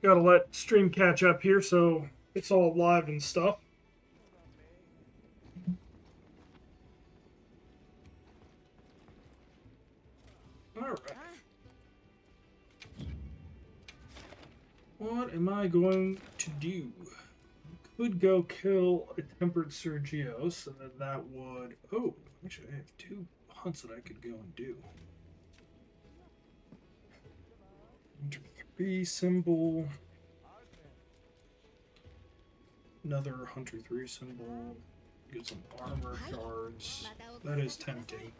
Gotta let stream catch up here so it's all live and stuff. Alright. What am I going to do? Could go kill a tempered Sergio, so that would... Oh, actually I have two hunts that I could go and do. Hunter 3 symbol. Another Hunter 3 symbol. Get some armor shards. That is tempting.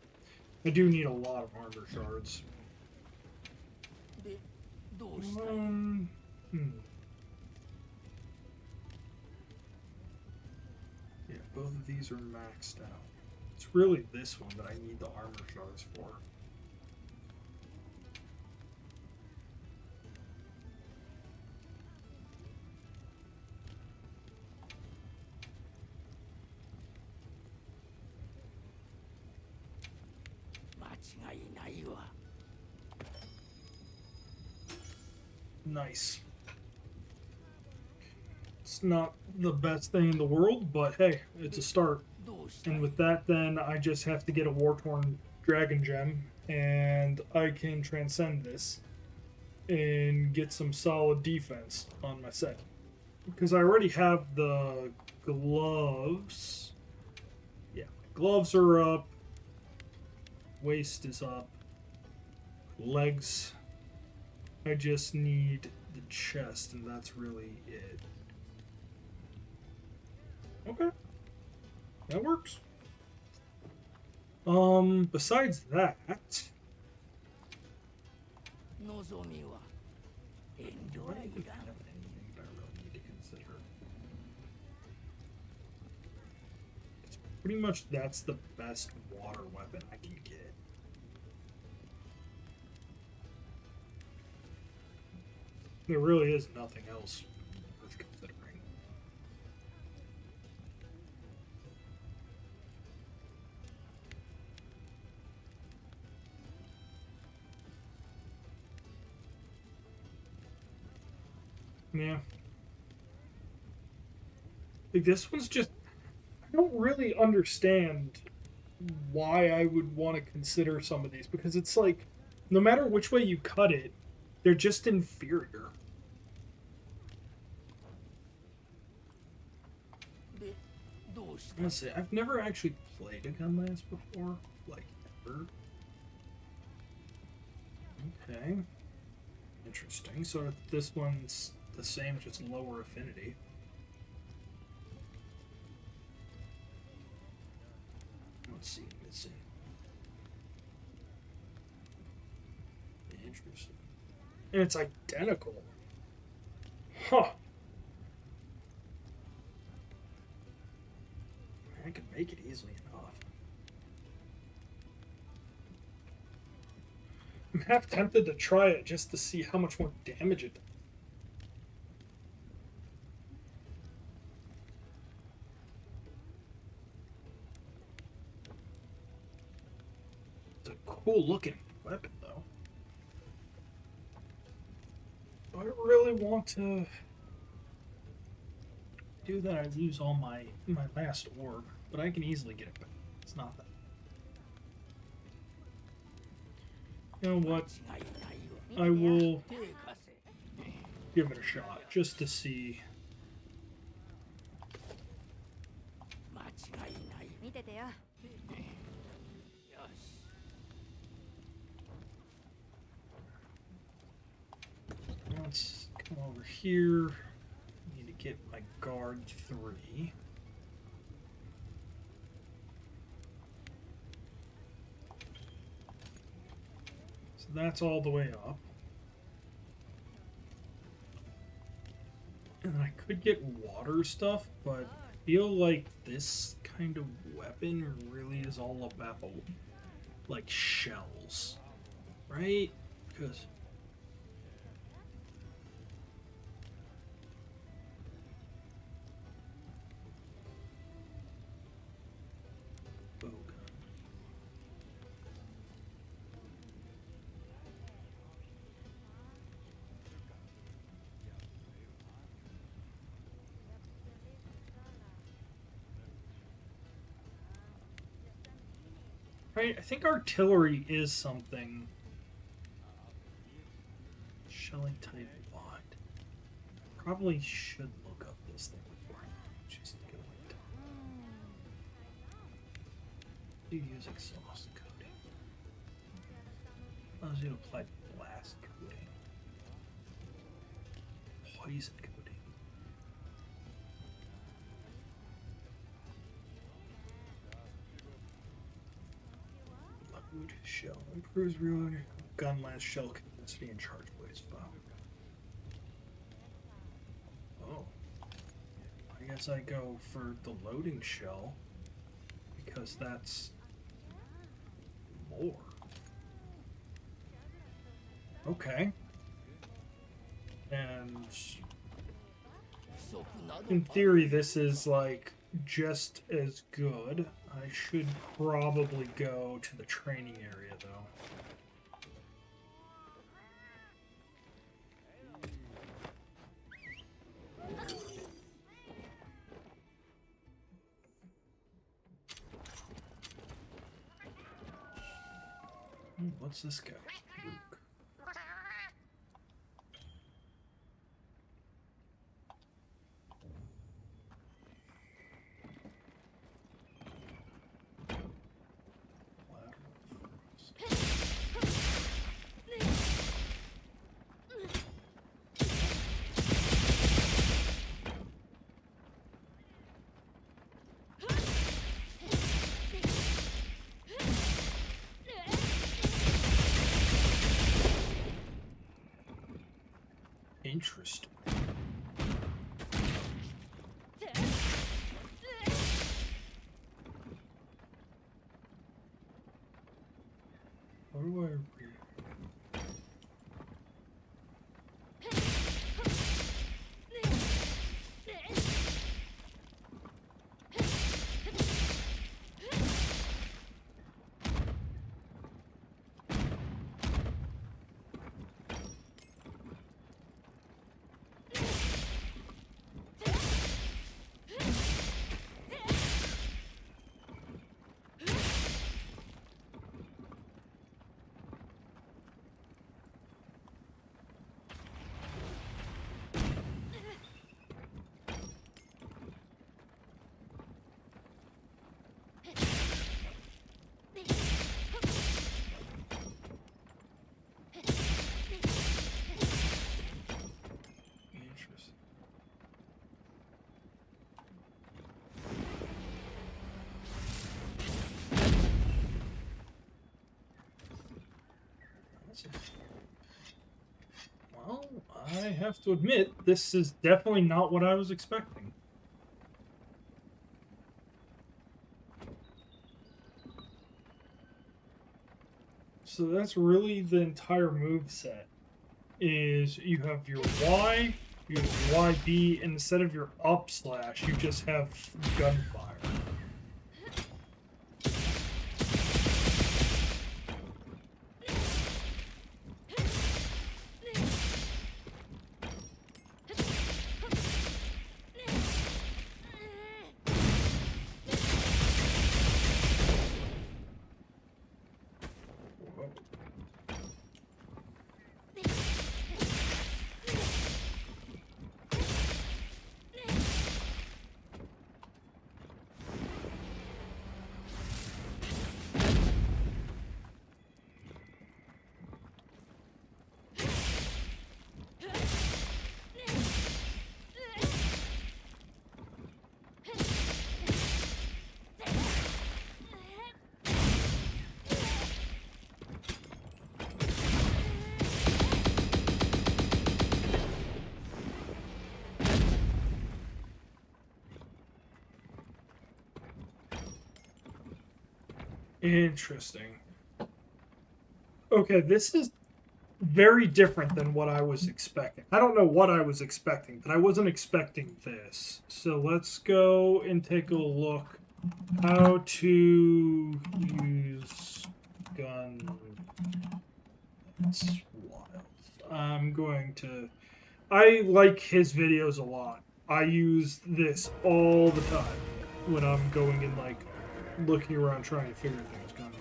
I do need a lot of armor shards. Yeah, both of these are maxed out. It's really this one that I need the armor shards for. Nice. It's not the best thing in the world, but hey, it's a start. And with that, then I just have to get a War-Torn Dragon Gem, and I can transcend this and get some solid defense on my set. Because I already have the gloves. Yeah, gloves are up. Waist is up. Legs. I just need the chest, and that's really it. Okay. That works. Besides that, I don't have anything that I really need to consider. It's pretty much that's the best water weapon I can get. There really is nothing else worth considering. Yeah. Like, this one's just... I don't really understand why I would want to consider some of these, because it's like, no matter which way you cut it, they're just inferior. Let's see, I've never actually played a Gunlance before, like, ever. Okay. Interesting. So this one's the same, just lower affinity. Let's see, missing. Interesting. And it's identical. Huh. I could make it easily enough. I'm half tempted to try it just to see how much more damage it does. It's a cool looking weapon, though. Do I really want to do that? I lose all my last orb, but I can easily get it back. It's not that. You know what? I will give it a shot just to see. Let's come over here. I need to get my guard 3. So that's all the way up. And I could get water stuff, but I feel like this kind of weapon really is all about, like, shells, right? Because... Right, I think artillery is something. Shelling type what? Probably should look up this thing before I just go into it. Do you use exhaust coating? Allows you to apply blast coating. Poison coating. Load shell. Improves reload gun last shell capacity and charge blaze file. Oh. I guess I go for the loading shell because that's more. Okay. And in theory, this is like just as good. I should probably go to the training area though. What's this guy? Luke. Interesting. What do I read? Well, I have to admit, this is definitely not what I was expecting. So that's really the entire move set. Is you have your Y, you have your YB, and instead of your up slash, you just have gunfire. Interesting. Okay, this is very different than what I was expecting. I don't know what I was expecting, but I wasn't expecting this. So let's go and take a look how to use gun. That's wild. I'm going to... I like his videos a lot. I use this all the time when I'm going and like looking around trying to figure things out.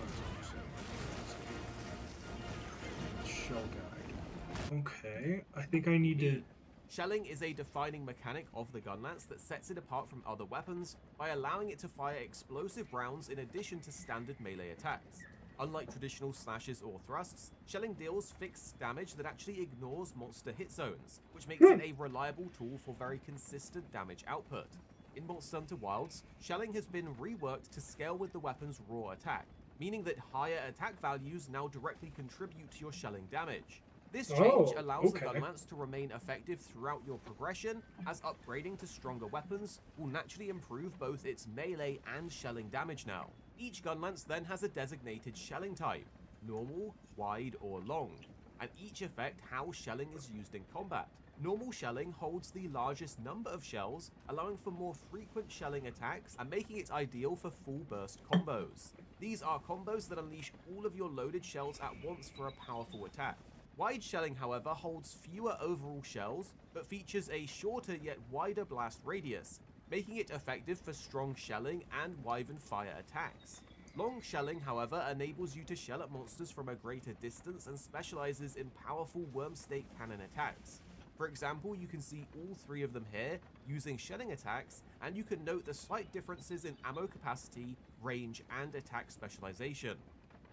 Okay, I think I need to... Shelling is a defining mechanic of the gun lance that sets it apart from other weapons by allowing it to fire explosive rounds in addition to standard melee attacks. Unlike traditional slashes or thrusts, shelling deals fixed damage that actually ignores monster hit zones, which makes it a reliable tool for very consistent damage output. In Monster Hunter Wilds, shelling has been reworked to scale with the weapon's raw attack, meaning that higher attack values now directly contribute to your shelling damage. This change Oh, allows the okay. gun lance to remain effective throughout your progression, as upgrading to stronger weapons will naturally improve both its melee and shelling damage now. Each gun lance then has a designated shelling type, normal, wide, or long, and each affect how shelling is used in combat. Normal shelling holds the largest number of shells, allowing for more frequent shelling attacks and making it ideal for full burst combos. These are combos that unleash all of your loaded shells at once for a powerful attack. Wide shelling, however, holds fewer overall shells, but features a shorter yet wider blast radius, making it effective for strong shelling and wyvern fire attacks. Long shelling, however, enables you to shell at monsters from a greater distance and specializes in powerful worm-stake cannon attacks. For example, you can see all three of them here using shelling attacks, and you can note the slight differences in ammo capacity, range, and attack specialization.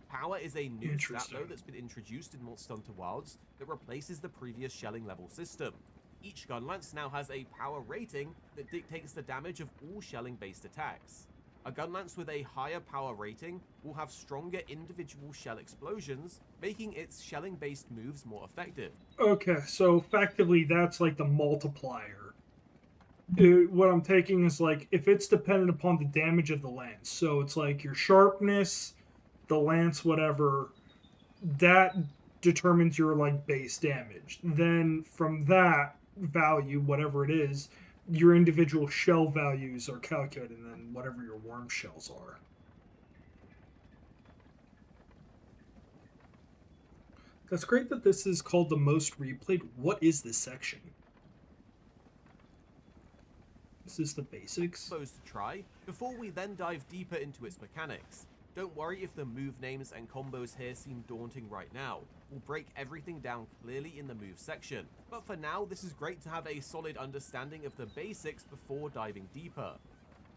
Power is a new stat though that's been introduced in Monster Hunter Wilds that replaces the previous shelling level system. Each gun lance now has a power rating that dictates the damage of all shelling based attacks. A gun lance with a higher power rating will have stronger individual shell explosions, making its shelling based moves more effective. Okay, so effectively that's like the multiplier. What I'm taking is like if it's dependent upon the damage of the lance. So it's like your sharpness, the lance, whatever, that determines your like base damage. Then from that value, whatever it is, your individual shell values are calculated, and then whatever your worm shells are. That's great that this is called the most replayed. What is this section? Is this the basics? To try before we then dive deeper into its mechanics. Don't worry if the move names and combos here seem daunting right now. We'll break everything down clearly in the move section. But for now, this is great to have a solid understanding of the basics before diving deeper.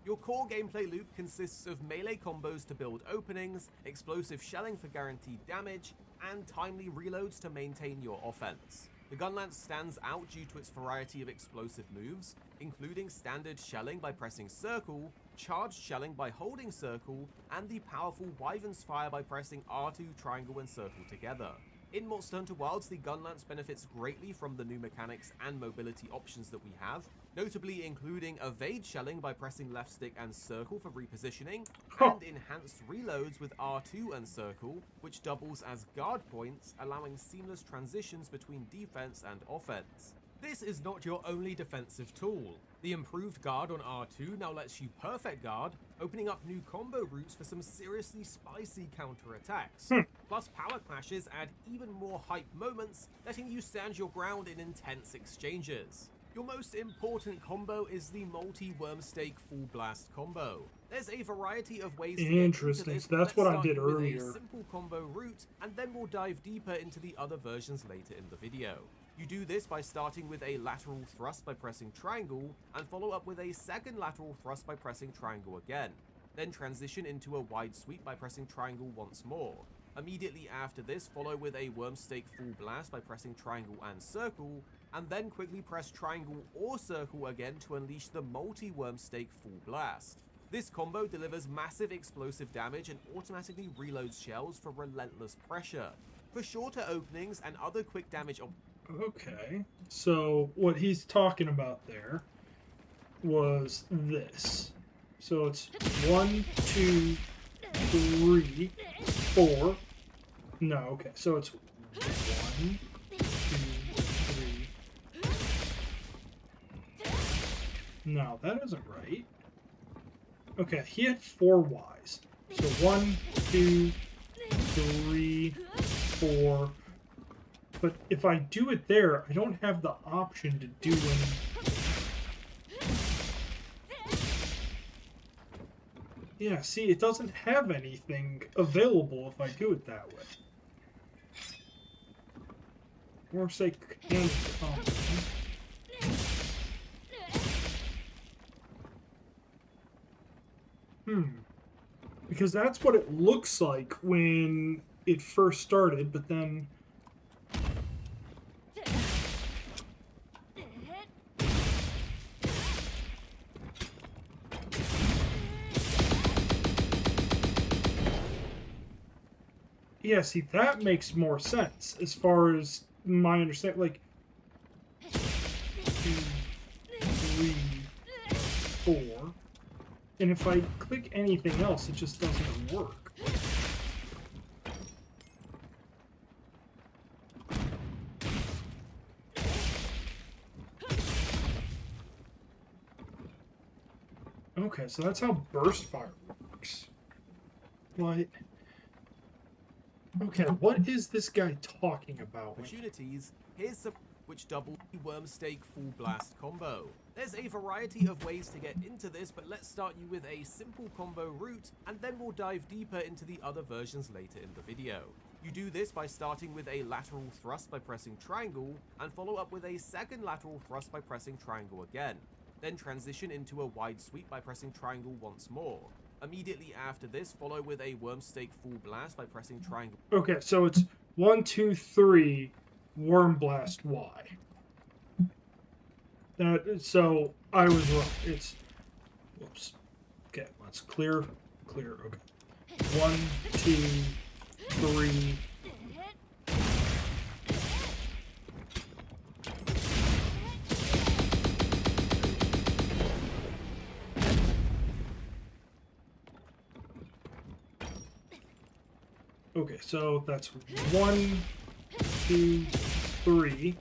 Your core gameplay loop consists of melee combos to build openings, explosive shelling for guaranteed damage, and timely reloads to maintain your offense. The gun lance stands out due to its variety of explosive moves, including standard shelling by pressing circle, charged shelling by holding circle, and the powerful wyvern's fire by pressing R2, triangle, and circle together. In Monster Hunter Wilds, the gun lance benefits greatly from the new mechanics and mobility options that we have, notably including evade shelling by pressing left stick and circle for repositioning, and enhanced reloads with R2 and circle, which doubles as guard points, allowing seamless transitions between defense and offense. This is not your only defensive tool. The improved guard on R2 now lets you perfect guard, opening up new combo routes for some seriously spicy counter-attacks. Plus, power clashes add even more hype moments, letting you stand your ground in intense exchanges. Your most important combo is the multi-worm stake full blast combo. There's a variety of ways to get into this, So that's what I did earlier. with a simple combo route, and then we'll dive deeper into the other versions later in the video. You do this by starting with a lateral thrust by pressing triangle, and follow up with a second lateral thrust by pressing triangle again. Then transition into a wide sweep by pressing triangle once more. Immediately after this, follow with a worm stake full blast by pressing triangle and circle, and then quickly press triangle or circle again to unleash the multi-worm stake full blast. This combo delivers massive explosive damage and automatically reloads shells for relentless pressure. For shorter openings and other quick damage Okay, so what he's talking about there was this. So it's 1, 2, 3, 4. No, okay, so it's 1, 2, 3. No, that isn't right. Okay, he had 4 Ys. So 1, 2, 3, 4. But if I do it there, I don't have the option to do any... Yeah, see, it doesn't have anything available if I do it that way. Or say hand combo. Because that's what it looks like when it first started, but then... Yeah, see, that makes more sense as far as my understanding. Like, 2, 3, 4. And if I click anything else, it just doesn't work. Okay, so that's how burst fire works. What? Okay, what is this guy talking about? Opportunities, here's some which double the Wormstake Full Blast combo. There's a variety of ways to get into this, but let's start you with a simple combo route, and then we'll dive deeper into the other versions later in the video. You do this by starting with a lateral thrust by pressing triangle, and follow up with a second lateral thrust by pressing triangle again. Then transition into a wide sweep by pressing triangle once more. Immediately after this, follow with a Wormstake Full Blast by pressing triangle. Okay, so it's 1, 2, 3, Worm Blast Y. So I was wrong. It's... Whoops. Okay, let's clear. Clear, okay. 1, 2, 3... Okay, so that's 1, 2, 3.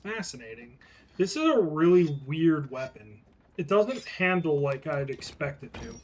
Fascinating. This is a really weird weapon. It doesn't handle like I'd expect it to.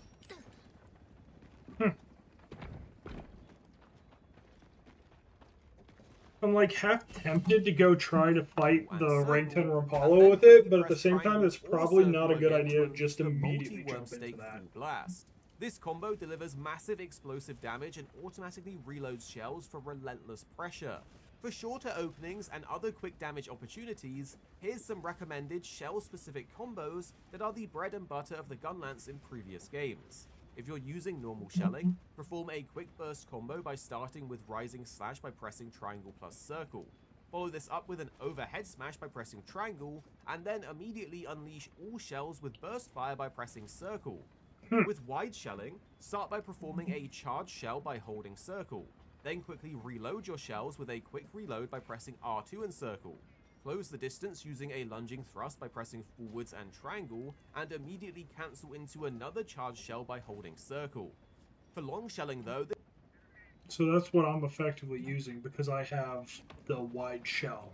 I'm like half tempted to go try to fight the rank 10 Rapallo with it, but at the same time, it's probably not a good idea to just immediately jump into that. Blast. This combo delivers massive explosive damage and automatically reloads shells for relentless pressure. For shorter openings and other quick damage opportunities, here's some recommended shell-specific combos that are the bread and butter of the Gunlance in previous games. If you're using normal shelling, perform a quick burst combo by starting with Rising Slash by pressing triangle plus circle. Follow this up with an overhead smash by pressing triangle, and then immediately unleash all shells with burst fire by pressing circle. With wide shelling, start by performing a charge shell by holding circle. Then quickly reload your shells with a quick reload by pressing R2 and circle. Close the distance using a lunging thrust by pressing forwards and triangle, and immediately cancel into another charge shell by holding circle. For long shelling though... So that's what I'm effectively using because I have the wide shell.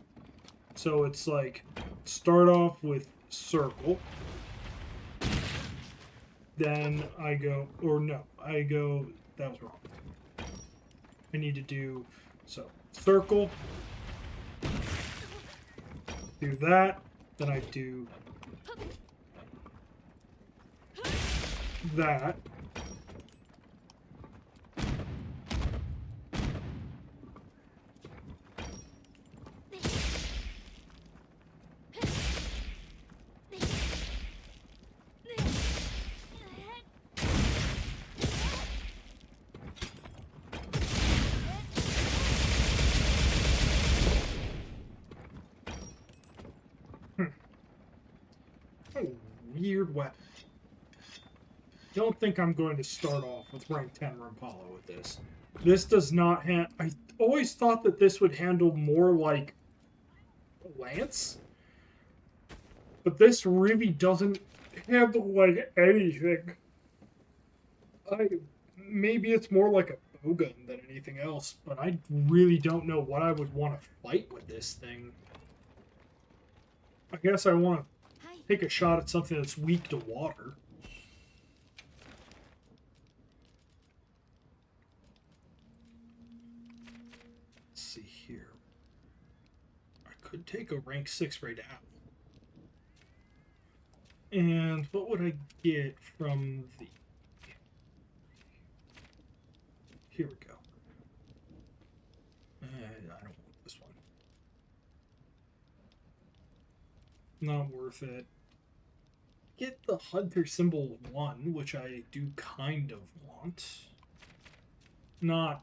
So it's like, start off with circle. Then I go, or no, I go, that was wrong. I need to do, so, circle, do that, then I do that, weird weapon. Don't think I'm going to start off with rank 10 Rapallo with this. This does not I always thought that this would handle more like Lance. But this really doesn't handle like anything. Maybe it's more like a bowgun than anything else, but I really don't know what I would want to fight with this thing. I guess I want to take a shot at something that's weak to water. Let's see here. I could take a rank 6 right now. And what would I get from the... Here we go. I don't want this one. Not worth it. Get the Hunter Symbol 1, which I do kind of want. Not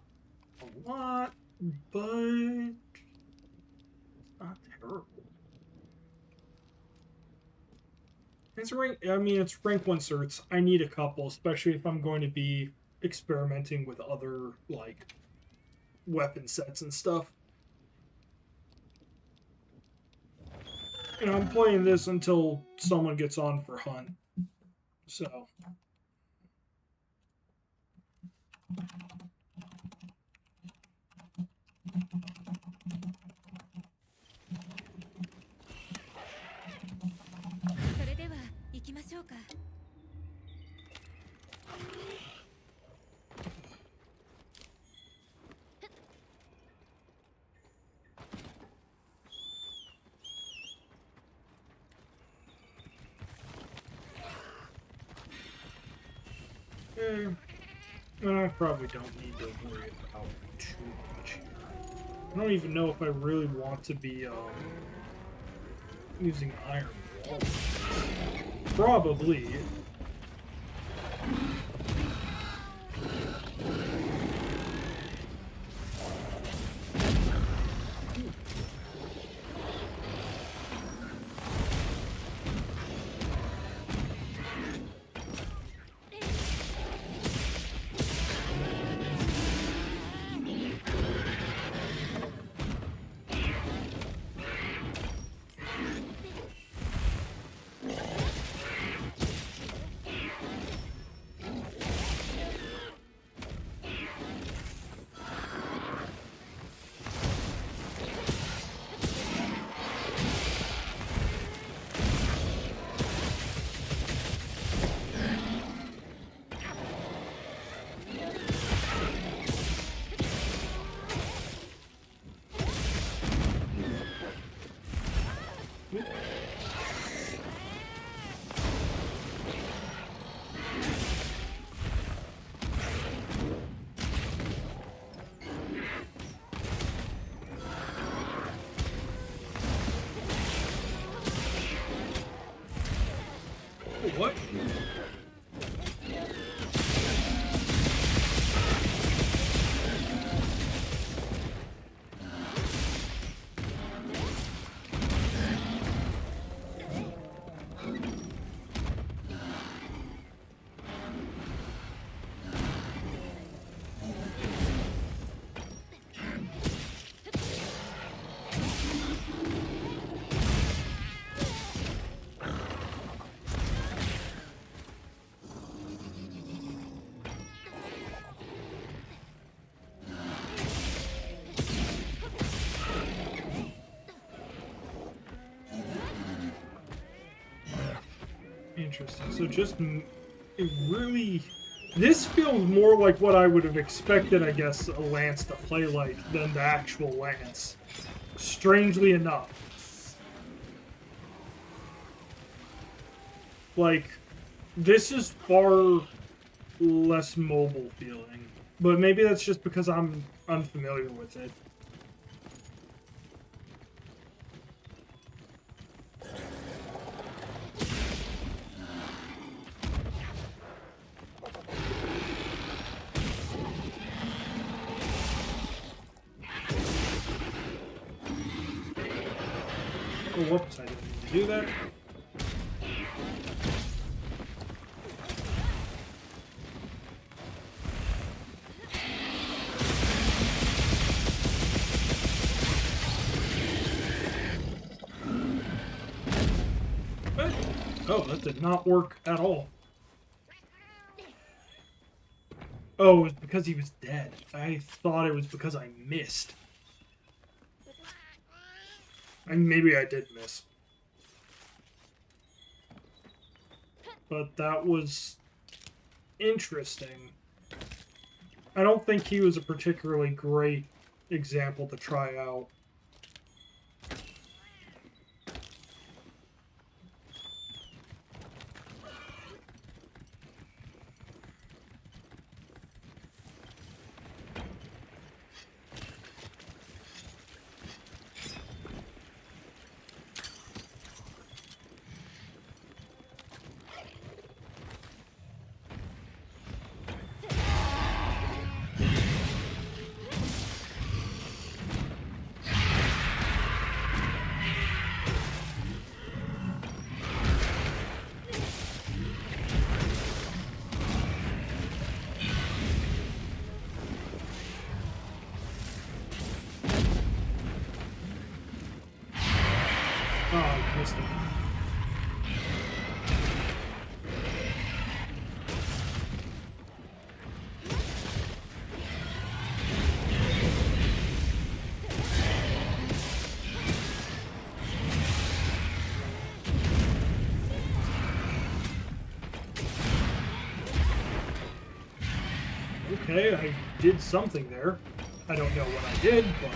a lot, but not terrible. It's rank. I mean, it's rank 1 certs. I need a couple, especially if I'm going to be experimenting with other like weapon sets and stuff. And I'm playing this until someone gets on for Hunt. So. I probably don't need to worry about too much here. I don't even know if I really want to be using iron wall. Probably. What? Interesting. So just it really, this feels more like what I would have expected, I guess, a Lance to play like than the actual Lance. Strangely enough. Like, this is far less mobile feeling. But maybe that's just because I'm unfamiliar with it. Oh, whoops, I didn't mean to do that. Oh, that did not work at all. Oh, it was because he was dead. I thought it was because I missed. And maybe I did miss. but that was interesting. I don't think he was a particularly great example to try out. Oh, I missed it. Okay, I did something there. I don't know what I did, but...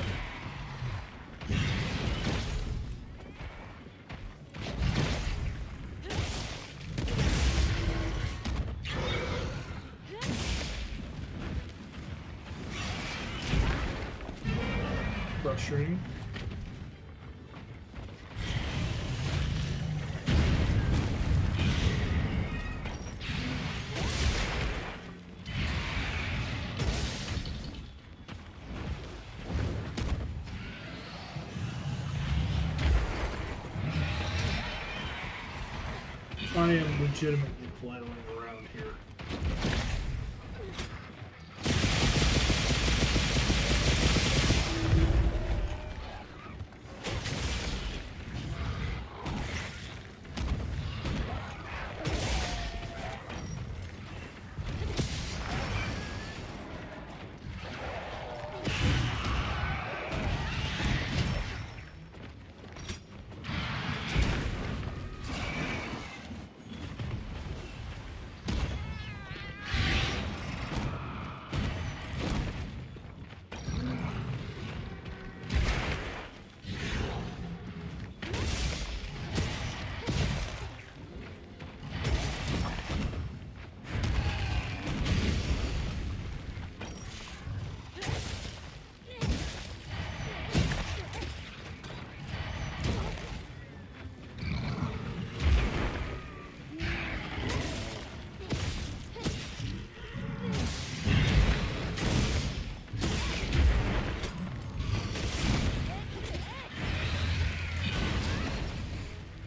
frustrating. I am legitimately flailing around here.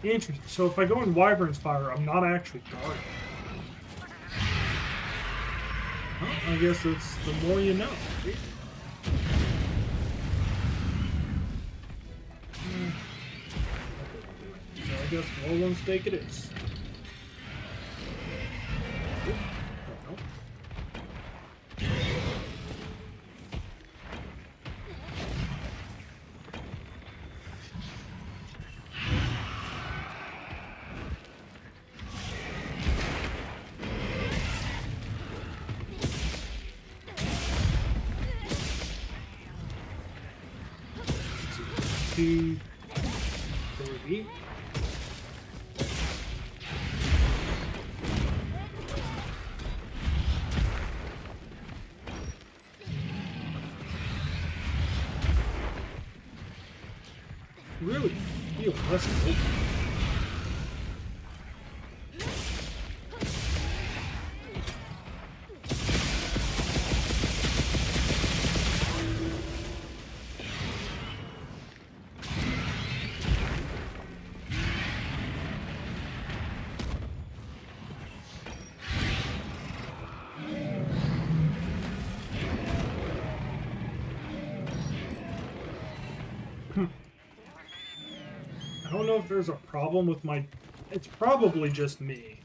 Interesting. So if I go in Wyvern's Fire, I'm not actually guarded. Well, I guess it's the more you know. So I guess more one stake it is. Two, three. Really feel less open. I don't know if there's a problem with my... It's probably just me.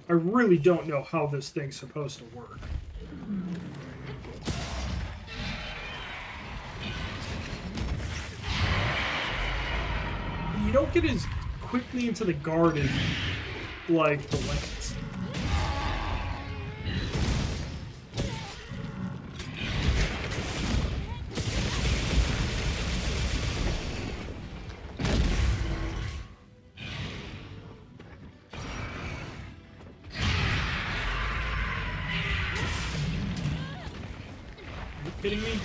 I really don't know how this thing's supposed to work. You don't get as quickly into the guard as, like, the Lance. kidding me?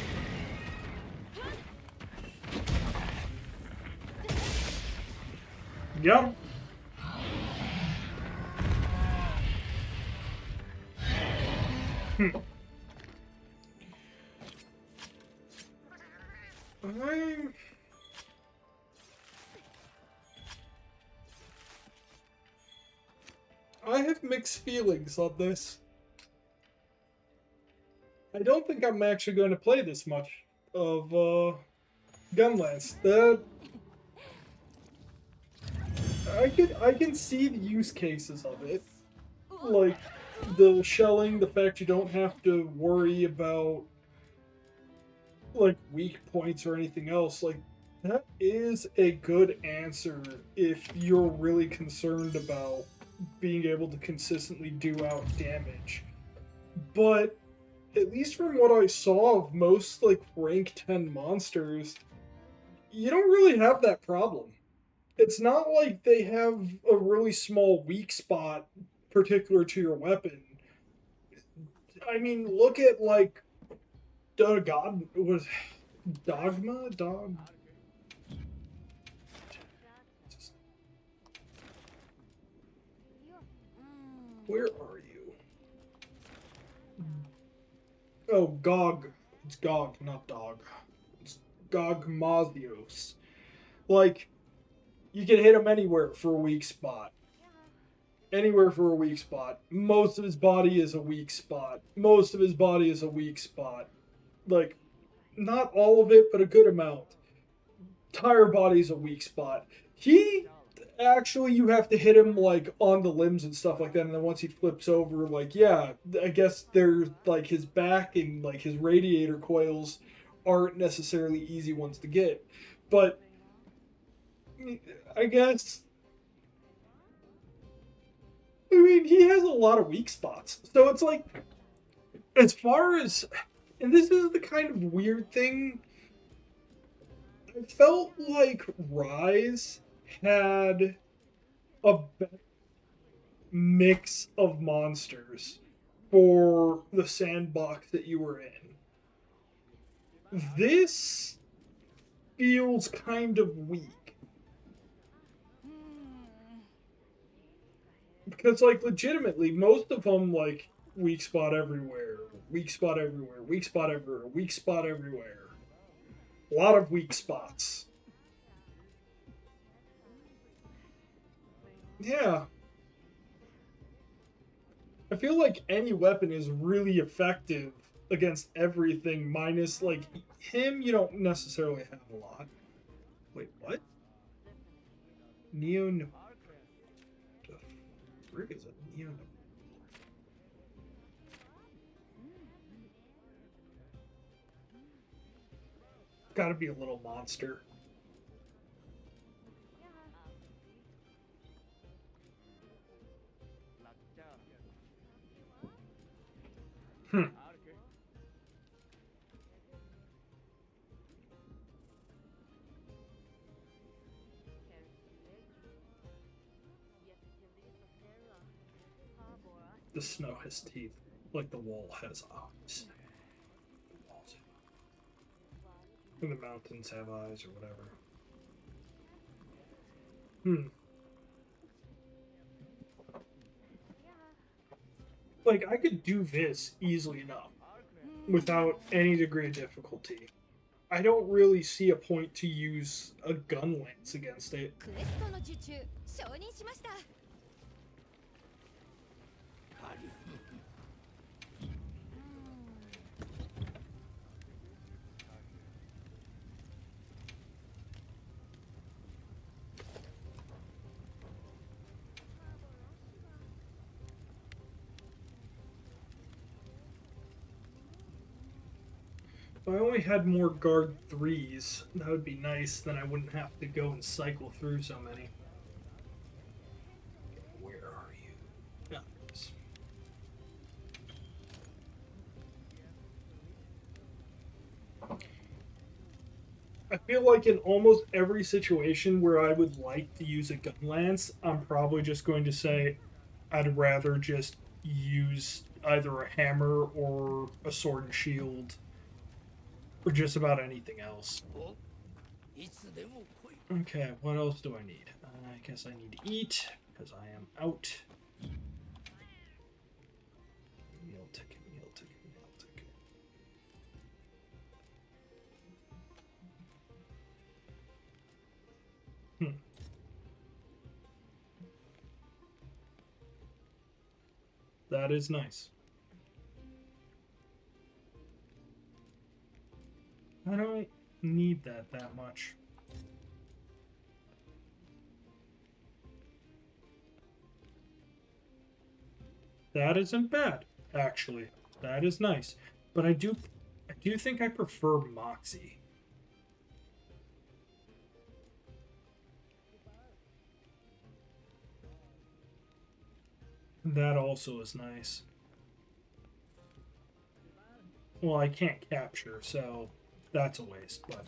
Got him. I have mixed feelings on this. I don't think I'm actually going to play this much of Gunlance. I can see the use cases of it, like the shelling, the fact you don't have to worry about like weak points or anything else. Like that is a good answer if you're really concerned about being able to consistently do out damage. But at least from what I saw of most like rank 10 monsters, you don't really have that problem. It's not like they have a really small weak spot particular to your weapon. I mean, look at like God was Dogma Dog. Where are you? Oh, Gog. It's Gog, not Dog. It's Gogmazios. Like, you can hit him anywhere for a weak spot. Anywhere for a weak spot. Most of his body is a weak spot. Most of his body is a weak spot. Like, not all of it, but a good amount. Entire body's a weak spot. He actually, you have to hit him like on the limbs and stuff like that, and then once he flips over, like, yeah, I guess there's like his back and like his radiator coils aren't necessarily easy ones to get, but I guess, I mean, he has a lot of weak spots, so it's like, as far as, and this is the kind of weird thing, I felt like Rise had a better mix of monsters for the sandbox that you were in. This feels kind of weak. Because, like, legitimately, most of them, like, weak spot everywhere, weak spot everywhere, weak spot everywhere, weak spot everywhere. A lot of weak spots. Yeah. I feel like any weapon is really effective against everything, minus, like, him, you don't necessarily have a lot. Wait, what? Neo... The frick is a Neo... Gotta be a little monster. The snow has teeth, like the wall has eyes. And the mountains have eyes or whatever. Like, I could do this easily enough without any degree of difficulty. I don't really see a point to use a gun lance against it. If I only had more guard 3s, that would be nice, then I wouldn't have to go and cycle through so many. Where are you? Ah, yes. I feel like in almost every situation where I would like to use a gun lance, I'm probably just going to say I'd rather just use either a hammer or a sword and shield for just about anything else. Okay, what else do I need? I guess I need to eat because I am out. Meal ticket, meal ticket, meal ticket. That is nice. I don't need that much. That isn't bad, actually. That is nice. But I do think I prefer Moxie. That also is nice. Well, I can't capture, so that's a waste, but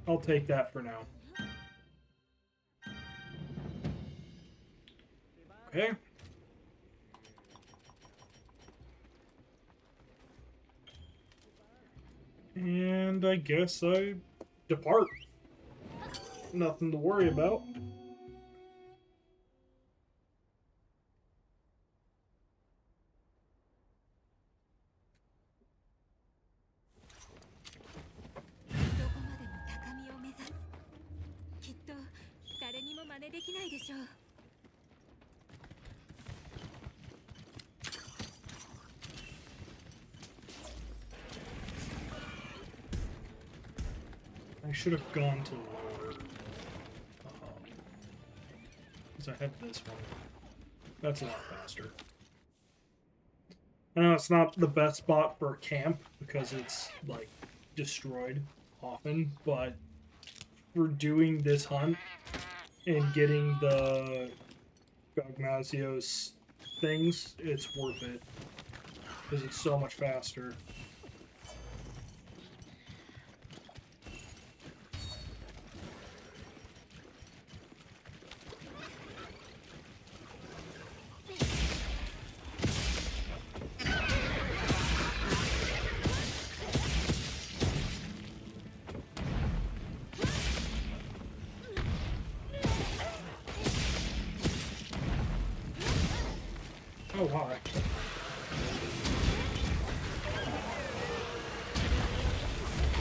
I'll take that for now. Okay. And I guess I depart. Nothing to worry about. I should have gone to lower. Because I have this one. That's a lot faster. I know it's not the best spot for a camp because it's, like, destroyed often, but for doing this hunt and getting the Gogmazios things, it's worth it. Because it's so much faster. Oh, hi.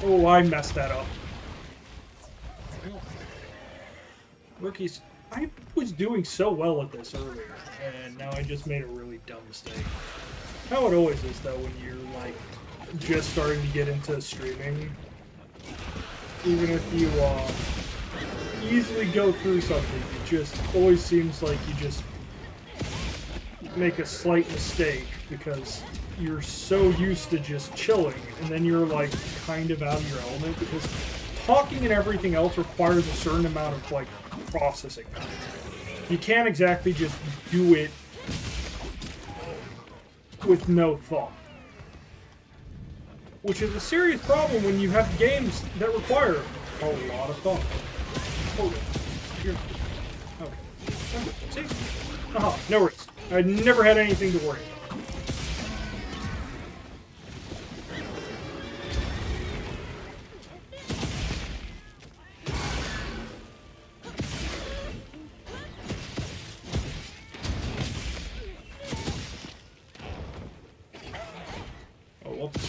Oh, I messed that up. Rookies, I was doing so well at this earlier, and now I just made a really dumb mistake. How it always is, though, when you're, like, just starting to get into streaming. Even if you, easily go through something, it just always seems like you just make a slight mistake because you're so used to just chilling, and then you're like kind of out of your element because talking and everything else requires a certain amount of like processing. You can't exactly just do it with no thought, which is a serious problem when you have games that require a lot of thought. Oh, here. Okay. See? Aha, no worries. I never had anything to worry about. Oh, whoops.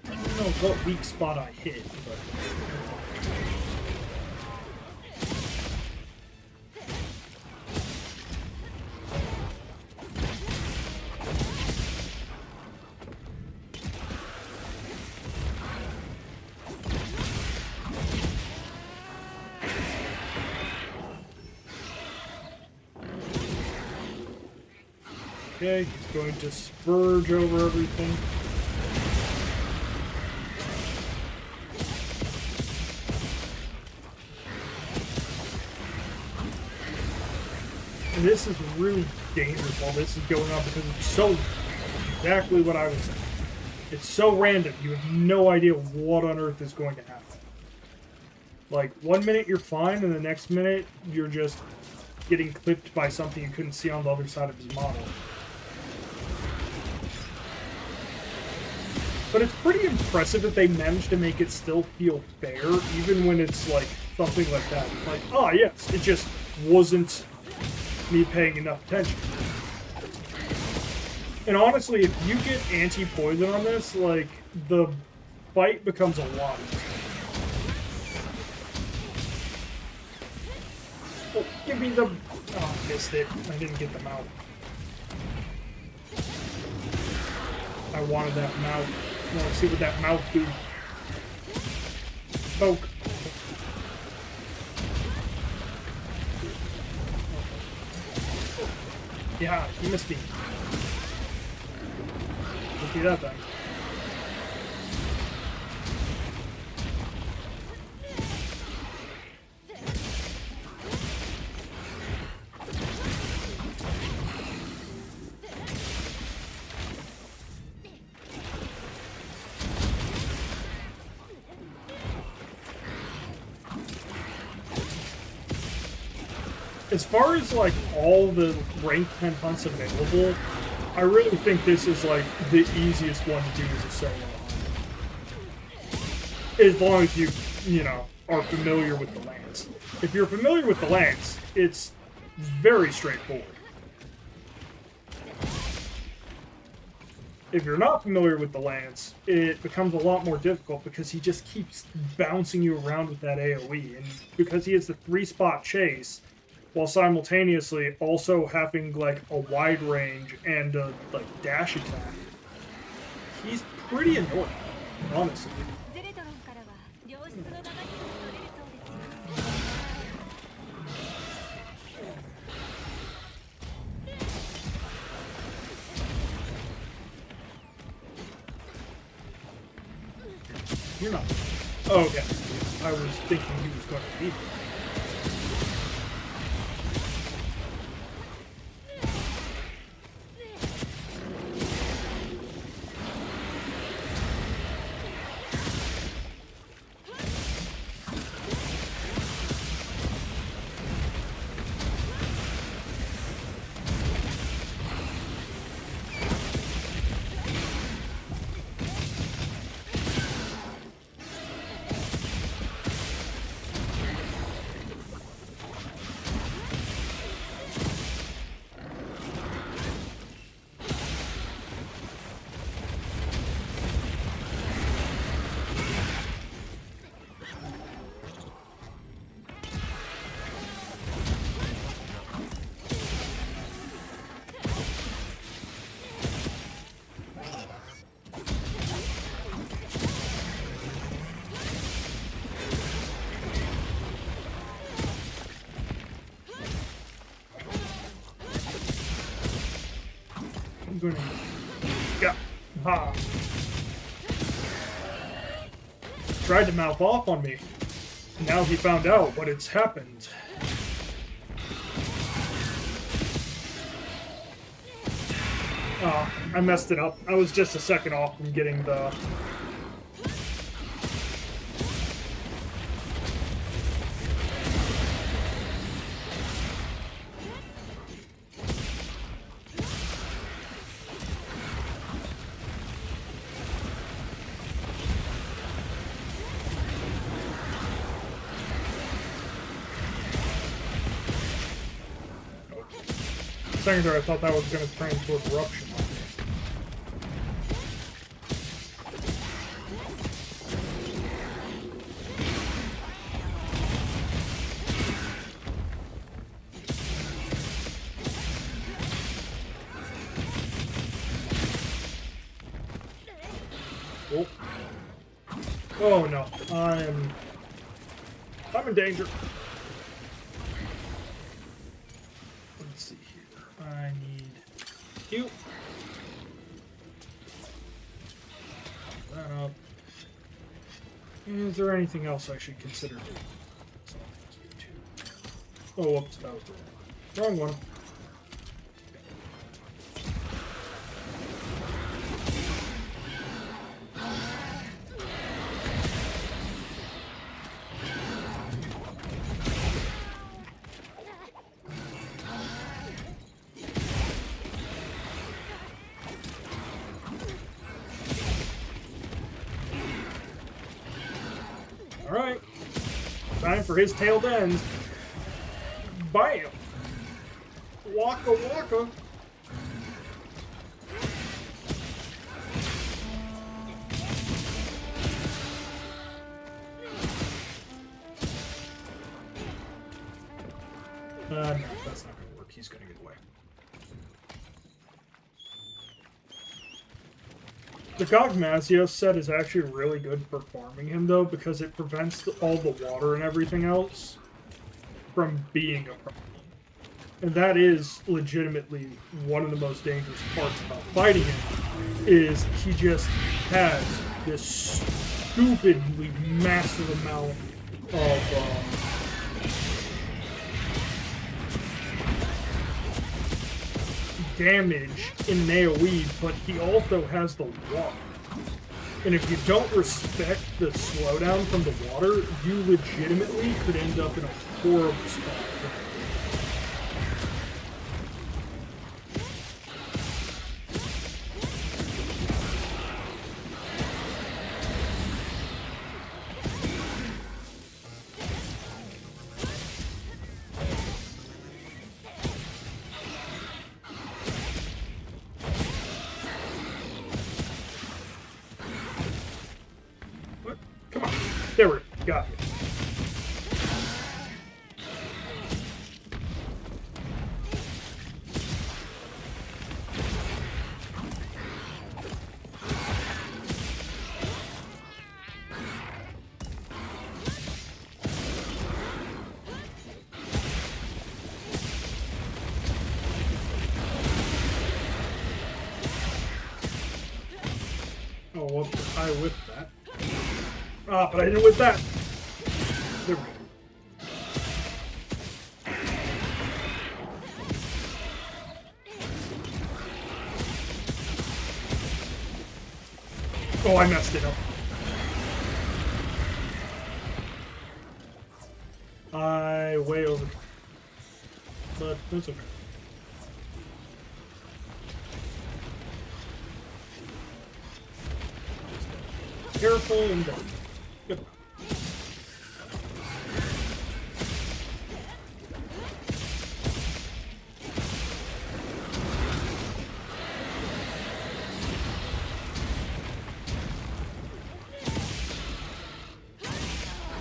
I don't know what weak spot I hit, but... Okay, he's going to spurge over everything. And this is really dangerous while this is going on because it's so exactly what I was saying. It's so random. You have no idea what on earth is going to happen. Like, 1 minute you're fine, and the next minute you're just getting clipped by something you couldn't see on the other side of his model. But it's pretty impressive that they managed to make it still feel fair, even when it's like something like that. It's like, oh yes, it just wasn't me paying enough attention. And honestly, if you get anti-poison on this, like, the fight becomes a lot easier. Oh, give me the... Oh, I missed it. I didn't get the mouth. I wanted that mouth. I want to see what that mouth do. Poke. Yeah, you missed me. Missed me that time. As far as like all the rank 10 hunts available, I really think this is like the easiest one to do as a solo hunt. As long as you know, are familiar with the lance. If you're familiar with the lance, it's very straightforward. If you're not familiar with the lance, it becomes a lot more difficult because he just keeps bouncing you around with that AoE. And because he has the 3-spot chase, while simultaneously also having like a wide range and a like dash attack, he's pretty annoying, honestly. You're not. Oh, okay. I was thinking he was going to leave. Yeah. Ha. Tried to mouth off on me. Now he found out what has happened. Oh, I messed it up. I was just a second off from getting the... Second there, I thought that was going to turn into a eruption. Oh. Oh no, I'm in danger. Let's see here. I need you. That up. Is there anything else I should consider doing? Oh, whoops, that was the wrong one. time for his tail to end. Bam! Waka waka! No, that's not gonna work. He's gonna get away. The Gogmasios set is actually really good for farming him, though, because it prevents all the water and everything else from being a problem. And that is legitimately one of the most dangerous parts about fighting him, is he just has this stupidly massive amount of damage in an AoE, but he also has the water. And if you don't respect the slowdown from the water, you legitimately could end up in a horrible spot. There we go. Got it. Oh, well, I whipped that. Ah, but I didn't whip that. There we go. Oh, I messed it up. I way over. But that's okay. Just careful and done. Good.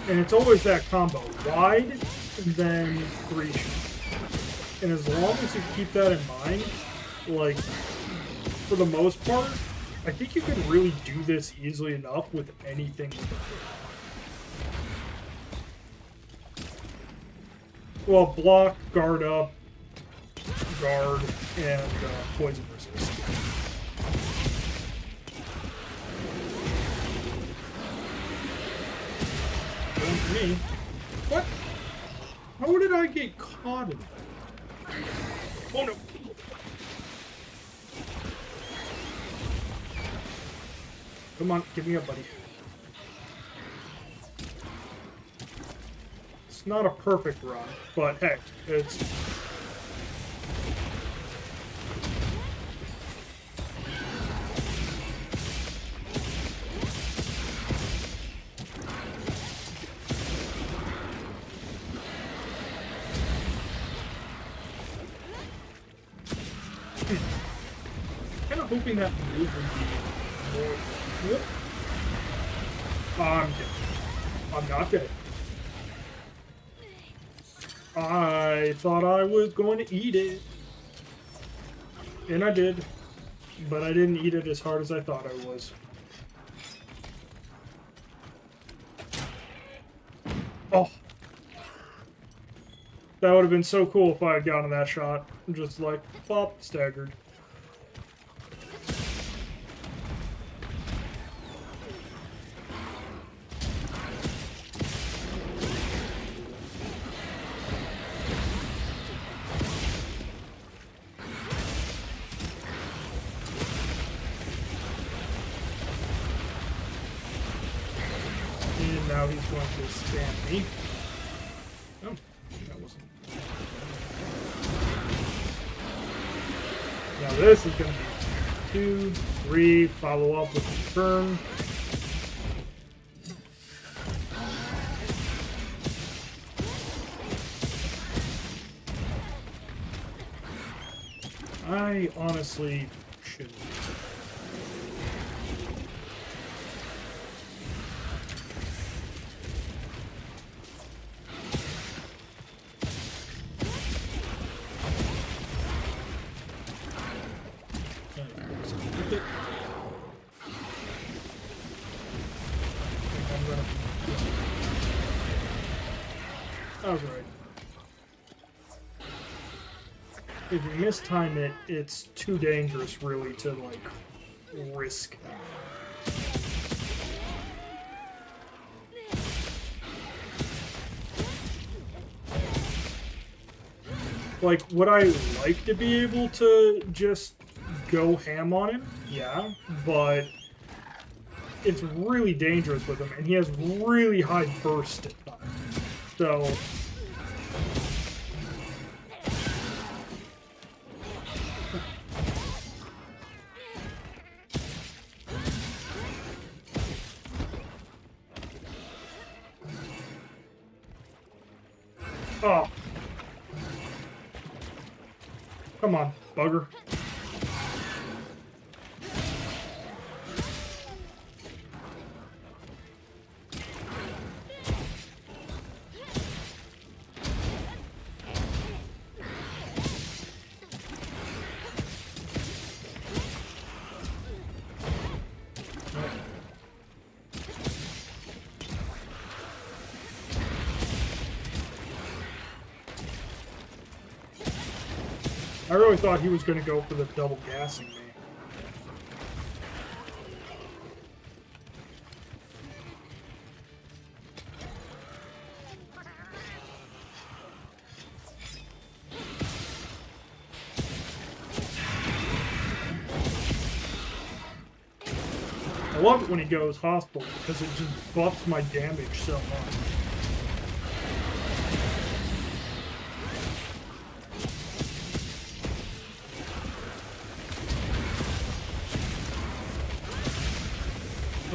And it's always that combo, wide and then 3 shot. And as long as you keep that in mind, like, for the most part, I think you can really do this easily enough with anything. Well, block, guard up, guard, and poison resist. Going for me. What? How did I get caught in that? Oh no! Come on, give me up, buddy. It's not a perfect run, but heck, it's... kind of hoping that move would be more... Whoop. I'm dead. I'm not dead. I thought I was going to eat it. And I did. But I didn't eat it as hard as I thought I was. Oh. That would have been so cool if I had gotten that shot. Just like, pop, staggered. And now he's going to spam me. Oh, that wasn't. Now this is going to be 2, 3, follow up with confirm. I honestly shouldn't. I was right. If you mistime it, it's too dangerous, really, to, like, risk. Like, would I like to be able to just go ham on him? Yeah, but it's really dangerous with him, and he has really high burst at times. So... Oh. Come on, bugger. I really thought he was going to go for the double gassing me. I love it when he goes hospital because it just buffs my damage so much.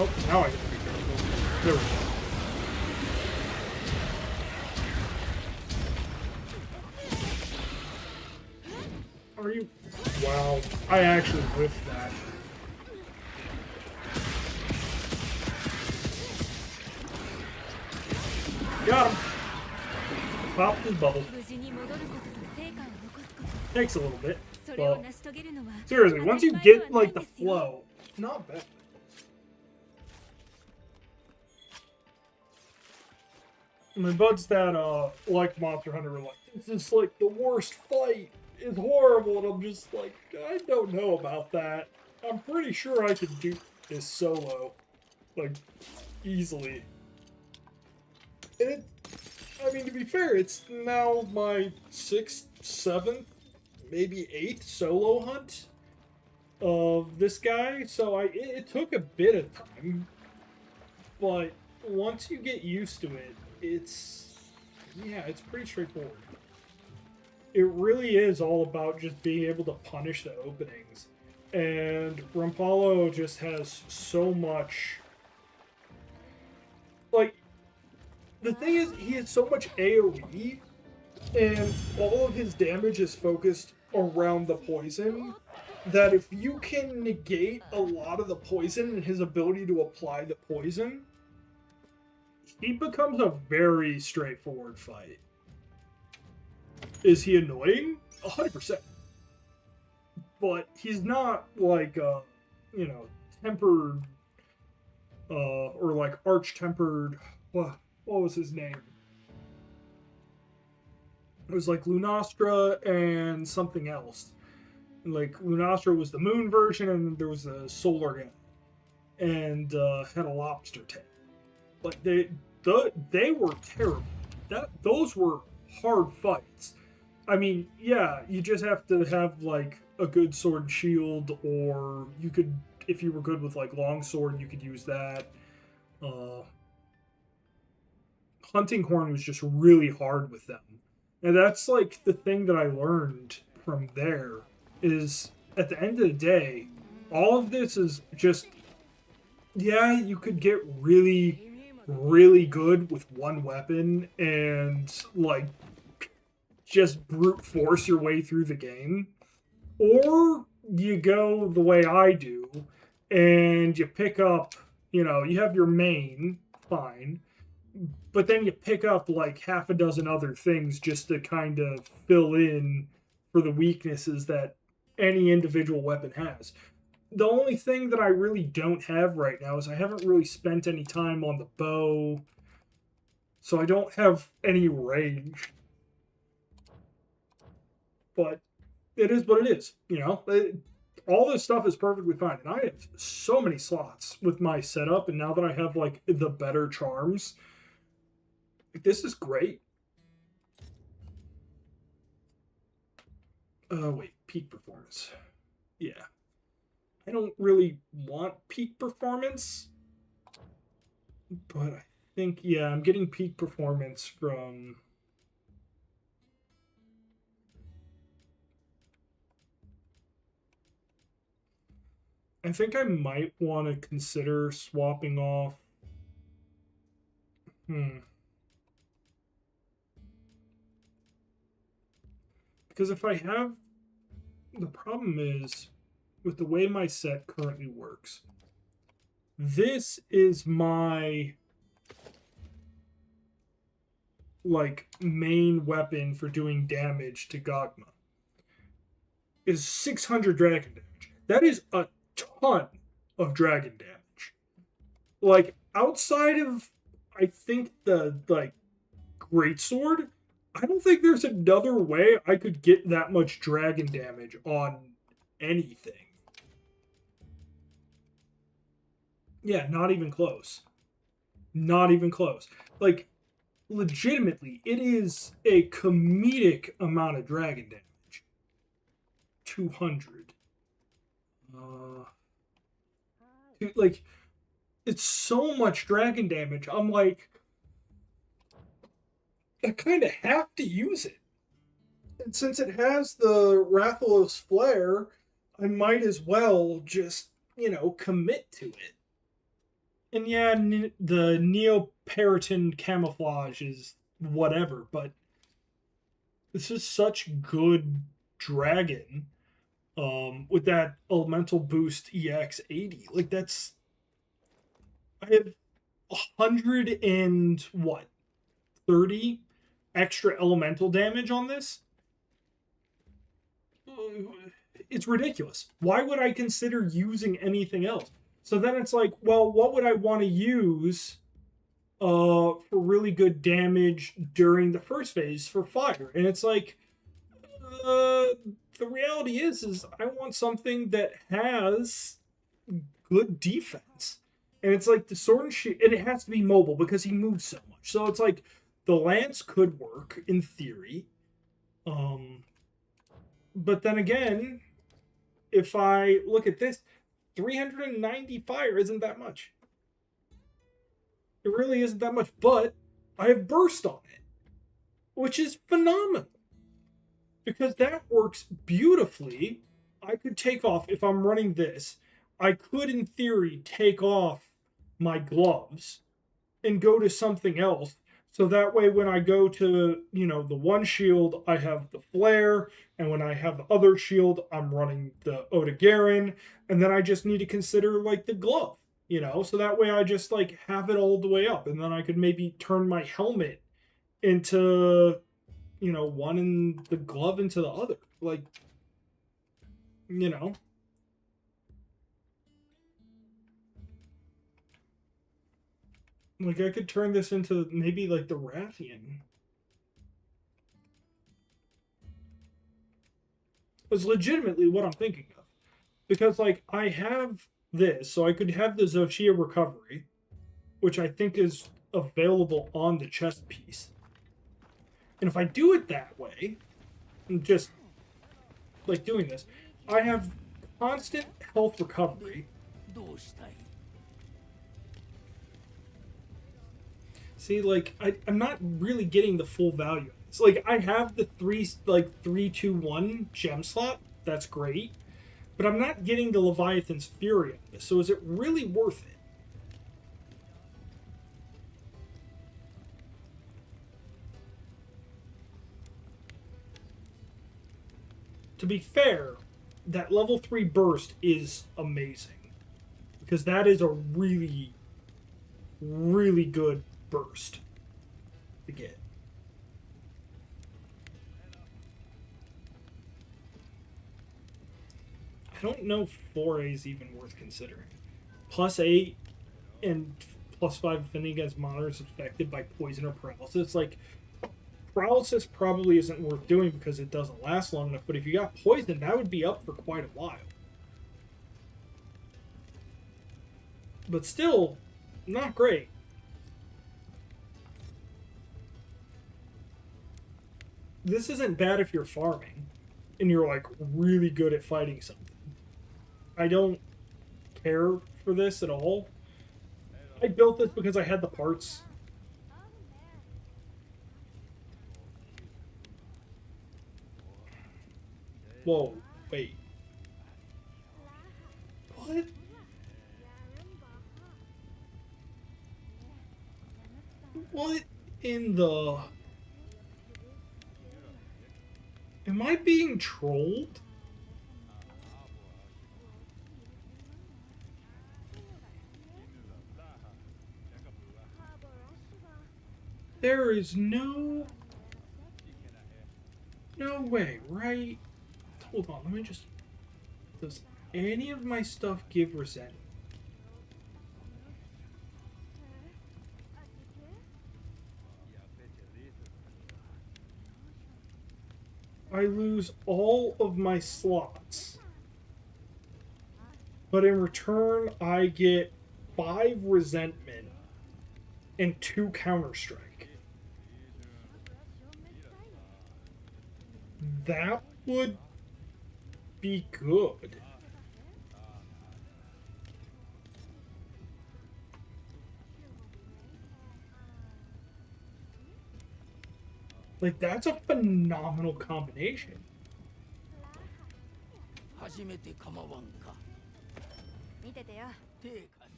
Oh, now I gotta be careful. There we go. Are you? Wow, I actually whiffed that. Got him. Popped his bubble. Takes a little bit, but seriously, once you get like the flow, not bad. My buds that like Monster Hunter were like, this is like the worst fight. It's horrible, and I'm just like, I don't know about that. I'm pretty sure I could do this solo, like, easily. And it, I mean, to be fair, it's now my 6th, 7th, maybe 8th solo hunt of this guy, so it took a bit of time, but once you get used to it, it's pretty straightforward. It really is all about just being able to punish the openings. And Rampalo just has so much... Like, the thing is, he has so much AoE, and all of his damage is focused around the poison, that if you can negate a lot of the poison and his ability to apply the poison, he becomes a very straightforward fight. Is he annoying? 100%. But he's not like, tempered, or like arch-tempered, what was his name? It was like Lunastra and something else. Like, Lunastra was the moon version, and there was a solar guy. And had a lobster tail. Like, they were terrible. Those were hard fights. I mean, yeah, you just have to have, like, a good sword and shield, or you could, if you were good with, like, longsword, you could use that. Hunting Horn was just really hard with them. And that's, like, the thing that I learned from there, is, at the end of the day, all of this is just, yeah, you could get really, really good with one weapon, and, like, just brute force your way through the game. Or you go the way I do and you pick up, you have your main, fine, but then you pick up like half a dozen other things just to kind of fill in for the weaknesses that any individual weapon has. The only thing that I really don't have right now is I haven't really spent any time on the bow, so I don't have any range. But it is what it is, all this stuff is perfectly fine, and I have so many slots with my setup, and now that I have like the better charms, this is great. Wait, peak performance. Yeah. I don't really want peak performance, but I think, yeah, I'm getting peak performance from. I think I might want to consider swapping off. Because if I have. The problem is, with the way my set currently works, this is my like main weapon for doing damage to Gogma is 600 dragon damage. That is a ton of dragon damage. Like outside of I think the like greatsword, I don't think there's another way I could get that much dragon damage on anything. Yeah, not even close. Not even close. Like legitimately, it is a comedic amount of dragon damage. 200. Like, it's so much dragon damage. I'm like, I kind of have to use it. And since it has the Rathalos flare, I might as well just, commit to it. And yeah, the Neoperiton camouflage is whatever, but this is such good dragon with that elemental boost EX 80. Like that's I have 100 and what 30 extra elemental damage on this. It's ridiculous. Why would I consider using anything else? So then it's like, well, what would I want to use for really good damage during the first phase for fire? And it's like, the reality is I want something that has good defense. And it's like the sword and shield, and it has to be mobile because he moves so much. So it's like the lance could work in theory. But then again, if I look at this, 390 fire isn't that much. It really isn't that much, but I have burst on it, which is phenomenal. Because that works beautifully. I could take off, if I'm running this, I could, in theory, take off my gloves and go to something else. So that way, when I go to, the one shield, I have the flare. And when I have the other shield, I'm running the Odogaron. And then I just need to consider, like, the glove, So that way I just, like, have it all the way up. And then I could maybe turn my helmet into, one and the glove into the other. Like, Like, I could turn this into maybe, like, the Rathian. It's legitimately what I'm thinking of. Because, like, I have this, so I could have the Xochitl recovery, which I think is available on the chest piece. And if I do it that way, and just, like, doing this, I have constant health recovery. See, like, I'm not really getting the full value. It's like I have the 3-2-1 gem slot. That's great, but I'm not getting the Leviathan's Fury on this. So is it really worth it? To be fair, that level 3 burst is amazing. Because that is a really, really good burst to get. I don't know if 4A is even worth considering. Plus 8 and plus 5 affinity against monitors affected by poison or paralysis. Like, paralysis probably isn't worth doing because it doesn't last long enough, but if you got poison, that would be up for quite a while. But still, not great. This isn't bad if you're farming and you're like really good at fighting something. I don't care for this at all. I built this because I had the parts. Whoa, wait. What? What in the... Am I being trolled? There is no way, right? Hold on, let me just... Does any of my stuff give resent? I lose all of my slots. But in return, I get 5 resentment and 2 counter-strike. That would be good. Like, that's a phenomenal combination.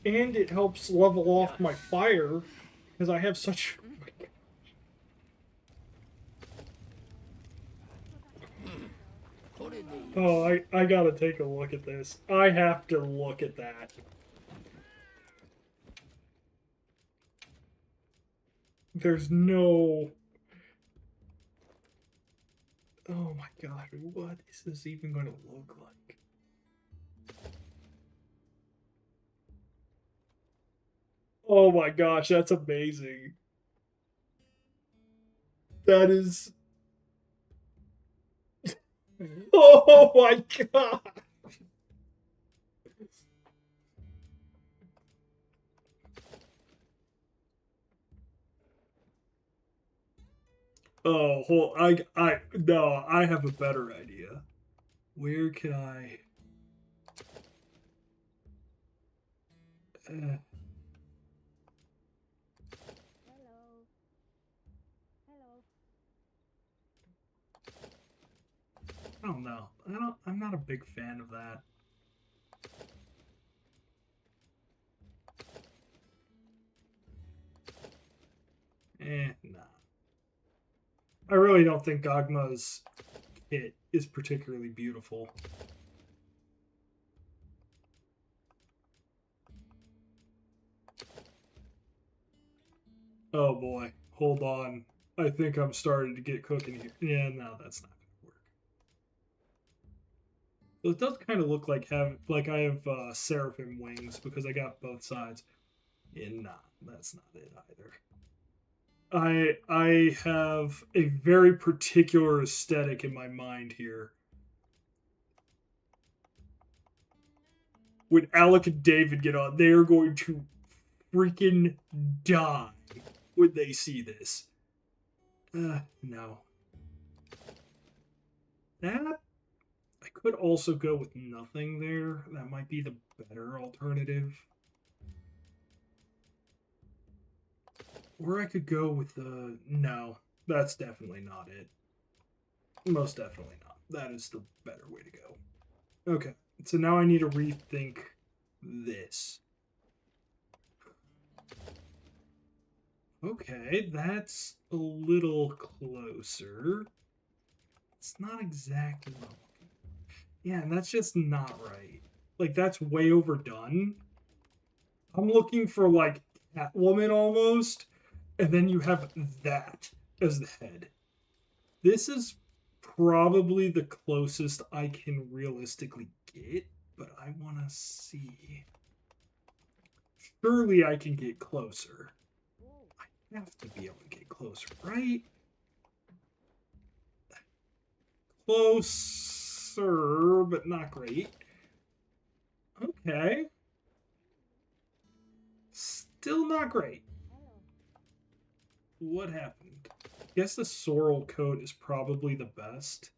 And it helps level off my fire, because I have such... Oh, I gotta take a look at this. I have to look at that. There's no... Oh my god, what is this even going to look like? Oh my gosh, that's amazing. That is... Oh my god! Oh, no, I have a better idea. Where can I... I don't know. I'm not a big fan of that. Nah. I really don't think Gogma's kit is particularly beautiful. Oh boy, hold on. I think I'm starting to get cooking here. Yeah, no, that's not gonna work. So it does kind of look like I have seraphim wings because I got both sides. Yeah, nah, that's not it either. I have a very particular aesthetic in my mind here. When Alec and David get on, they are going to freaking die when they see this. No. That, I could also go with nothing there. That might be the better alternative. Or I could go with the... No, that's definitely not it. Most definitely not. That is the better way to go. Okay, so now I need to rethink this. Okay, that's a little closer. It's not exactly what I'm looking for. Yeah, and that's just not right. Like, that's way overdone. I'm looking for, like, Catwoman almost, and then you have that as the head. This is probably the closest I can realistically get, but I want to see. Surely I can get closer. I have to be able to get closer, right? Closer, but not great. Okay. Still not great. What happened? I guess the sorrel coat is probably the best.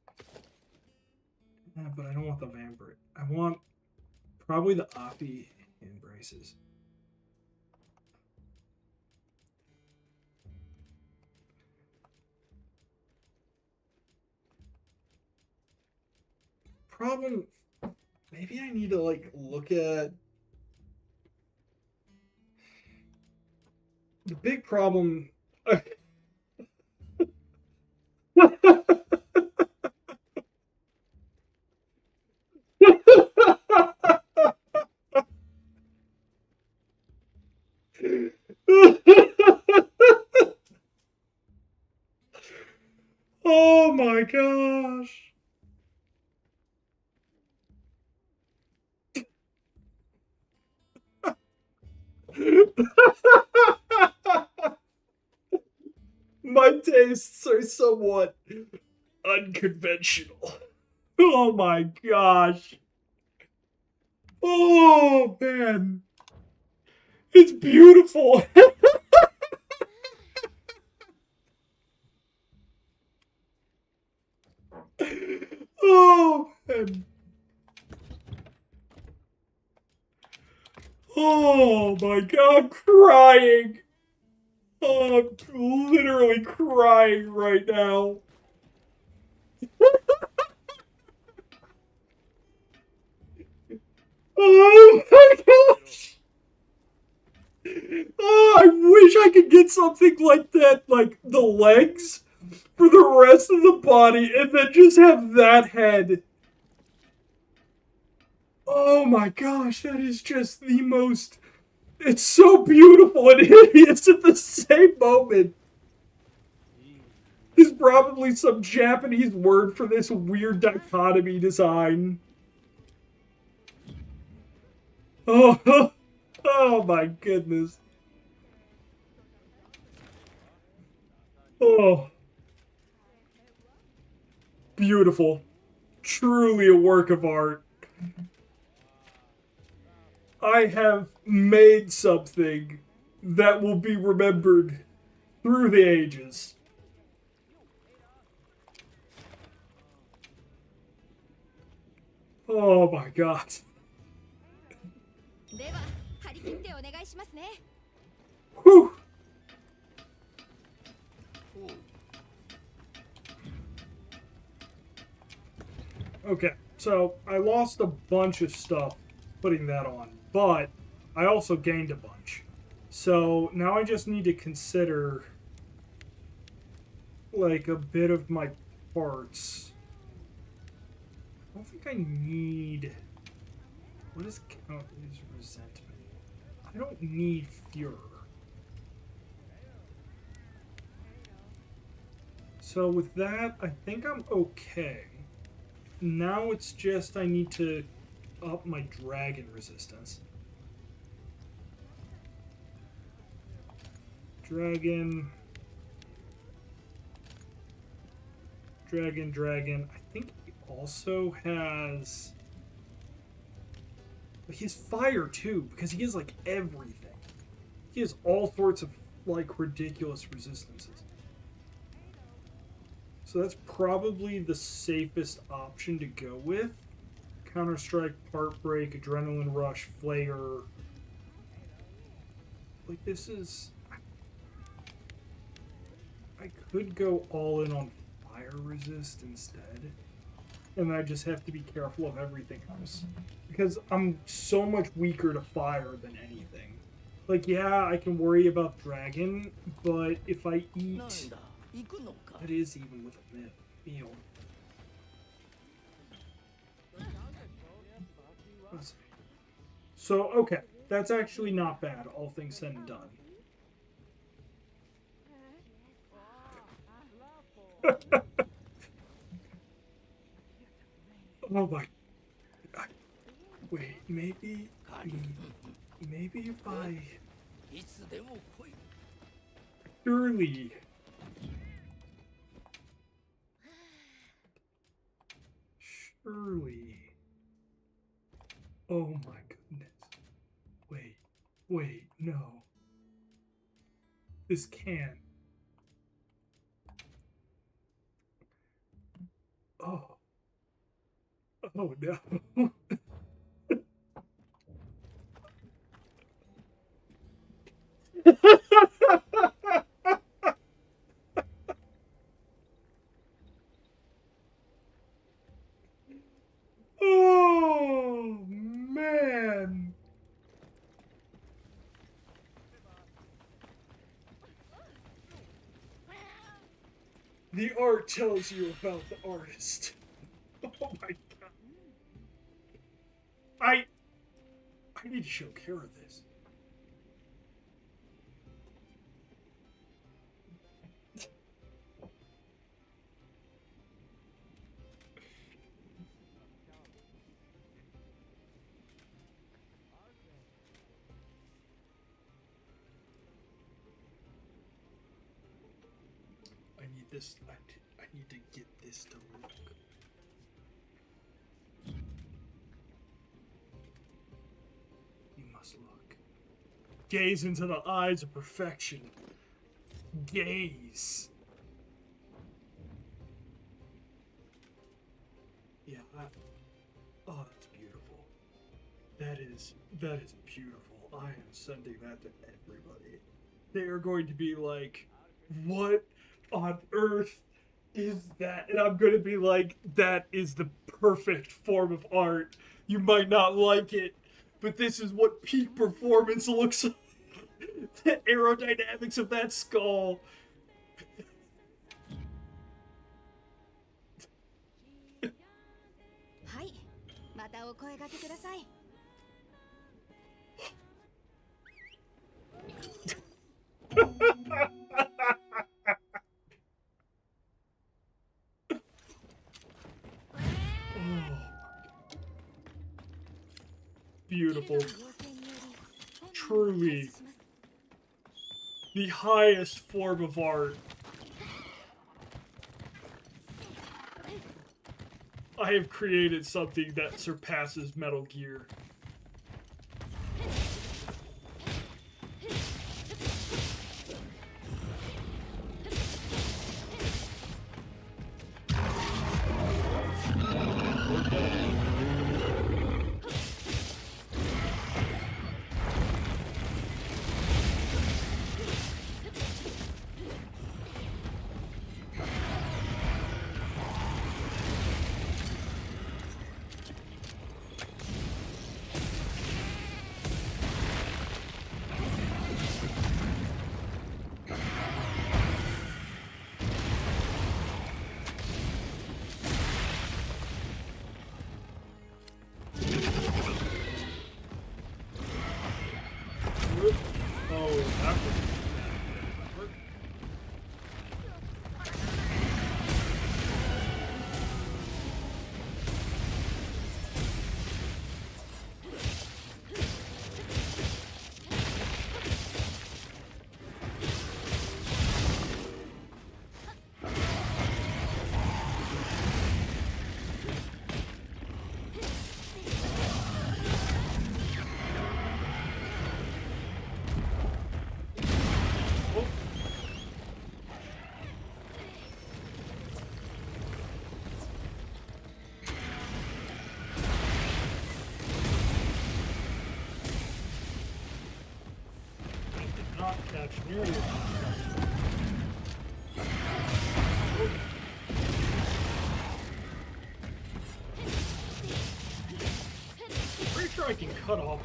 Yeah, but I don't want the Vambric. I want probably the Oppie hand braces. Problem, maybe I need to like look at the big problem. Oh my gosh. My tastes are somewhat unconventional. Oh my gosh. Oh man. It's beautiful. Oh man. Oh my god, I'm crying. Oh, I'm literally crying right now. Oh my gosh. Oh, I wish I could get something like that, like the legs for the rest of the body, and then just have that head. Oh my gosh, that is just the most. It's so beautiful and hideous at the same moment. There's probably some Japanese word for this weird dichotomy design. Oh, oh my goodness. Oh, beautiful. Truly a work of art. I have made something that will be remembered through the ages. Oh my god. Whew. Okay, so I lost a bunch of stuff putting that on, but I also gained a bunch. So now I just need to consider like a bit of my parts. I don't think I need. What is count is resentment? I don't need Furor. So with that, I think I'm okay. Now it's just I need to up my dragon resistance. Dragon. Dragon. I think he also has. He has fire too, because he has like everything. He has all sorts of like ridiculous resistances. So that's probably the safest option to go with. Counter-Strike, Part Break, Adrenaline Rush, Flare. Like this is... I could go all in on Fire Resist instead. And I just have to be careful of everything else. Because I'm so much weaker to fire than anything. Like, yeah, I can worry about Dragon, but if I eat... That is even with a meal. Let's see. So, okay. That's actually not bad, all things said and done. Oh my. Wait, maybe if I. いつでも来い。 Surely. Surely. Oh my goodness. Wait, no. This can't. Oh. Oh no. Oh man. The art tells you about the artist. Oh my god. I need to show Kara this. I need this. I need to get this to look. You must look. Gaze into the eyes of perfection. Gaze. Yeah. Oh, that's beautiful. That is beautiful. I am sending that to everybody. They are going to be like, what on earth is that? And I'm going to be like, that is the perfect form of art. You might not like it, but this is what peak performance looks like. The aerodynamics of that skull. はい、またお声掛けください。Beautiful. Truly the highest form of art. I have created something that surpasses Metal Gear. Oh, that was not catch nearly as much. Pretty sure I can cut off.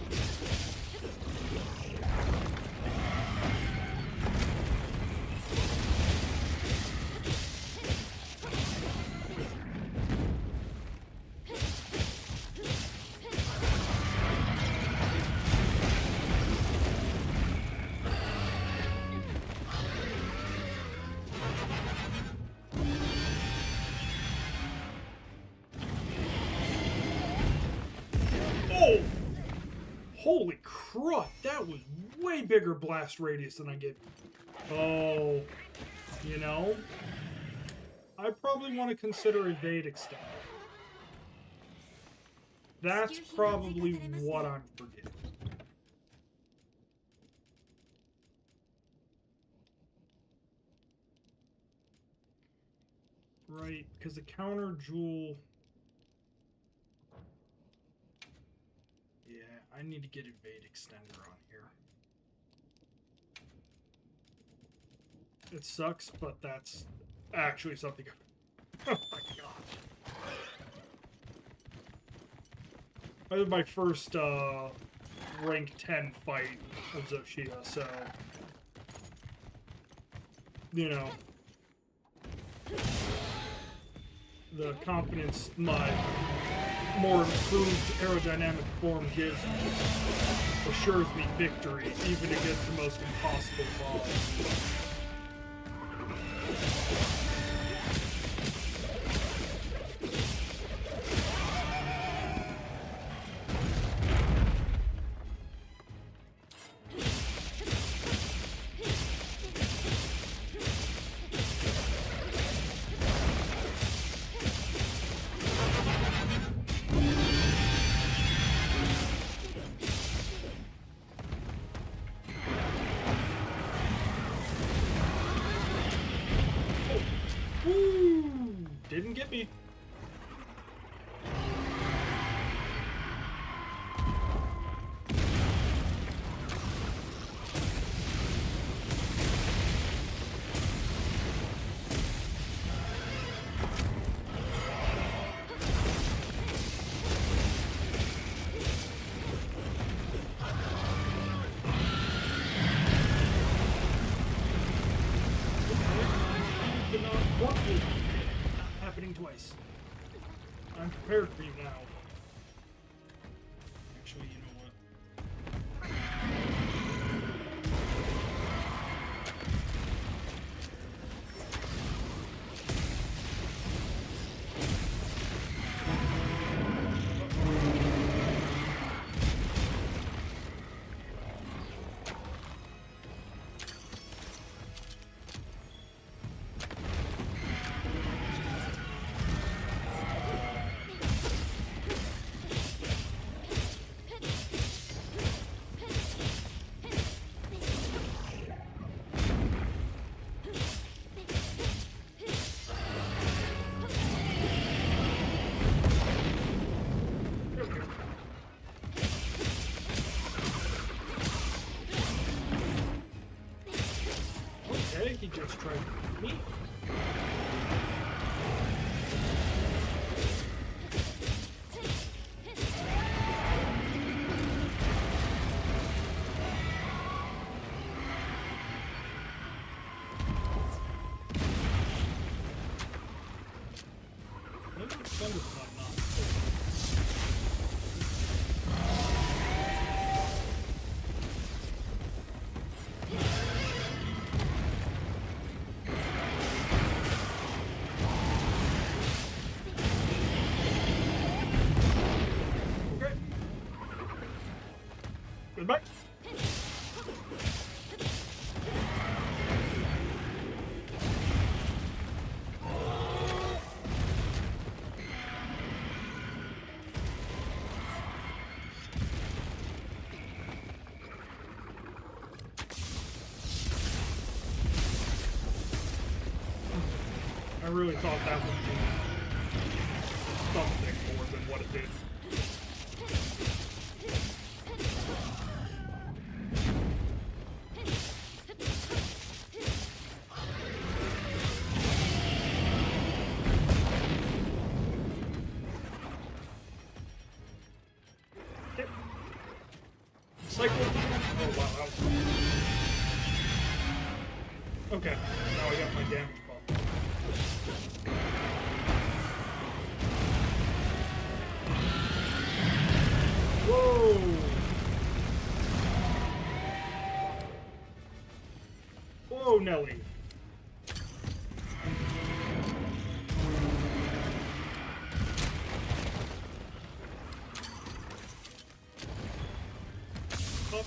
Holy crud, that was way bigger blast radius than I give you. Oh, you know, I probably want to consider evade extend. That's probably what I'm forgetting. Right, because the counter jewel... Yeah, I need to get evade extender on here. It sucks, but that's actually something... Oh my gosh. That was my first rank 10 fight of Zoshia, so... You know... The confidence my more improved aerodynamic form gives me assures me victory, even against the most impossible boss. Didn't get me. Twice. I'm prepared for you now. Actually, you know what? He just tried to me. Maybe extended but not. Goodbye. I really thought that would be something more than what it did. Cycle. Oh wow, that was cool. Okay, now I got my damage buff. Whoa! Whoa, Nelly. up.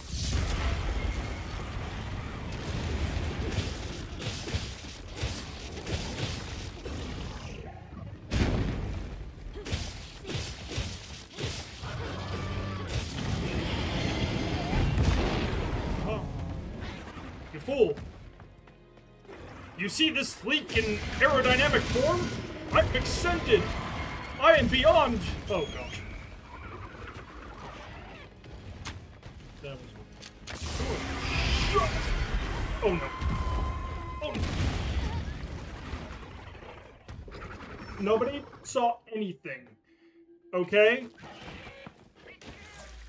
Oh. You fool! You see this sleek and aerodynamic form? I'm extended! I am beyond! Oh gosh. That was... Oh no. Oh no. Nobody saw anything. Okay?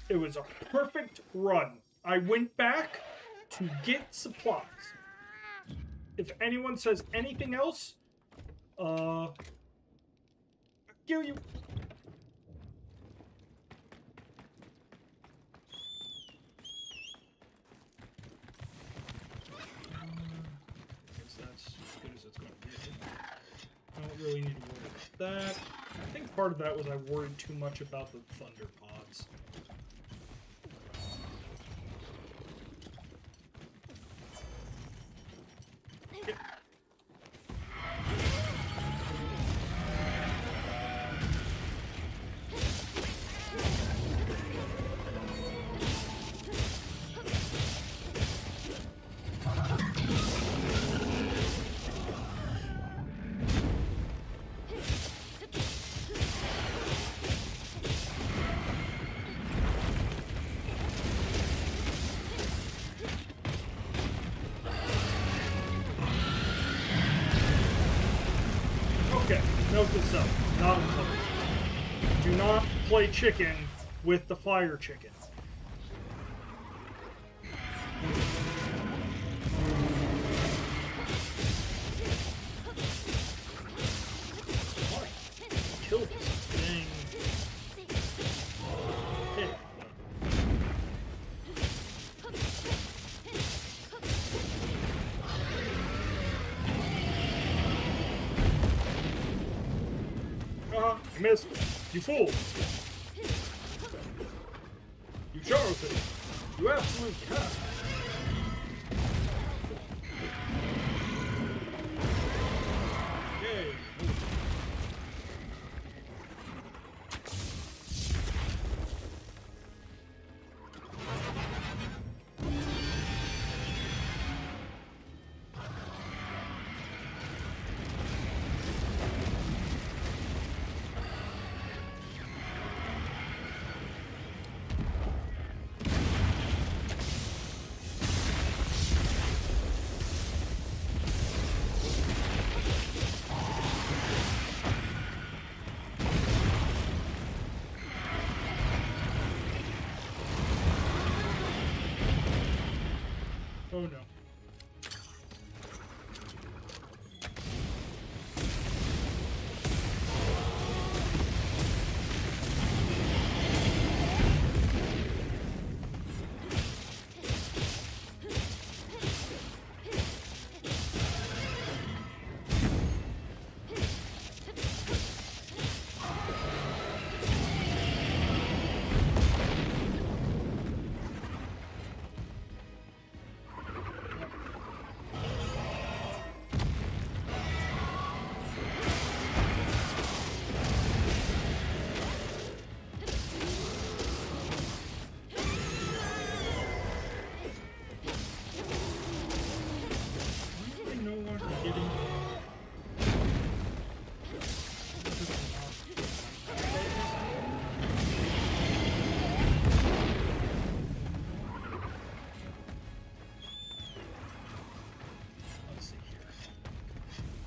It was a perfect run. I went back to get supplies. If anyone says anything else, I'll kill you. Guess that's as good as it's going to be. I don't really need to worry about that. I think part of that was I worried too much about the thunder pods. Okay, note this up. Not in public. Do not play chicken with the fire chicken. What? Kill this thing. Hey. You missed. You fool. You charlatan. You absolute cat. Yay. Oh no.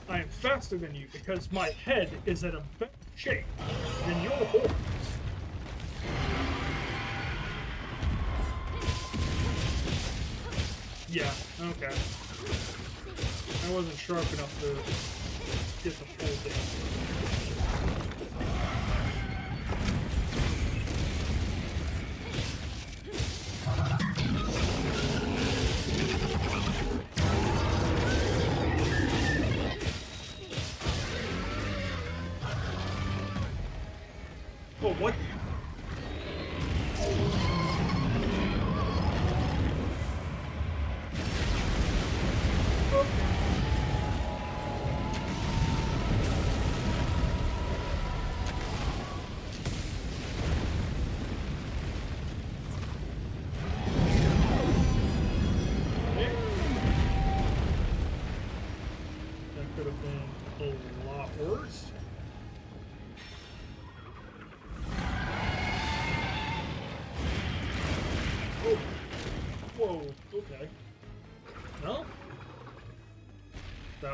I am faster than you because my head is in a better shape than your horns. Yeah, okay. I wasn't sharp enough to get the full thing. Oh, what?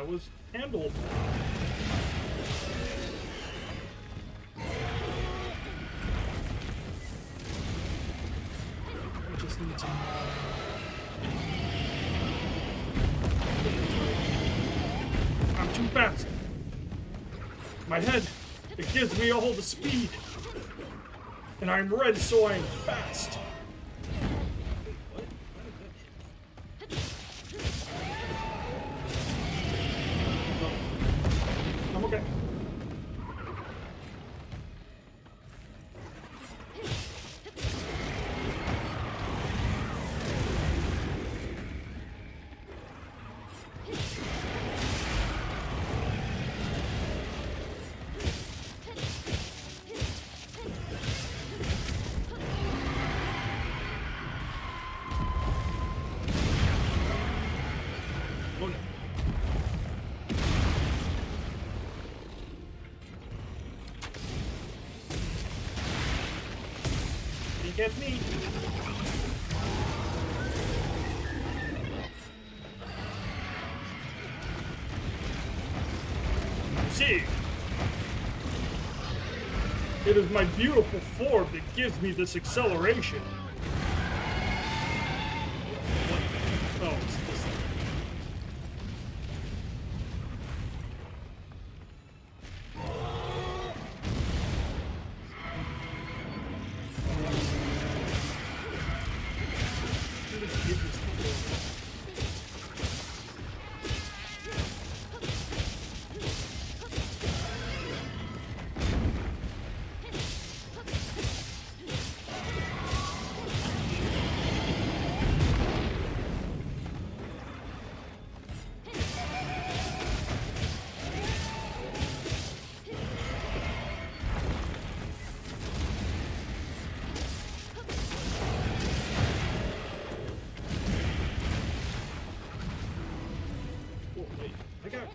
That was handled. I just need to. I'm too fast. My head, it gives me all the speed. And I'm red, so I am fast. I'm okay. Oh, no. Can't get me. See, it is my beautiful form that gives me this acceleration. Oh, it's this thing. Just give this thing. Oh, wait, I got.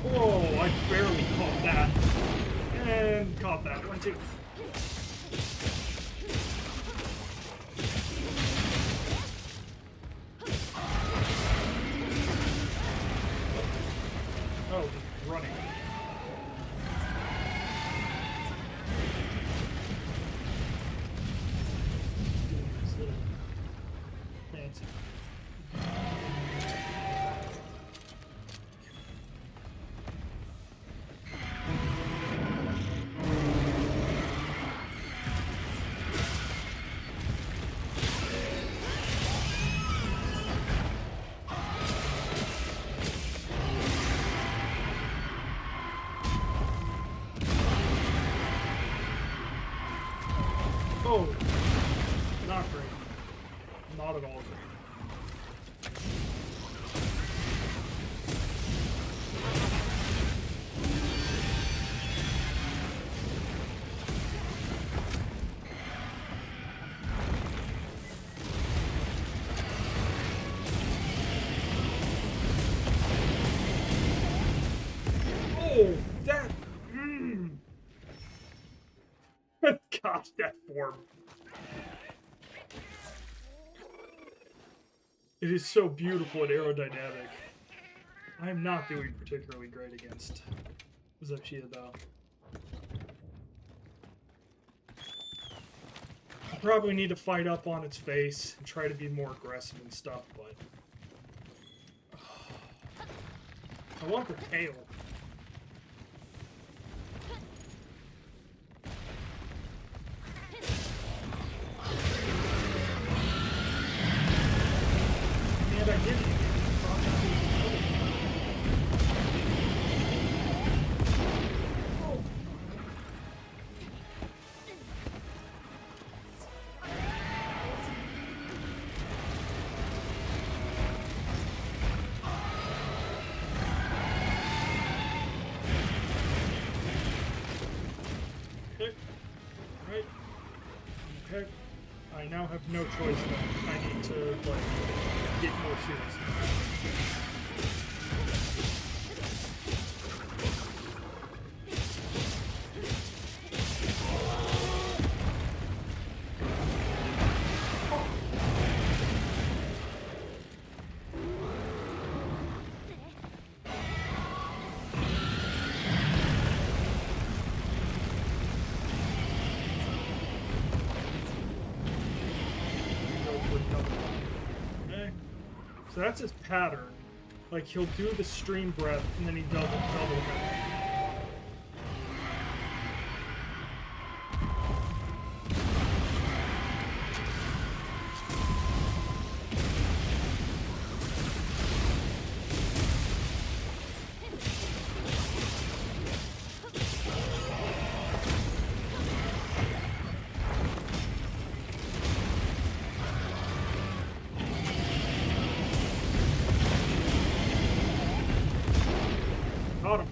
Whoa, I barely caught that. And caught that one too. Oh, just running. Doing this little fancy. Oh, not great. Not at all great. Oh, that. Gosh, that form. It is so beautiful and aerodynamic. I am not doing particularly great against Zoshia, though. I probably need to fight up on its face and try to be more aggressive and stuff, but... I want the tail. And I did it. Oh. have no choice now. I need to, like, get more serious. Okay. So that's his pattern. Like, he'll do the stream breath, and then he double it. Got him.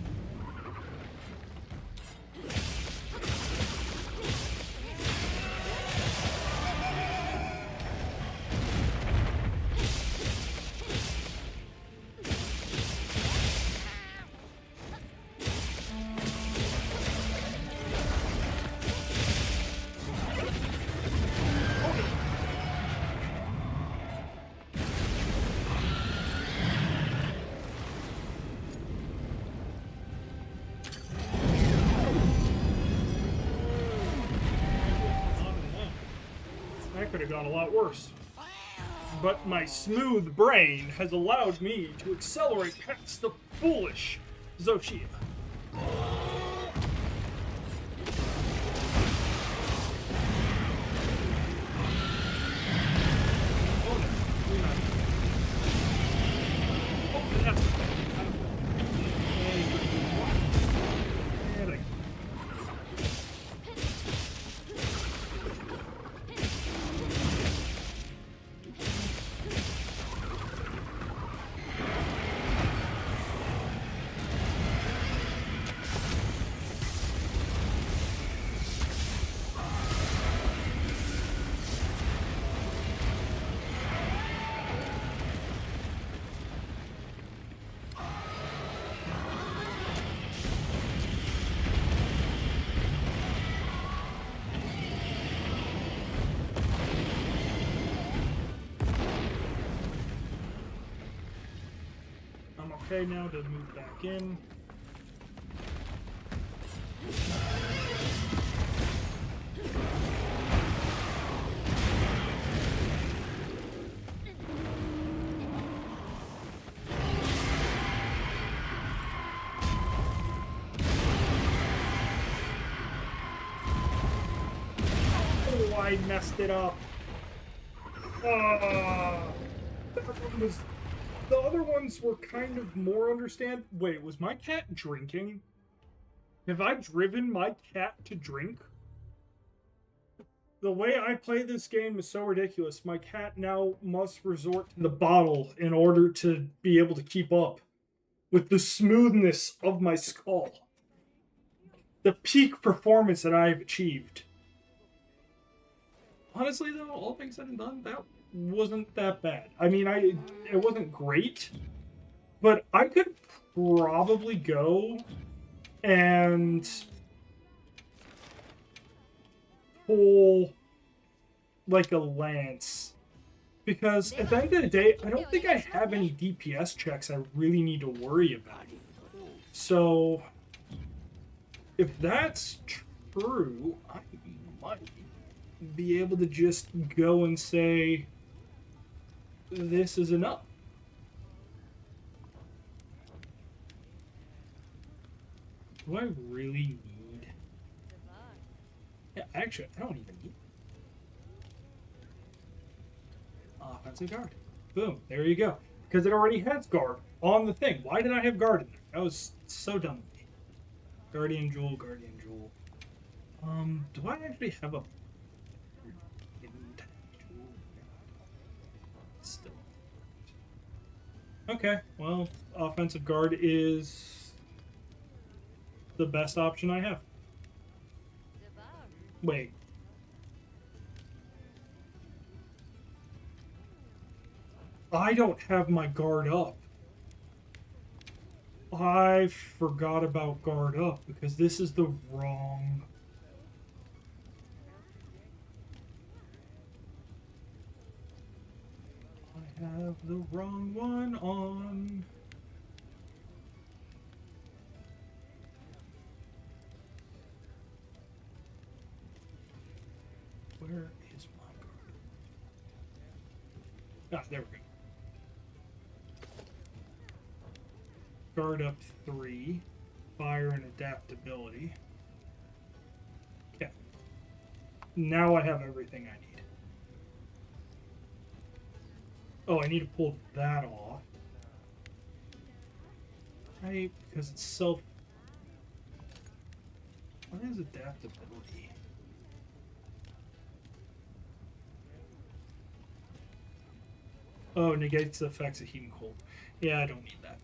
That could have gone a lot worse. But my smooth brain has allowed me to accelerate past the foolish Xochitl. Oh no, we're not. Oh, that's okay. I don't know. And I I'm okay now to move back in. Oh, I messed it up. That one was... The other ones were kind of more understand. Wait, was my cat drinking? Have I driven my cat to drink? The way I play this game is so ridiculous. My cat now must resort to the bottle in order to be able to keep up with the smoothness of my skull. The peak performance that I've achieved. Honestly, though, all things said and done, that wasn't that bad. I mean, it wasn't great, but I could probably go and pull like a lance, because at the end of the day, I don't think I have any DPS checks I really need to worry about. So if that's true, I might be able to just go and say this is enough. Do I really need... Yeah, actually, I don't even need offensive guard. Boom, there you go. Because it already has guard on the thing. Why did I have guard in there? That was so dumb of me. Guardian Jewel, Guardian Jewel. Do I actually have a... Still. Okay, well, offensive guard is the best option I have. Wait. I don't have my guard up. I forgot about guard up because this is the wrong... I have the wrong one on. Where is my guard? Ah, there we go. Guard up 3. Fire and adaptability. Okay. Now I have everything I need. Oh, I need to pull that off. Right, because it's self... What is adaptability? Oh, negates the effects of heat and cold. Yeah, I don't need that.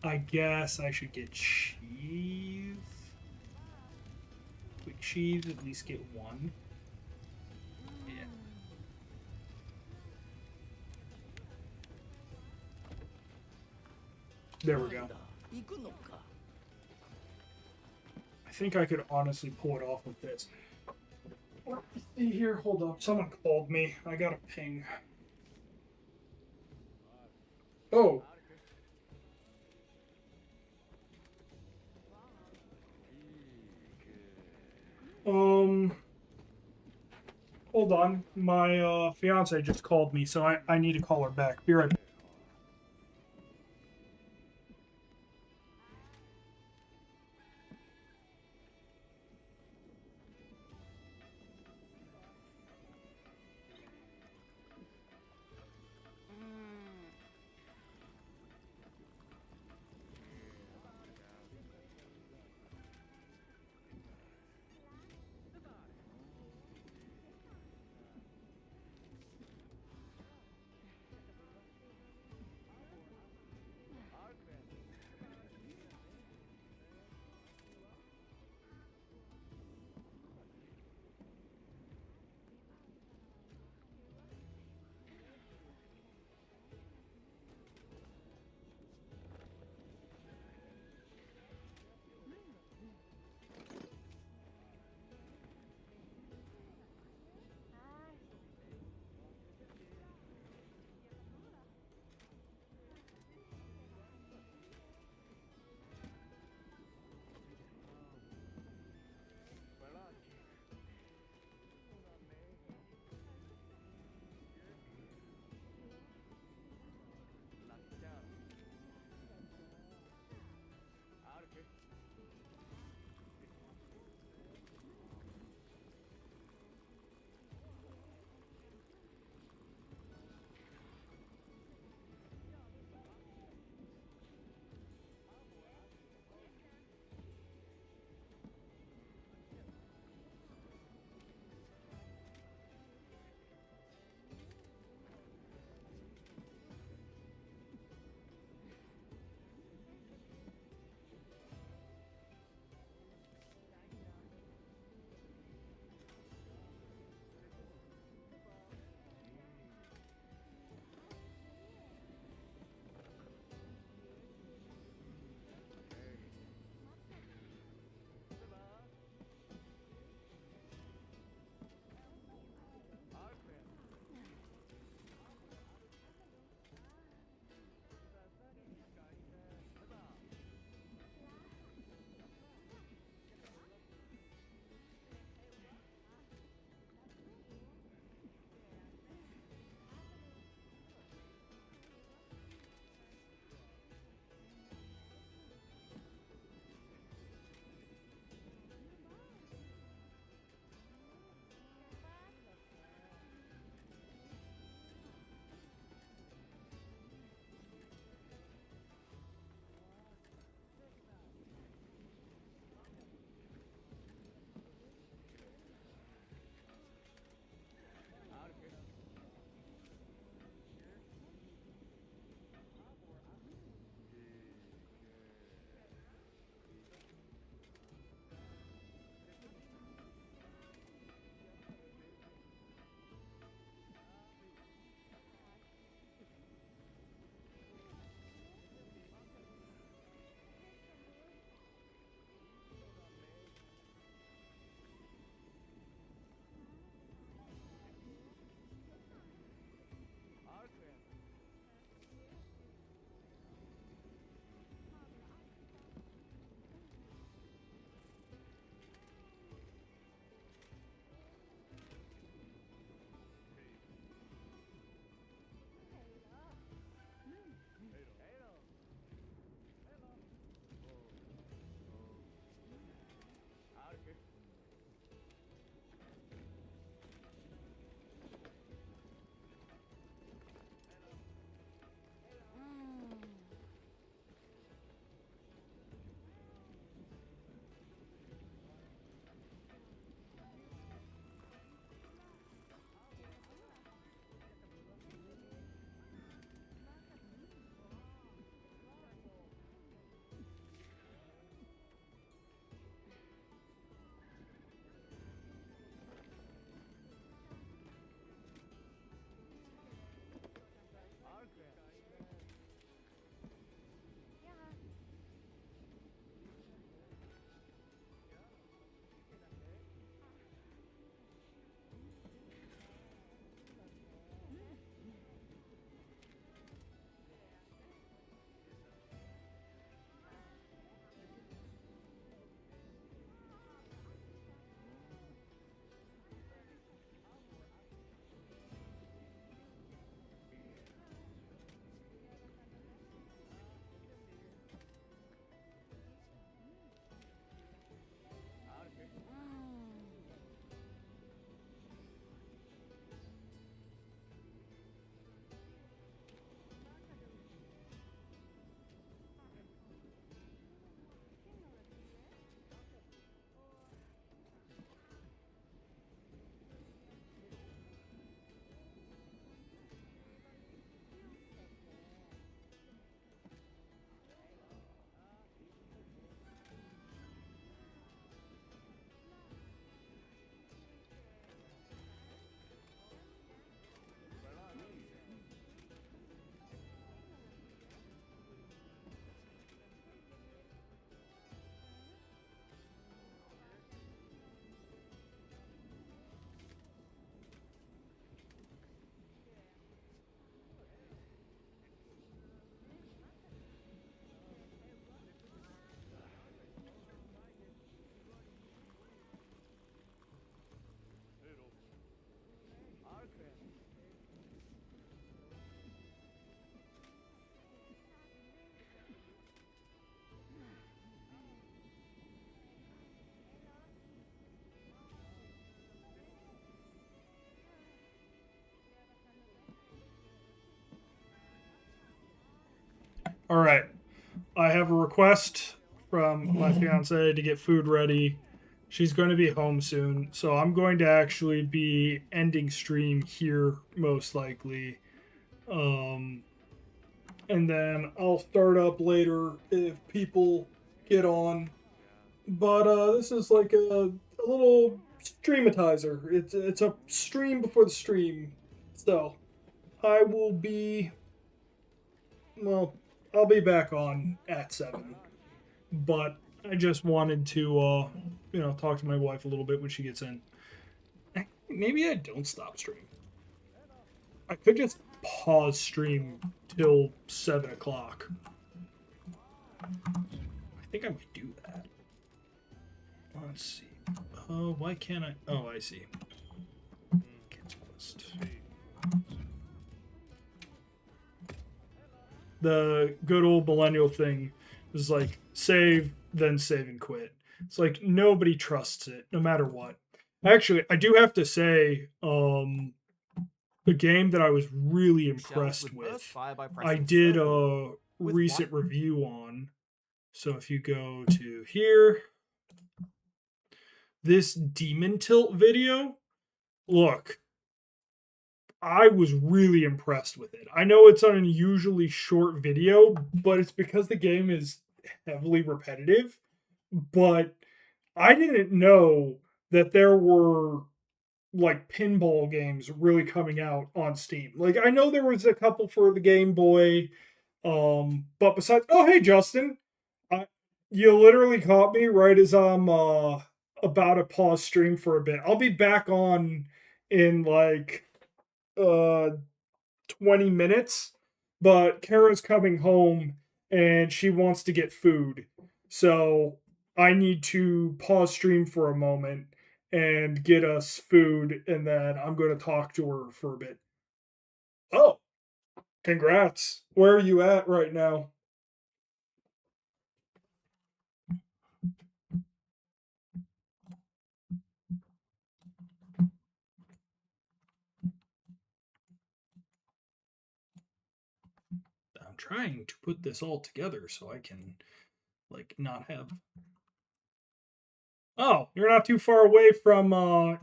I guess I should get sheath. Quick sheath, at least get 1. Yeah. There we go. 行くのか。 I think I could honestly pull it off with this. Let's see here, hold up. Someone called me. I got a ping. Oh. Hold on. My fiance just called me, so I need to call her back. Be right back. All right. I have a request from my fiance to get food ready. She's going to be home soon, so I'm going to actually be ending stream here most likely. Um, and then I'll start up later if people get on. But this is like a little streamatizer. It's a stream before the stream. So I will be well. I'll be back on at 7. But I just wanted to talk to my wife a little bit when she gets in. Maybe I don't stop stream. I could just pause stream till 7 o'clock. I think I might do that. Let's see. Oh, why can't I? Oh, I see. Cancel list. The good old millennial thing is like save, then save and quit. It's like nobody trusts it, no matter what. Actually, I do have to say, the game that I was really Shells impressed would burst with, fire by I pressing did circle. a With recent one- review on. So if you go to here, this Demon Tilt video, look, I was really impressed with it. I know it's an unusually short video, but it's because the game is heavily repetitive. But I didn't know that there were like pinball games really coming out on Steam. Like I know there was a couple for the Game Boy, but besides, oh hey Justin, I, you literally caught me right as I'm about to pause stream for a bit. I'll be back on in like uh 20 minutes, but Kara's coming home and she wants to get food. So I need to pause stream for a moment and get us food, and then I'm going to talk to her for a bit. Oh, congrats. Where are you at right now? I'm trying to put this all together so I can, like, not have. Oh, you're not too far away from,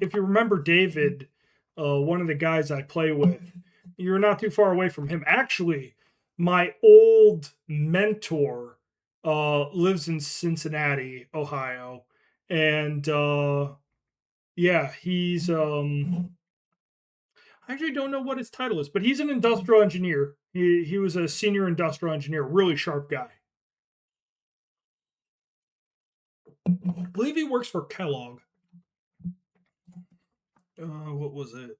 if you remember David, one of the guys I play with, you're not too far away from him. Actually, my old mentor lives in Cincinnati, Ohio. And yeah, he's I actually don't know what his title is, but he's an industrial engineer. He was a senior industrial engineer, really sharp guy. I believe he works for Kellogg. What was it?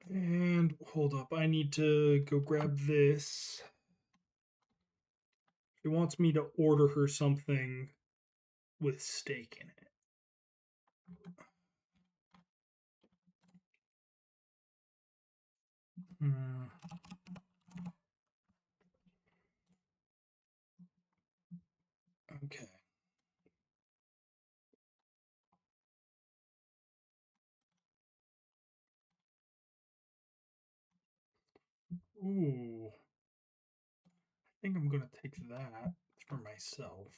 And hold up, I need to go grab this. He wants me to order her something with steak in it. Hmm. Okay. Ooh. I think I'm gonna take that for myself.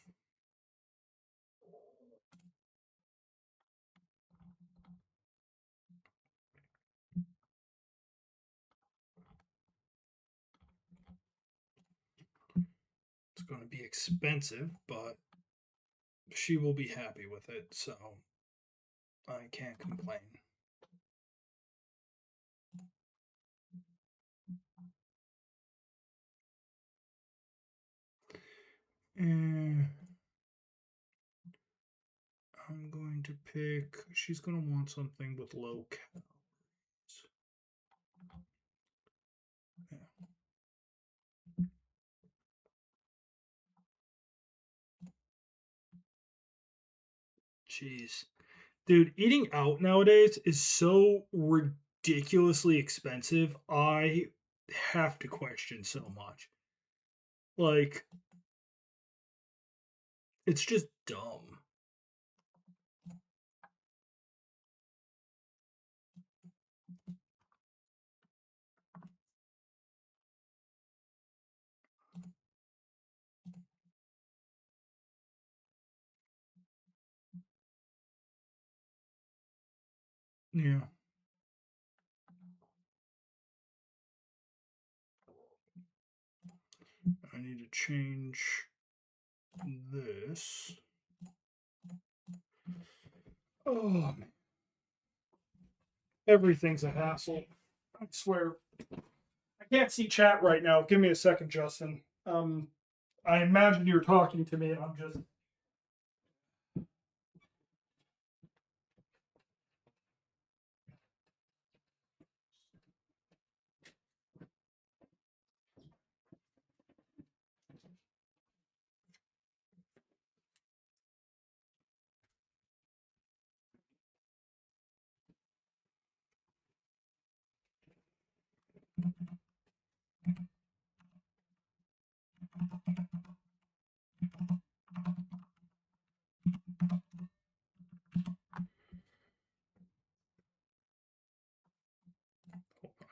It's gonna be expensive, but she will be happy with it, so I can't complain. And I'm going to pick. She's going to want something with low calories. Yeah. Jeez. Dude, eating out nowadays is so ridiculously expensive. I have to question so much. Like, it's just dumb. Yeah. I need to change this. Oh, everything's a hassle. I swear. I can't see chat right now. Give me a second, Justin. I imagine you're talking to me, and I'm just.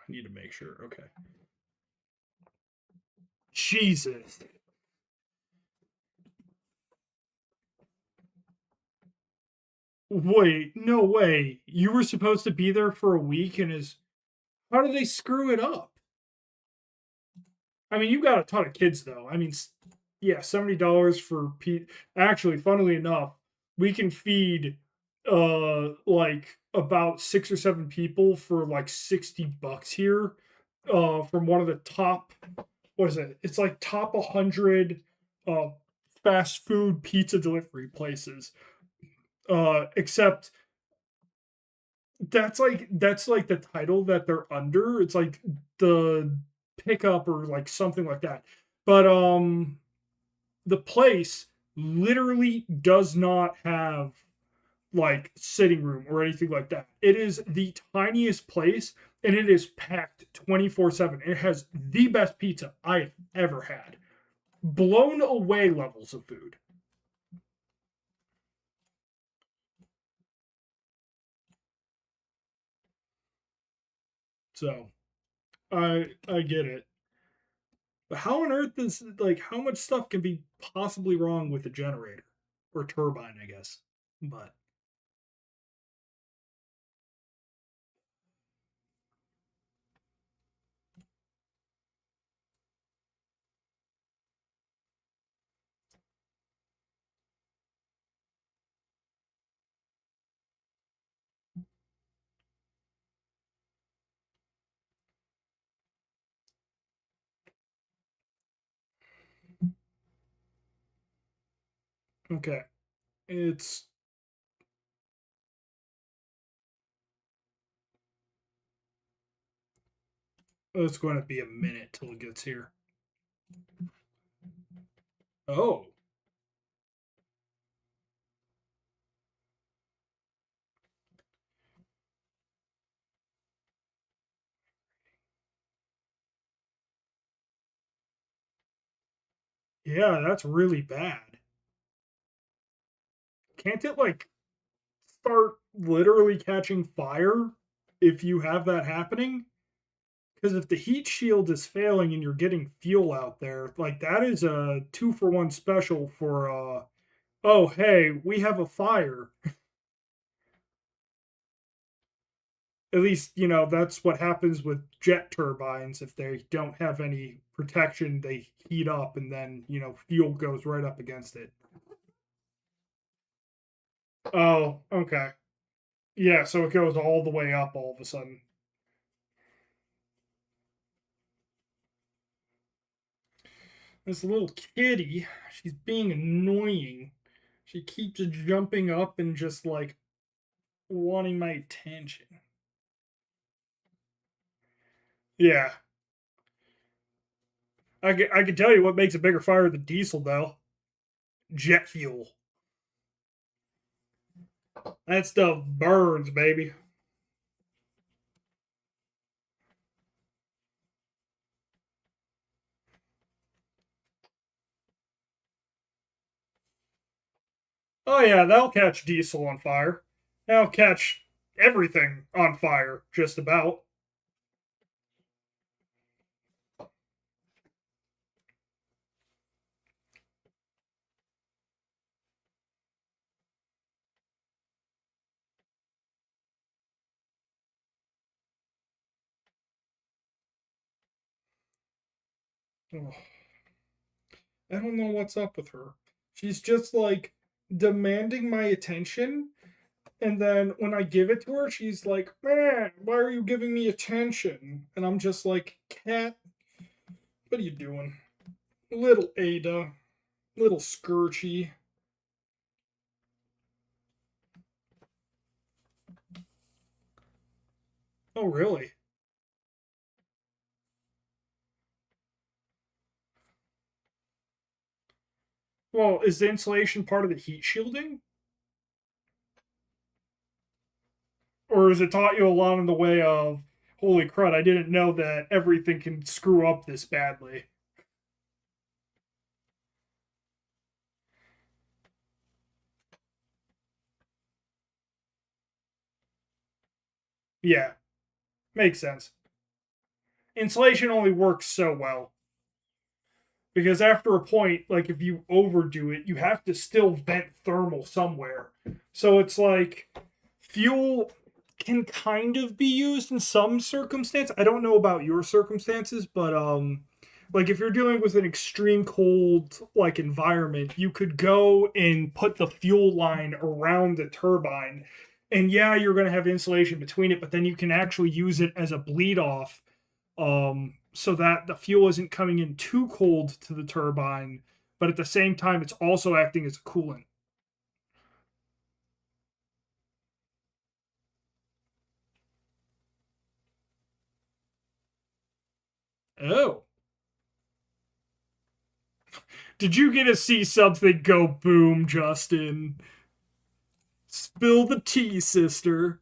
I need to make sure. Okay. Jesus. Wait, no way. You were supposed to be there for a week and is. How did they screw it up? I mean, you got a ton of kids, though. I mean, yeah, $70 for Pete. Actually, funnily enough, we can feed like about 6 or 7 people for like $60 here. From one of the top, what is it? It's like top 100 uh fast food pizza delivery places. Except that's like the title that they're under. It's like the pickup or like something like that. But the place literally does not have like sitting room or anything like that. It is the tiniest place and it is packed 24/7. It has the best pizza I've ever had. Blown away levels of food. So I get it. But how on earth is like how much stuff can be possibly wrong with the generator or turbine, I guess. But okay, it's it's going to be a minute till it gets here. Oh, yeah, that's really bad. Can't it like start literally catching fire if you have that happening? Because if the heat shield is failing and you're getting fuel out there, like that is a 2-for-1 special for oh hey, we have a fire. At least, that's what happens with jet turbines. If they don't have any protection, they heat up and then, fuel goes right up against it. Oh, okay. Yeah, so it goes all the way up all of a sudden. This little kitty, she's being annoying. She keeps jumping up and just like wanting my attention. Yeah. I can tell you what makes a bigger fire than diesel, though. Jet fuel. That stuff burns, baby. Oh yeah, that'll catch Diesel on fire. That'll catch everything on fire, just about. Ugh. I don't know what's up with her. She's just like demanding my attention, and then when I give it to her, she's like, "Man, why are you giving me attention?" And I'm just like, "Cat, what are you doing? Little Ada, little Scourgy." Oh, really? Well, is the insulation part of the heat shielding? Or is it taught you along the way of, holy crud, I didn't know that everything can screw up this badly? Yeah, makes sense. Insulation only works so well. Because after a point, like if you overdo it, you have to still vent thermal somewhere. So it's like fuel can kind of be used in some circumstance. I don't know about your circumstances, but like if you're dealing with an extreme cold like environment, you could go and put the fuel line around the turbine. And yeah, you're going to have insulation between it, but then you can actually use it as a bleed off, so that the fuel isn't coming in too cold to the turbine, but at the same time, it's also acting as a coolant. Oh. Did you get to see something go boom, Justin? Spill the tea, sister.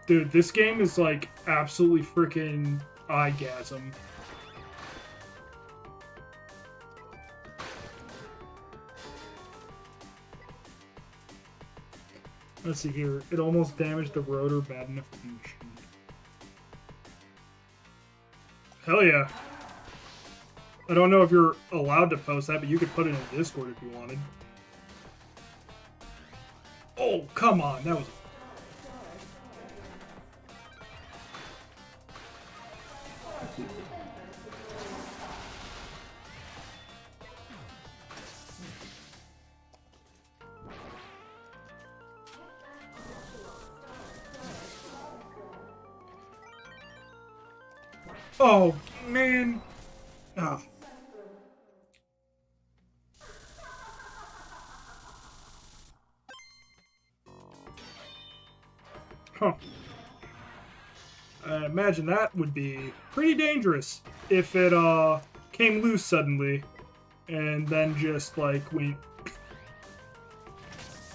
Dude, this game is like absolutely freaking eyegasm. Let's see here. It almost damaged the rotor bad enough to be machined. Hell yeah. I don't know if you're allowed to post that, but you could put it in Discord if you wanted. Oh, come on. That was... Oh, man. Ah. Huh. I imagine that would be pretty dangerous if it came loose suddenly and then just like went...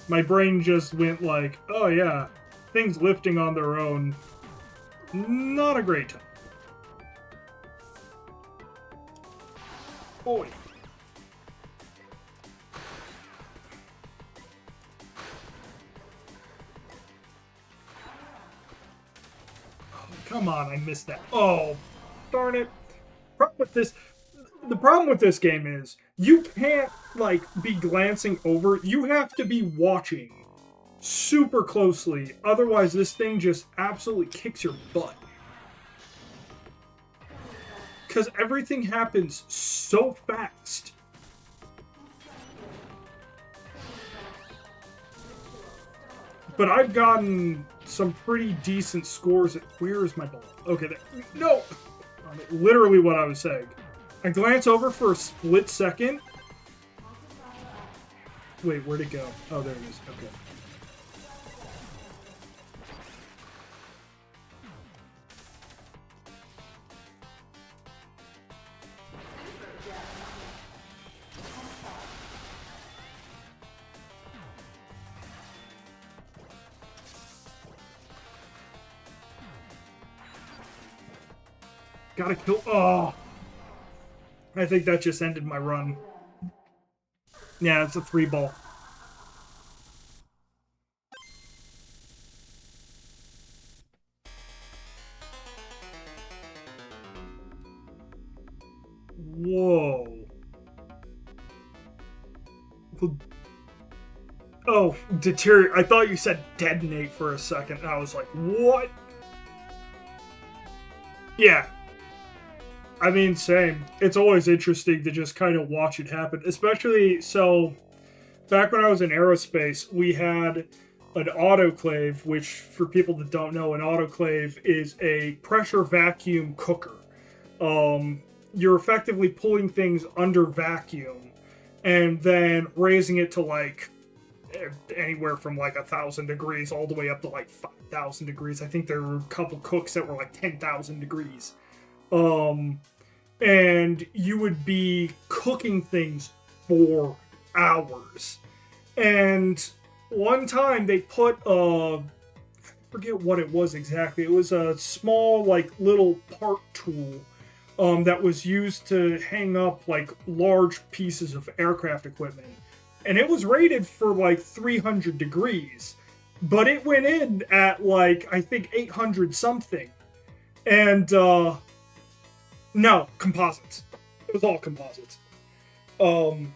My brain just went like, oh yeah, things lifting on their own, not a great time. Boy. Come on, I missed that. Oh, darn it. The problem with this game is you can't like be glancing over. You have to be watching super closely. Otherwise, this thing just absolutely kicks your butt. Because everything happens so fast. But I've gotten some pretty decent scores at... Where is my ball? Okay, there. No! Literally what I was saying. I glance over for a split second. Wait, where'd it go? Oh, there it is. Okay. Gotta kill. Oh! I think that just ended my run. Yeah, it's a 3-ball. Whoa. Oh, deteriorate. I thought you said detonate for a second. I was like, what? Yeah. I mean, same. It's always interesting to just kind of watch it happen. Especially, so, back when I was in aerospace, we had an autoclave, which, for people that don't know, an autoclave is a pressure vacuum cooker. You're effectively pulling things under vacuum and then raising it to, like, anywhere from, like, 1,000 degrees all the way up to, like, 5,000 degrees. I think there were a couple cooks that were, like, 10,000 degrees. And you would be cooking things for hours. And one time they put I forget what it was exactly. It was a small, like, little part tool that was used to hang up, like, large pieces of aircraft equipment. And it was rated for, like, 300 degrees. But it went in at, like, I think 800 something. And, no, composites. It was all composites. And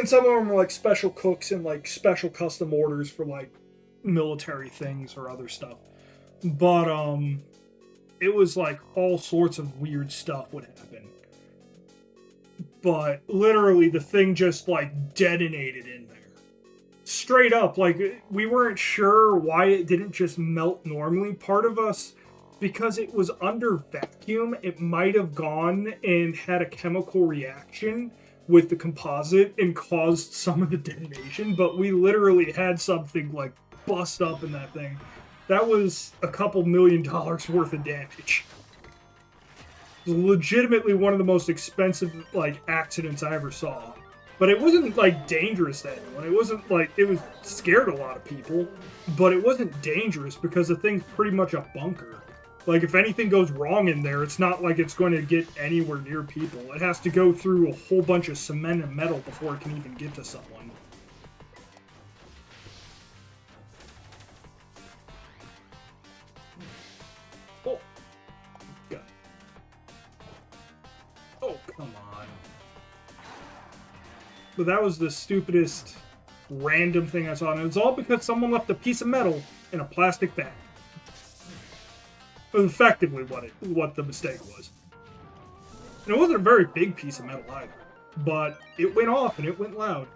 some of them were like special cooks and like special custom orders for like military things or other stuff. But it was like all sorts of weird stuff would happen. But literally the thing just like detonated in there. Straight up, like we weren't sure why it didn't just melt normally. Part of us, because it was under vacuum, it might have gone and had a chemical reaction with the composite and caused some of the detonation, but we literally had something like bust up in that thing. That was a couple $1 million worth of damage. It was legitimately one of the most expensive like accidents I ever saw. But it wasn't like dangerous to anyone. It wasn't like, it was scared a lot of people, but it wasn't dangerous because the thing's pretty much a bunker. Like, if anything goes wrong in there, it's not like it's going to get anywhere near people. It has to go through a whole bunch of cement and metal before it can even get to someone. Oh. God. Oh, come on. But that was the stupidest random thing I saw, and it was all because someone left a piece of metal in a plastic bag. Was effectively what the mistake was. And it wasn't a very big piece of metal either, but it went off and it went loud.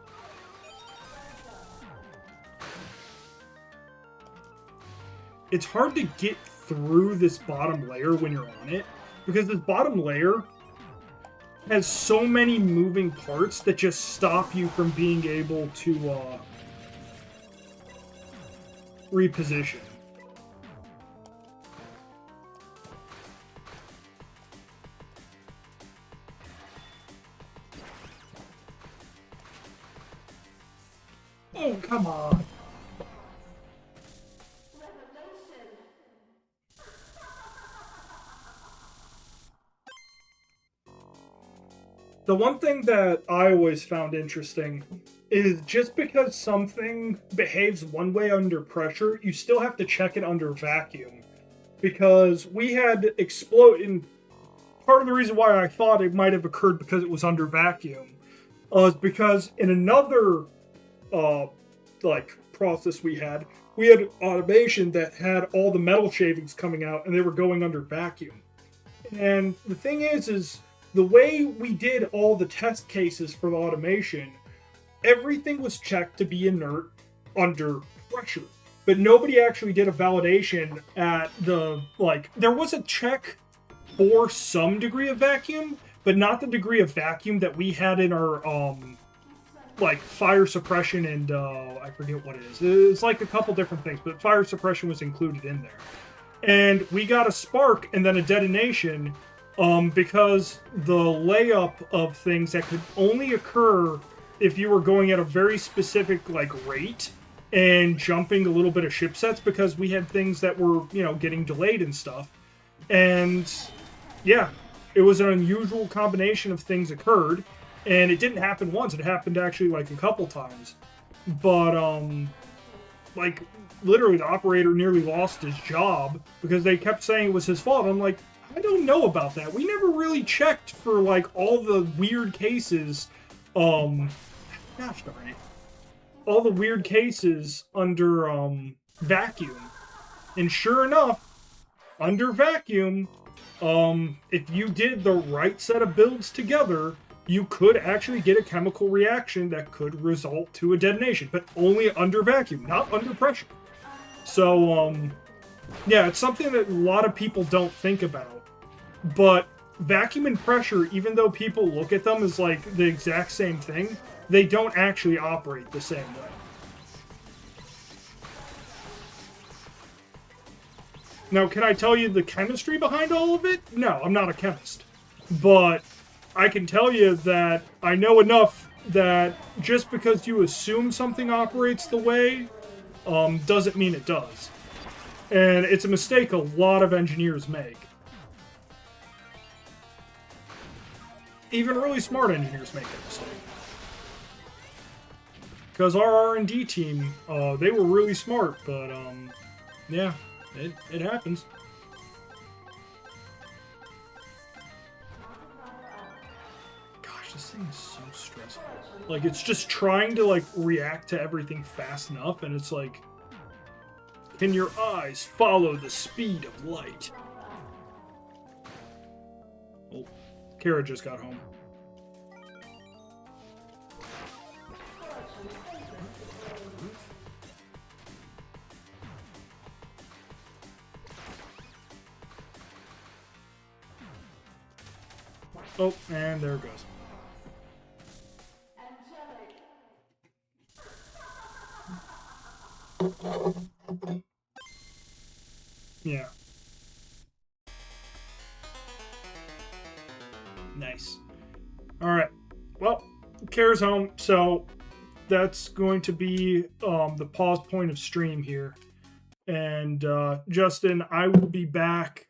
It's hard to get through this bottom layer when you're on it, because this bottom layer has so many moving parts that just stop you from being able to reposition. Oh, come on. The one thing that I always found interesting is just because something behaves one way under pressure, you still have to check it under vacuum. Because we had explode, and part of the reason why I thought it might have occurred because it was under vacuum is because in another process we had automation that had all the metal shavings coming out and they were going under vacuum. And the thing is the way we did all the test cases for the automation, everything was checked to be inert under pressure. But nobody actually did a validation at the, there was a check for some degree of vacuum, but not the degree of vacuum that we had in our like fire suppression and I forget what it is. It's like a couple different things, but fire suppression was included in there. And we got a spark and then a detonation because the layup of things that could only occur if you were going at a very specific like rate and jumping a little bit of ship sets, because we had things that were, you know, getting delayed and stuff. And yeah, it was an unusual combination of things occurred, and it didn't happen once. It happened actually like a couple times. But like literally the operator nearly lost his job because they kept saying it was his fault. I'm like, I don't know about that. We never really checked for like all the weird cases. Gosh darn it. All the weird cases under vacuum. And sure enough, under vacuum, if you did the right set of builds together, you could actually get a chemical reaction that could result to a detonation, but only under vacuum, not under pressure. So, yeah, it's something that a lot of people don't think about. But vacuum and pressure, even though people look at them as like the exact same thing, they don't actually operate the same way. Now, can I tell you the chemistry behind all of it? No, I'm not a chemist. But I can tell you that I know enough that just because you assume something operates the way, doesn't mean it does. And it's a mistake a lot of engineers make. Even really smart engineers make that mistake. Because our R&D team, they were really smart, but yeah, it happens. Gosh, this thing is so stressful. Like, it's just trying to, like, react to everything fast enough, and it's like, can your eyes follow the speed of light? Oh, Kara just got home. Oh, and there it goes. Yeah. Nice. Alright. Well, Kara's home, so that's going to be the pause point of stream here. And Justin, I will be back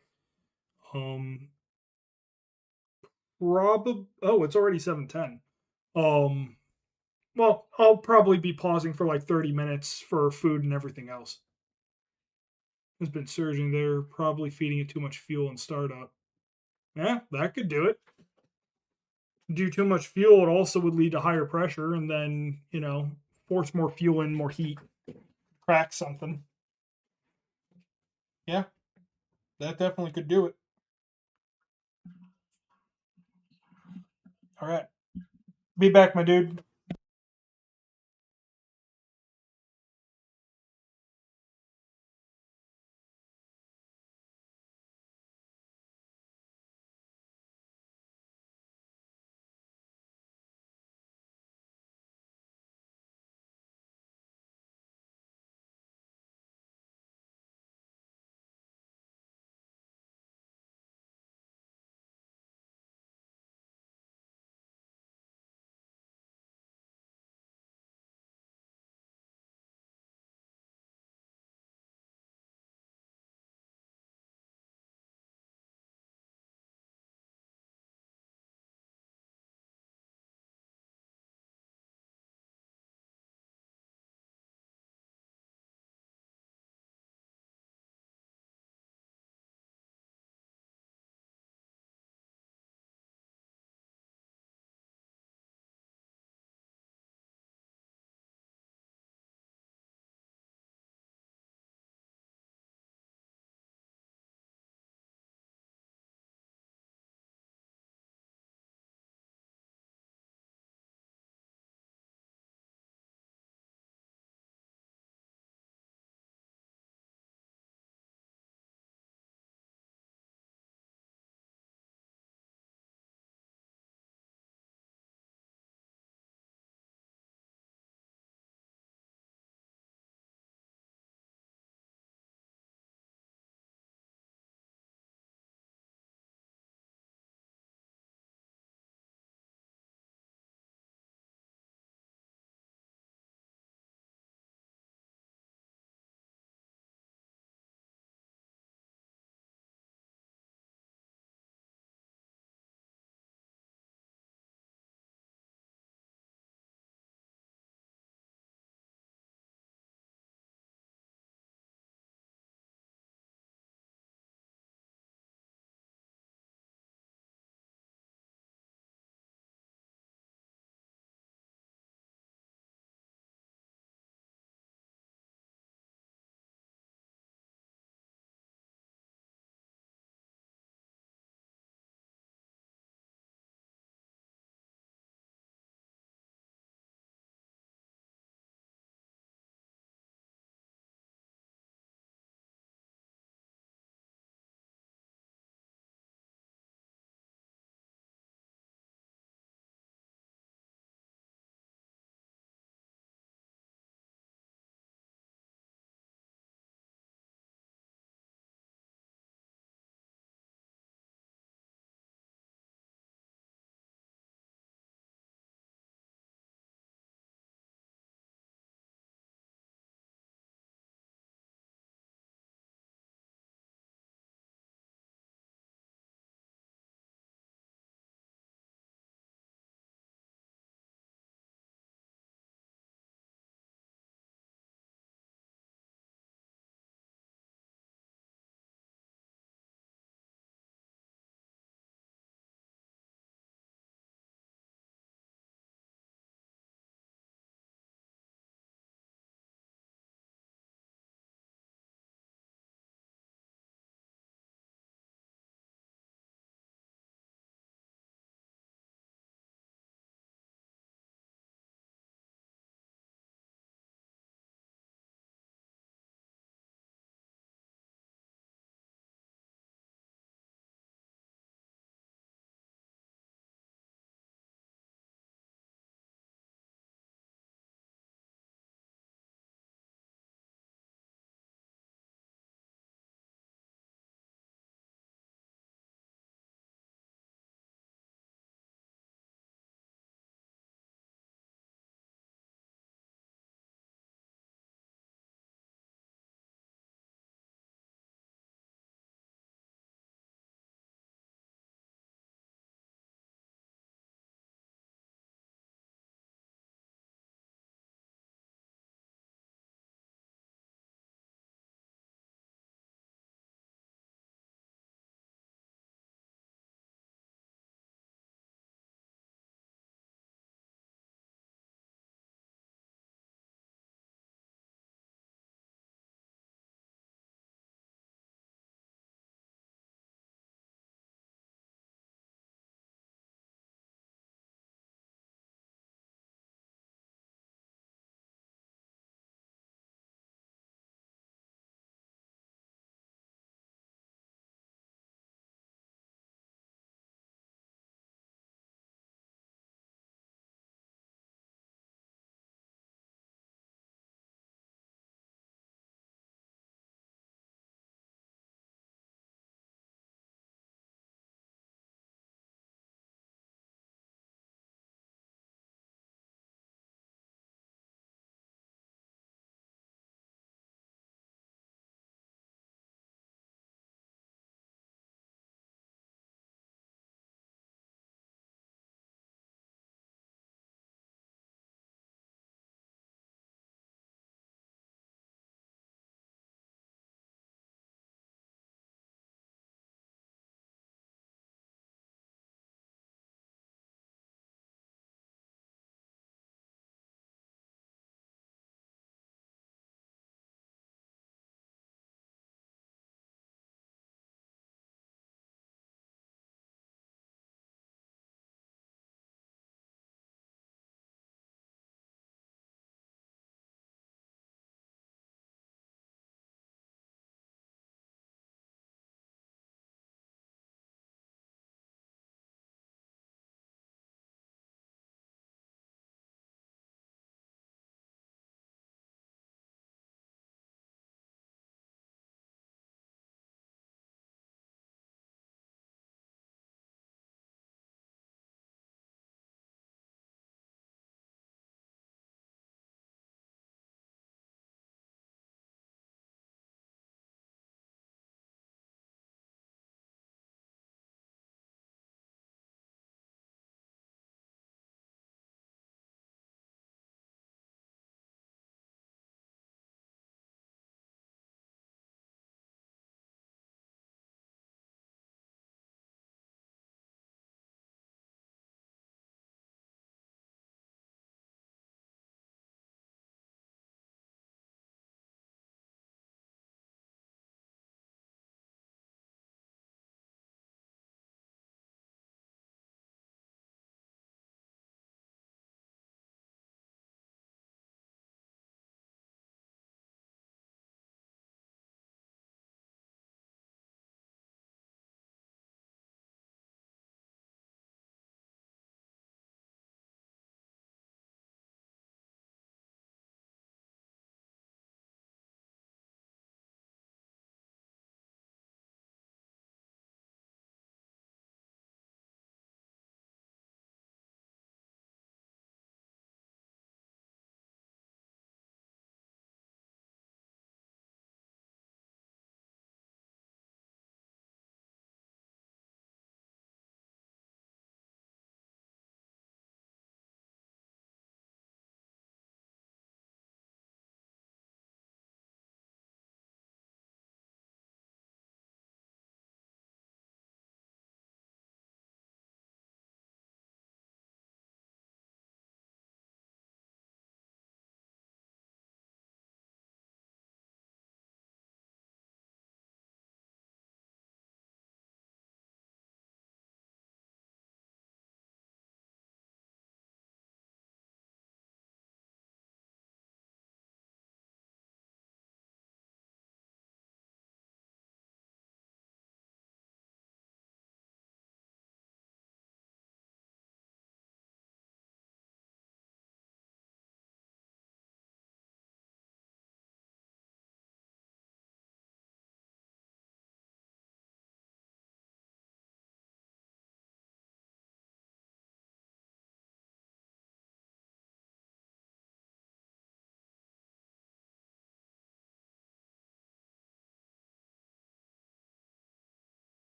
probably, oh, it's already 7:10. Well, I'll probably be pausing for like 30 minutes for food and everything else. It's been surging there, probably feeding it too much fuel and startup. Yeah, that could do it. Do too much fuel, it also would lead to higher pressure and then, you know, force more fuel in, more heat, crack something. Yeah, that definitely could do it. All right. Be back, my dude.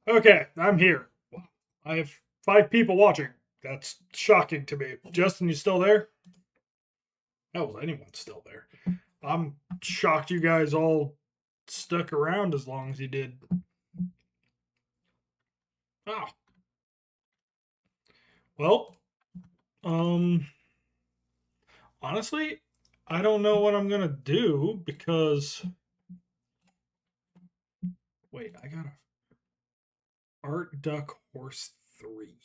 Okay, I'm here. I have 5 people watching. That's shocking to me. Justin, you still there? Hell, was anyone still there? I'm shocked you guys all stuck around as long as you did. Ah, well, um, honestly, I don't know what I'm gonna do because wait, I got a Art Duck Horse 3.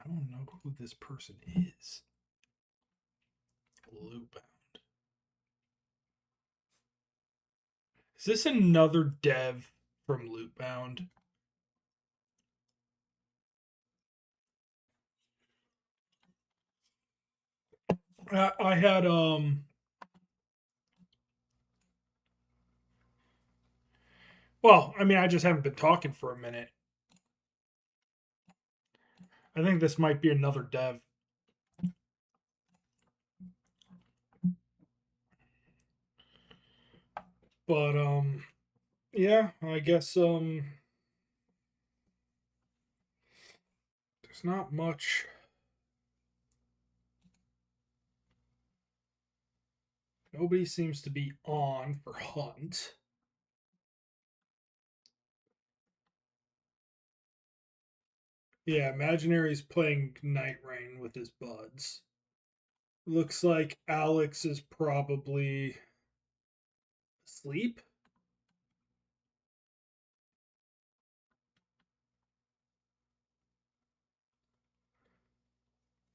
I don't know who this person is. Loopbound. Is this another dev from Loopbound? I had well, I mean I just haven't been talking for a minute. I think this might be another dev. But yeah, I guess there's not much. Nobody seems to be on for Hunt. Yeah, Imaginary's playing Night Rain with his buds. Looks like Alex is probably asleep.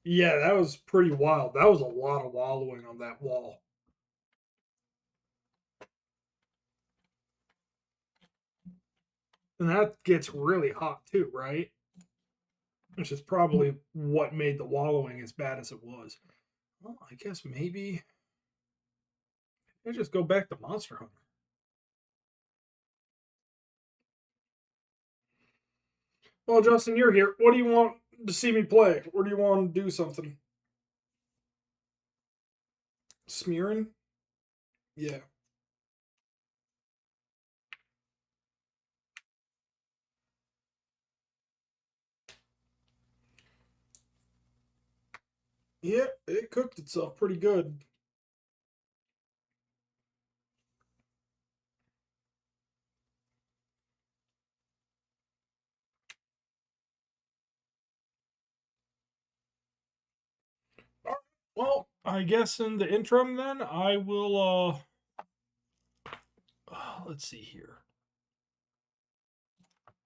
Yeah, that was pretty wild. That was a lot of wallowing on that wall. And that gets really hot too, right? Which is probably what made the wallowing as bad as it was. Well, I guess maybe I just go back to Monster Hunter. Well, Justin, you're here. What do you want to see me play? Or do you want to do something? Smearing? Yeah. Yeah, it cooked itself pretty good. Well, I guess in the interim then, I will let's see here.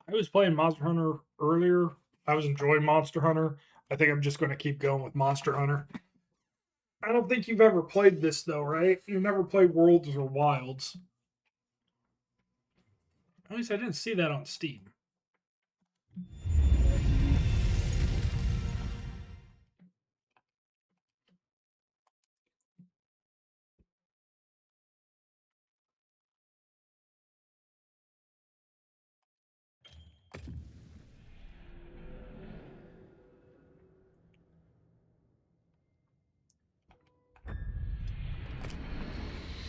I was playing Monster Hunter earlier. I was enjoying Monster Hunter. I think I'm just going to keep going with Monster Hunter. I don't think you've ever played this though, right? You've never played Worlds or Wilds. At least I didn't see that on Steam.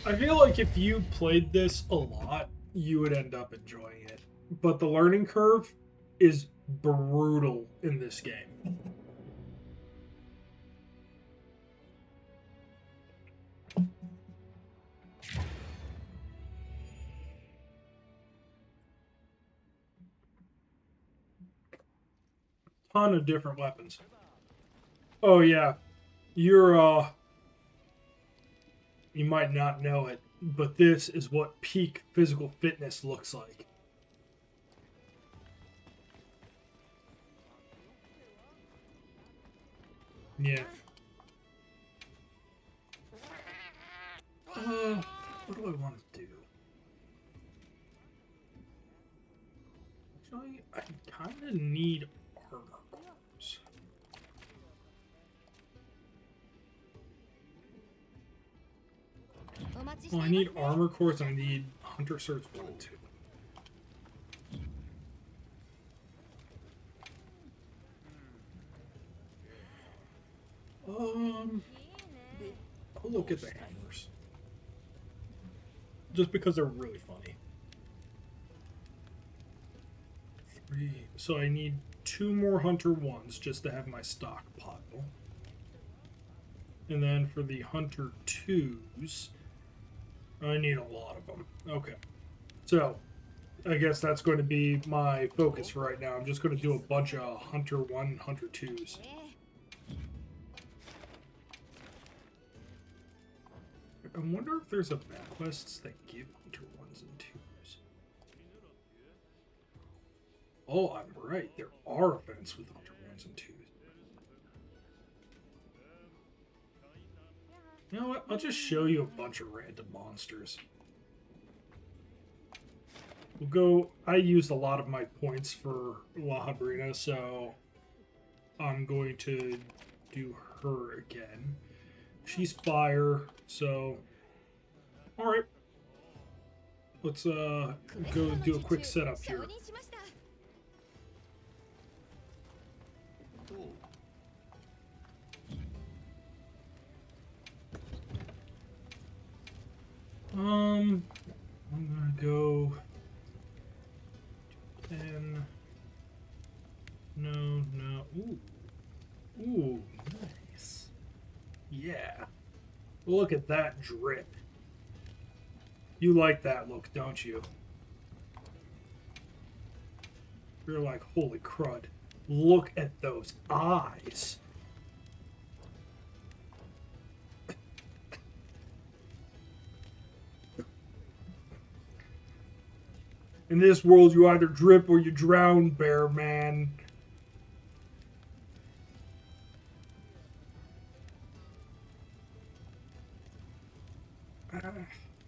I feel like if you played this a lot, you would end up enjoying it. But the learning curve is brutal in this game. Ton of different weapons. Oh yeah. You're you might not know it, but this is what peak physical fitness looks like. Yeah. What do I want to do? Actually, I kind of need armor cores. Well, I need armor cores and I need hunter certs 1 and 2. I'll look at the hammers. Just because they're really funny. 3. So I need 2 more Hunter 1s just to have my stockpile. And then for the Hunter 2s, I need a lot of them. Okay. So, I guess that's going to be my focus for right now. I'm just going to do a bunch of Hunter 1, Hunter 2s. ね I wonder if there's event quests that give Hunter 1s and 2s. Oh, I'm right. There are events with Hunter 1s and 2s. You know what? I'll just show you a bunch of random monsters. We'll go... I used a lot of my points for La Habrina, so I'm going to do her again. She's fire, so... Alright. Let's go do a quick setup 承 here. 認しました I'm gonna go 10. No. Ooh, nice. Yeah. Look at that drip. You like that look, don't you? You're like, holy crud. Look at those eyes. In this world, you either drip or you drown, bear man.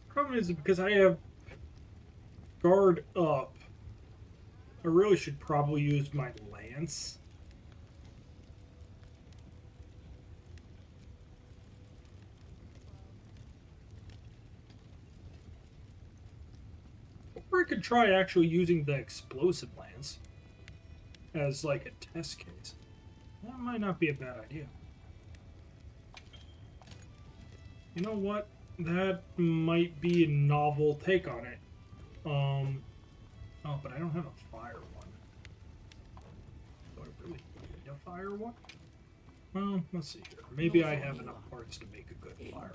Problem is, because I have guard up, I really should probably use my lance. Or I could try actually using the explosive lance as like a test case. That might not be a bad idea. You know what? That might be a novel take on it. Oh, but I don't have a fire one. Do I really need a fire one? Well, let's see here. Maybe I have enough parts to make a good fire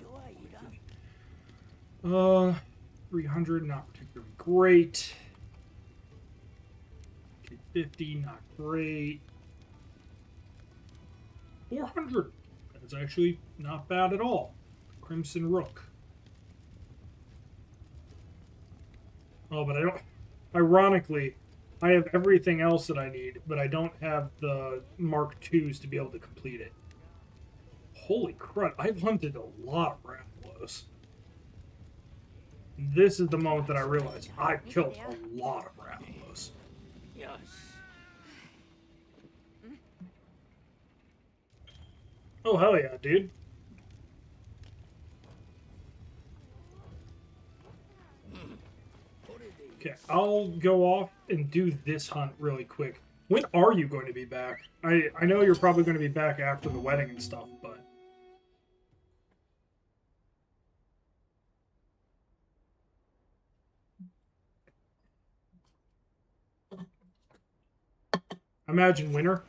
one. 300, not particularly great. Okay, 50, not great. 400. That's actually not bad at all. Crimson Rook. Oh, but I don't... Ironically, I have everything else that I need, but I don't have the Mark IIs to be able to complete it. Holy crud, I've hunted a lot of Rathalos. This is the moment that I realized I've killed a lot of Rathalos. よし Oh, hell yeah, dude. Okay, I'll go off and do this hunt really quick. When are you going to be back? I know you're probably going to be back after the wedding and stuff, but... Imagine winter.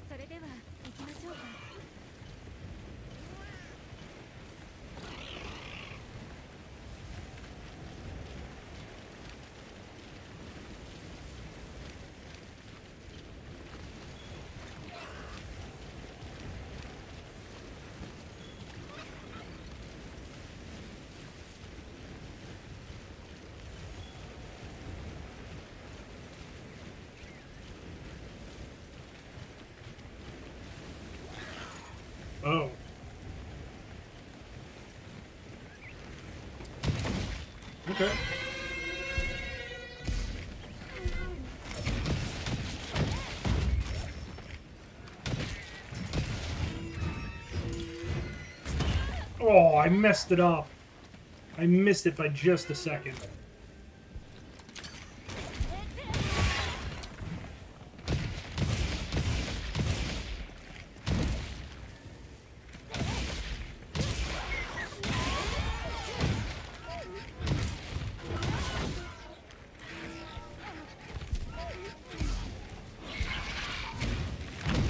それでは行きましょうか Oh. Okay. Oh, I messed it up. I missed it by just a second.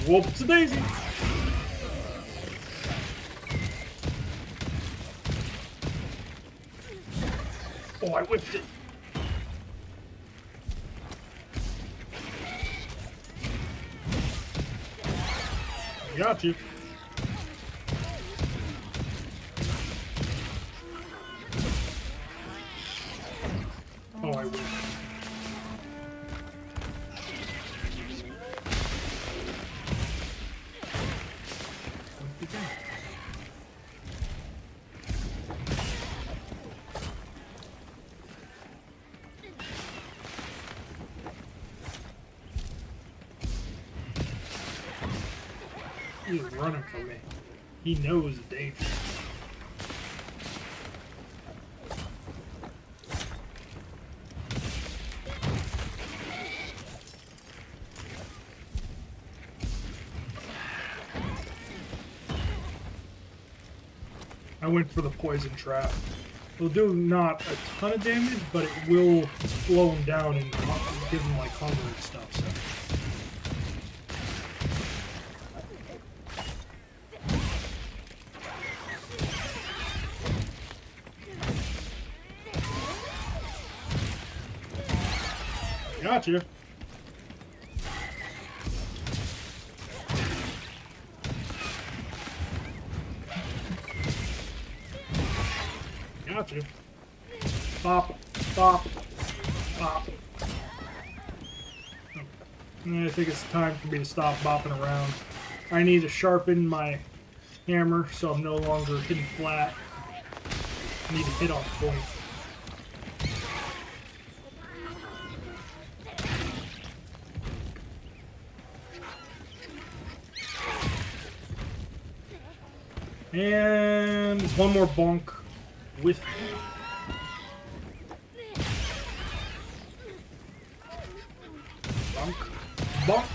Whoops a daisy. Oh, I whipped it. Got you. Oh, I whipped. He's running from me. He knows the danger. I went for the poison trap. It'll do not a ton of damage, but it will slow him down and give him like hunger and stuff. So. Gotcha. Gotcha. Bop, bop, bop. Okay. I think it's time for me to stop bopping around. I need to sharpen my hammer so I'm no longer hitting flat. I need to hit on point. And one more bonk with bonk, bonk.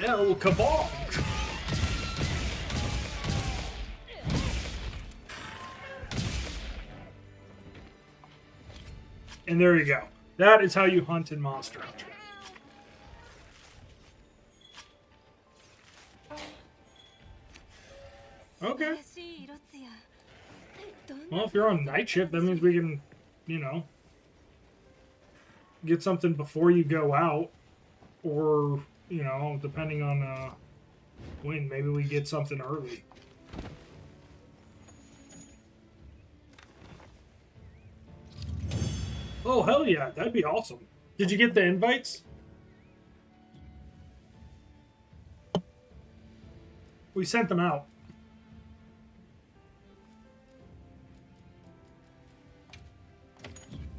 El Kabonk. And there you go. That is how you hunt in Monster Hunter. Okay. Well, if you're on night shift, that means we can, you know, get something before you go out. Or, you know, depending on when, maybe we get something early. Oh, hell yeah. That'd be awesome. Did you get the invites? We sent them out.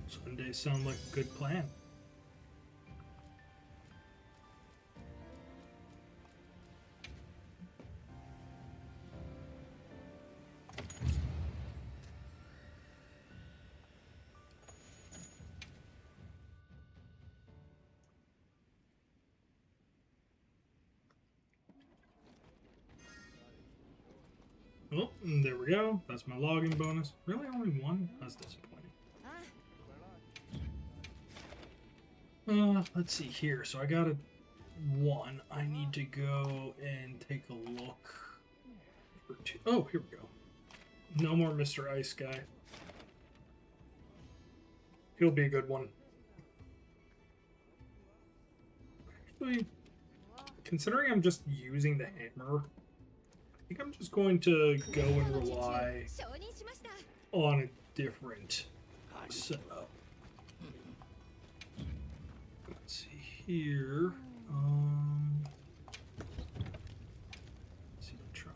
Sundays sound like a good plan. Oh, and there we go. That's my logging bonus. Really, only one? That's disappointing. Let's see here. So I got a 1. I need to go and take a look for 2. Oh, here we go. No more Mr. Ice Guy. He'll be a good one. Actually, considering I'm just using the hammer, I think I'm just going to go and rely on a different setup. Let's see here. Seal charm.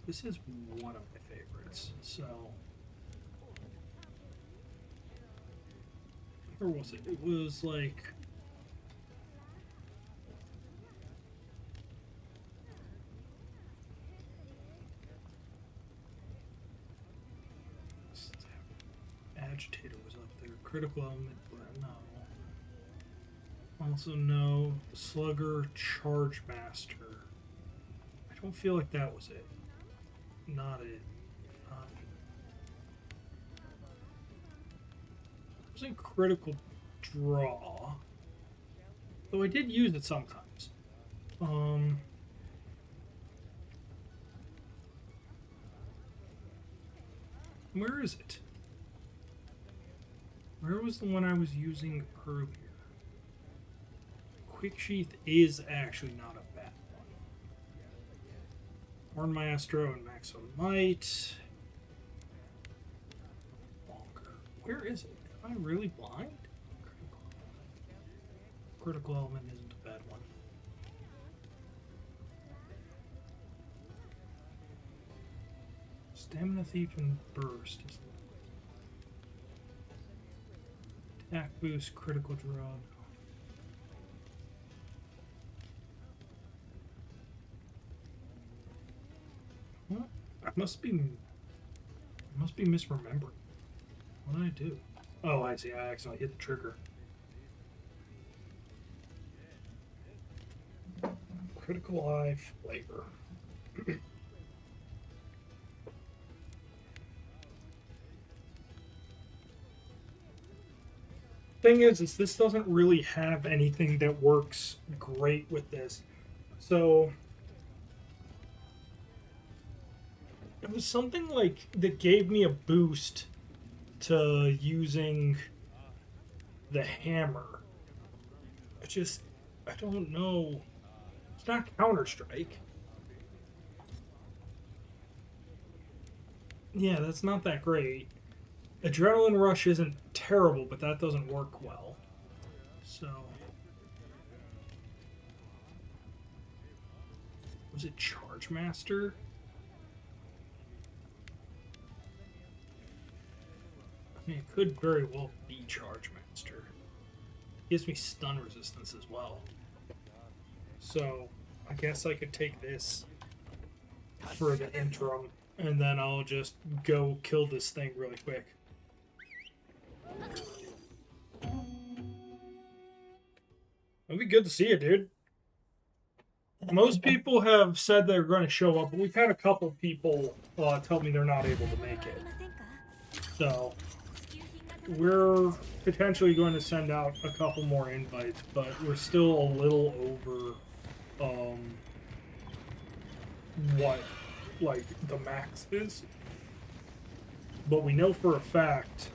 This is one of my favorites. So, where was it? It was like. Agitator was up there. Critical element, no. Also no. Slugger, Charge Master. I don't feel like that was it. Not it. It wasn't critical draw. Though I did use it sometimes. Where is it? Where was the one I was using earlier? Quick Sheath is actually not a bad one. Horn Maestro and Maximum Might. Longer. Where is it? Am I really blind? Critical Element isn't a bad one. Stamina Thief and Burst. Attack boost, critical draw. What? I must be misremembering. What did I do? Oh, I see. I accidentally hit the trigger. Critical Eye Flavor. Thing is this doesn't really have anything that works great with this. So it was something like that gave me a boost to using the hammer. I don't know. It's not Counter-Strike. Yeah, that's not that great. Adrenaline Rush isn't terrible, but that doesn't work well. So... was it Charge Master? I mean, it could very well be Charge Master. Gives me stun resistance as well. So, I guess I could take this for the interim, and then I'll just go kill this thing really quick. It'd be good to see you, dude. Most people have said they're going to show up, but we've had a couple people tell me they're not able to make it. So, we're potentially going to send out a couple more invites, but we're still a little over what like the max is. But we know for a fact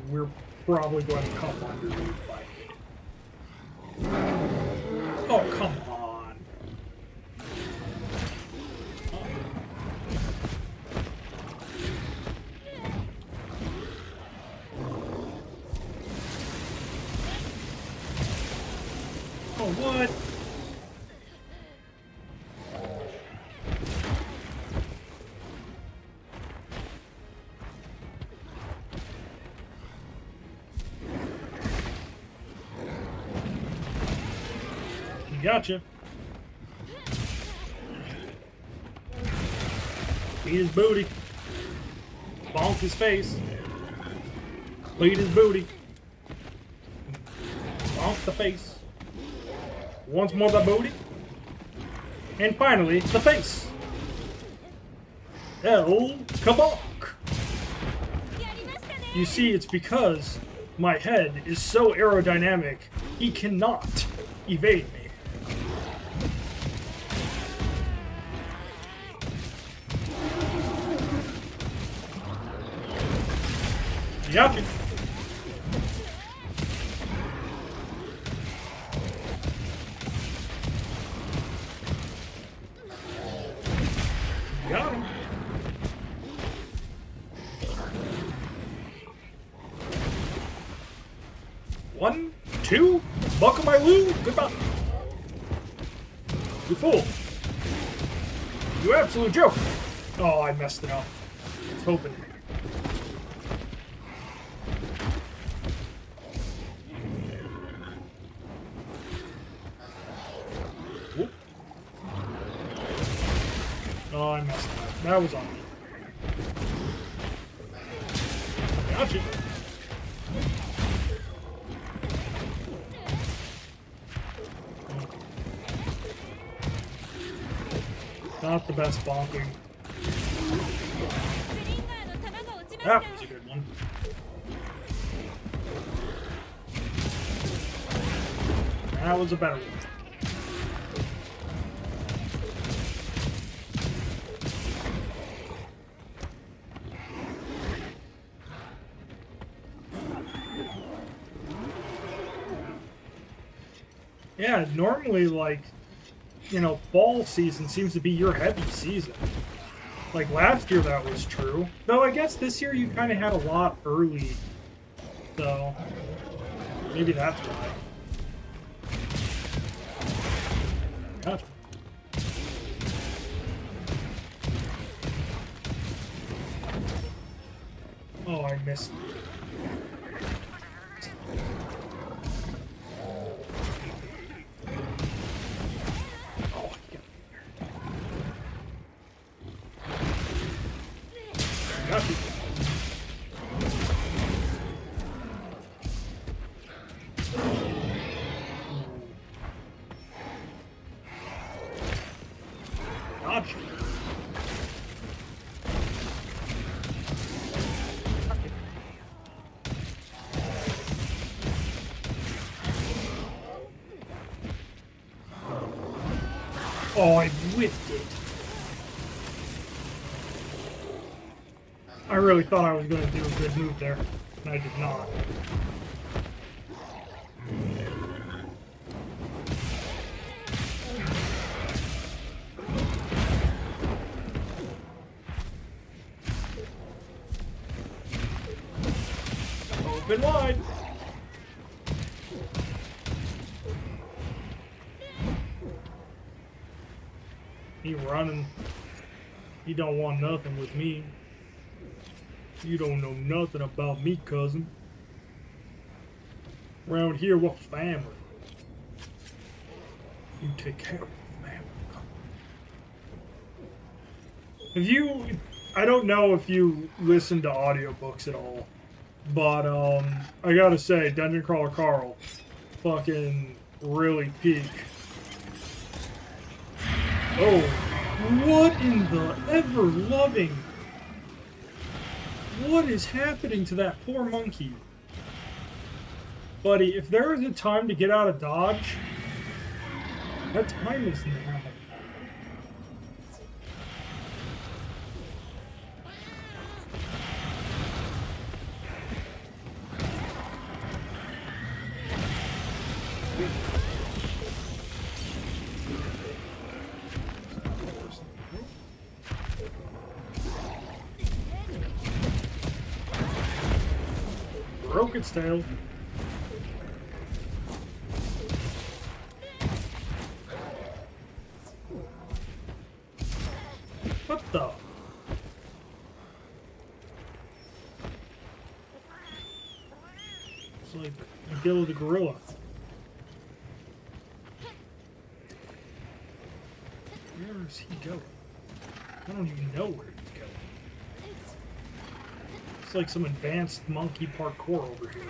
we're probably going to come under the fight. Oh, come on. Oh, what? Gotcha. Beat his booty. Bonk his face. Beat his booty. Bonk the face. Once more the booty. And finally, the face. El Kabonk. You see, it's because my head is so aerodynamic, he cannot evade me. Gotcha. Got him. One, two, buckle my loo, goodbye. You fool. You absolute joke. Oh, I messed it up. I was hoping. Whoop. Oh, I messed it up. That was on me. Gotcha. not the best bonking. スリンガーの弾が落ちまし That た was a good one. That was a better one. Yeah, normally, like, you know, fall season seems to be your heavy season. Like, last year that was true. Though I guess this year you kind of had a lot early. So, maybe that's why. Gotcha. Oh, I missed. Oh, yeah. Got you. Gotcha. Oh, I whiffed it. I really thought I was going to do a good move there, and I did not. Open wide. He running. He don't want nothing with me. You don't know nothing about me, cousin. Around here, we're family. You take care of the family. If you, I don't know if you listen to audiobooks at all, but I gotta say, Dungeon Crawler Carl, fucking really peak. Oh, what in the ever-loving? What is happening to that poor monkey? Buddy, if there is a time to get out of dodge, that time is now. Broke its tail. What the? It's like Gil the gorilla. Where is he going? I don't even know where he's going. It's like some advanced monkey parkour over here.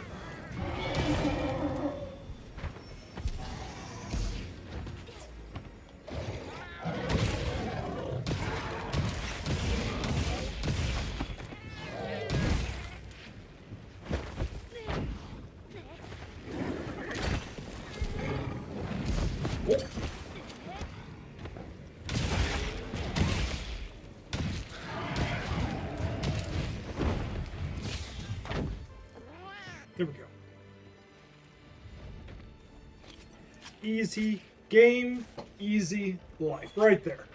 There we go. Easy game, easy life. Right there.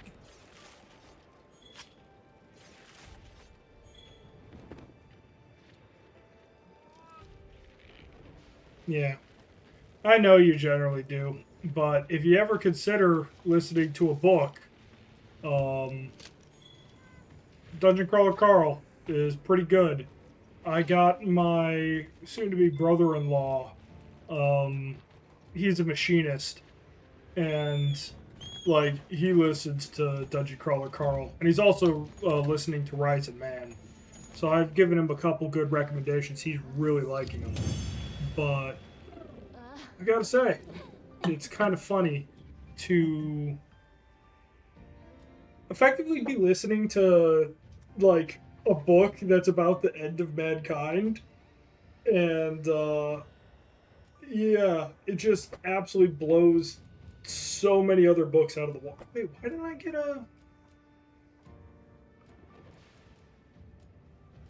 Yeah. I know you generally do, but if you ever consider listening to a book, Dungeon Crawler Carl is pretty good. I got my soon-to-be brother-in-law. He's a machinist, and like he listens to Dungeon Crawler Carl, and he's also listening to Rise of Man. So I've given him a couple good recommendations. He's really liking them, but I gotta say, it's kind of funny to effectively be listening to like a book that's about the end of mankind, and yeah, it just absolutely blows so many other books out of the water. Wait, why didn't I get a?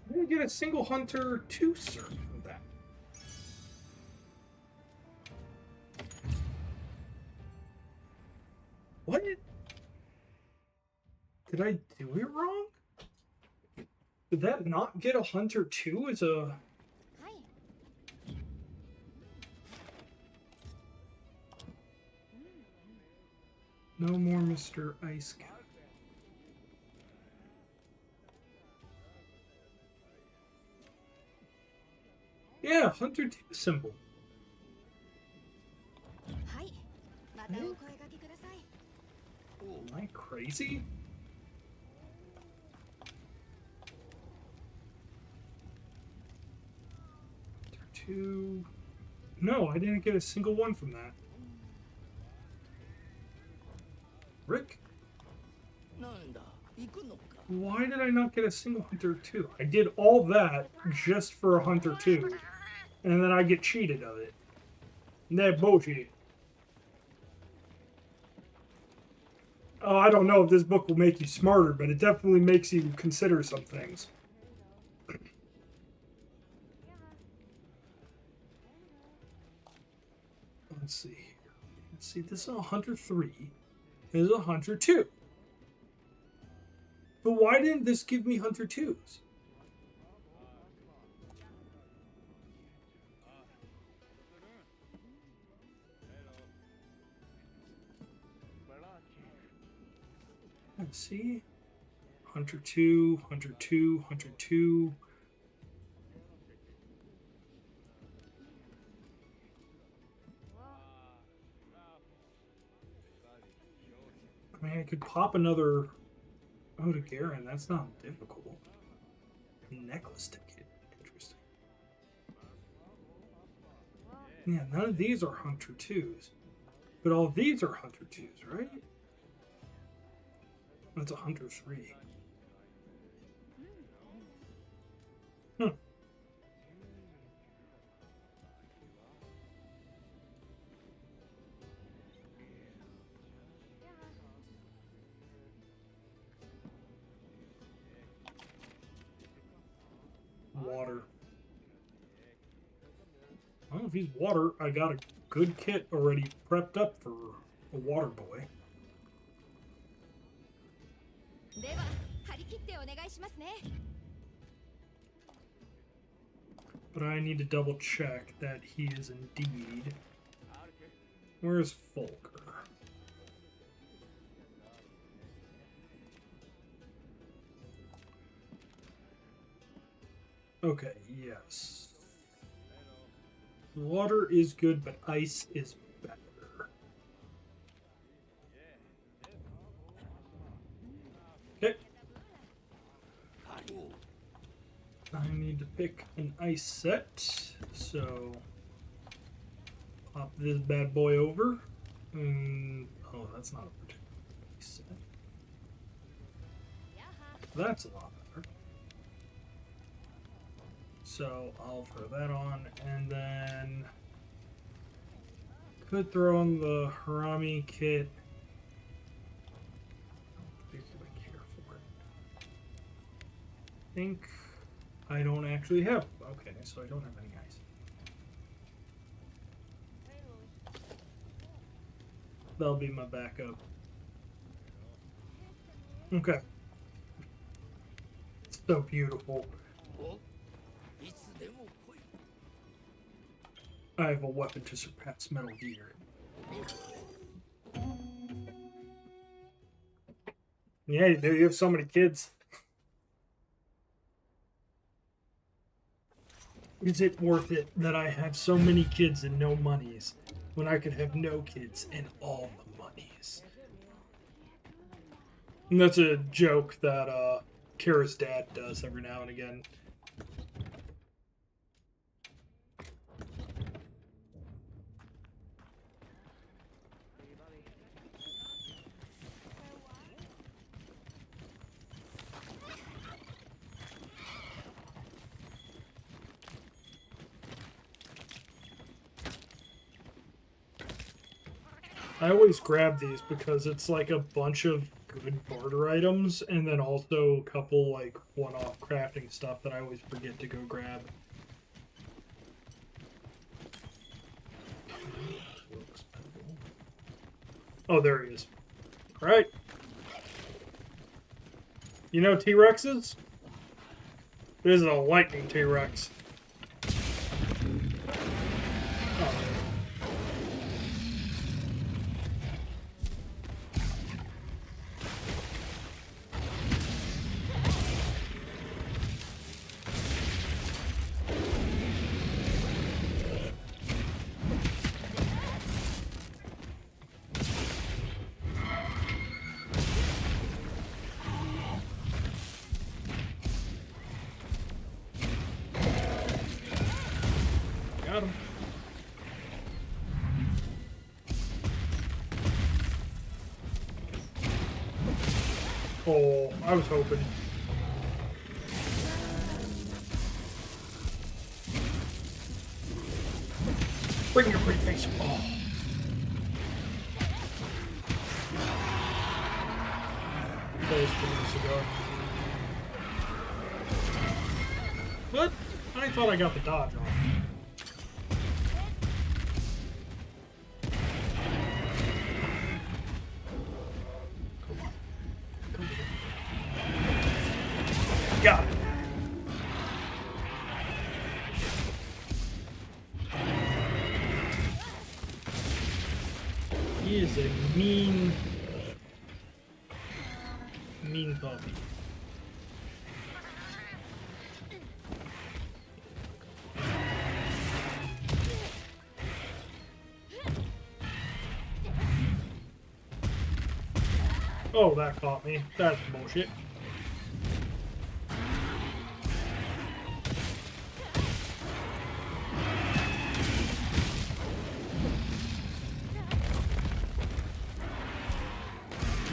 Why didn't I get a single Hunter 2 cert from that? What? Did I do it wrong? Did that not get a Hunter 2 as a... はい No more Mr. Ice Cap. Yeah, Hunter 2 symbol. はいまたお声掛けください Am I crazy? Hunter 2... No, I didn't get a single one from that. Rick? なんだ行くのか Why did I not get a single Hunter 2? I did all that just for a Hunter 2. And then I get cheated of it. That bullshit. Oh, I don't know if this book will make you smarter, but it definitely makes you consider some things. Let's see here. Let's see, this is a Hunter 3. This is a Hunter 2. But why didn't this give me Hunter 2s? Let's see. Hunter 2, Hunter 2, Hunter 2. I mean, I could pop another Oda Garen. That's not difficult. Necklace ticket. Interesting. Yeah, none of these are Hunter 2s. But all these are Hunter 2s, right? That's a Hunter 3. Hmm. Water. Well, if he's water, I got a good kit already prepped up for a water boy. では張り切ってお願いしますね But I need to double check that he is indeed. Where's Fulker? Okay, yes. Water is good, but ice is better. Okay. I need to pick an ice set, so pop this bad boy over. Oh, that's not a particular ice set. That's a lot better. So I'll throw that on, and then could throw on the Harami kit. I don't particularly care for it. I think I don't actually have. Okay, so I don't have any ice. That'll be my backup. Okay. It's so beautiful. おいつでも来い I have a weapon to surpass Metal Gear. Yeah, there you have so many kids. Is it worth it that I have so many kids and no monies when I could have no kids and all the monies? And that's a joke that Kira's dad does every now and again. I always grab these because it's like a bunch of good barter items, and then also a couple like one-off crafting stuff that I always forget to go grab. Oh, there he is. All right. You know T-Rexes? This is a lightning T-Rex. Oh. Got him. Oh, I was hoping. Bring your pretty face. Oh. That was 2 minutes ago. What? I thought I got the dodge off. Got it. He is a mean puppy. Oh, that caught me. That's bullshit.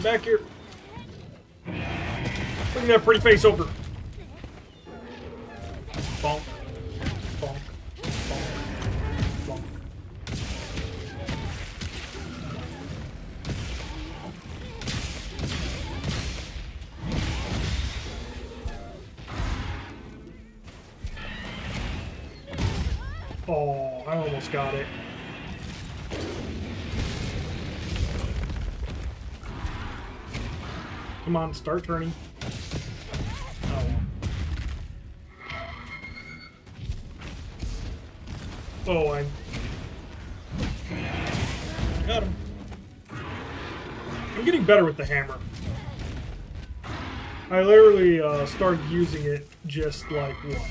Back here. Bring that pretty face over. Bonk. Bonk. Bonk. Bonk. Oh, I almost got it. Come on, start turning. Oh, I got him. I'm getting better with the hammer. I literally started using it just like, what,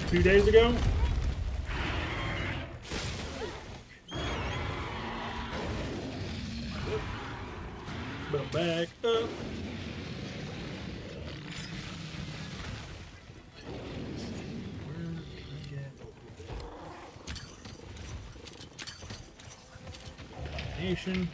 2 days ago? But back up. Nation.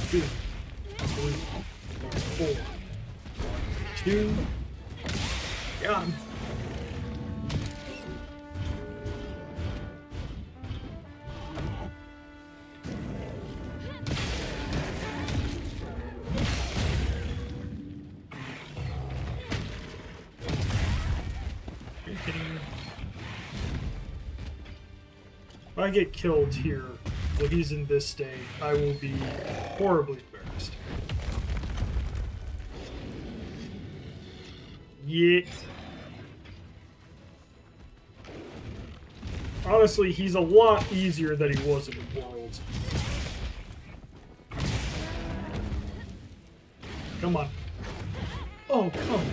Two, three, four, two. Got him. Are you kidding me? If I get killed here while he's in this state, I will be horribly embarrassed. Yeah. Honestly, he's a lot easier than he was in the Worlds. Come on. Oh, come on.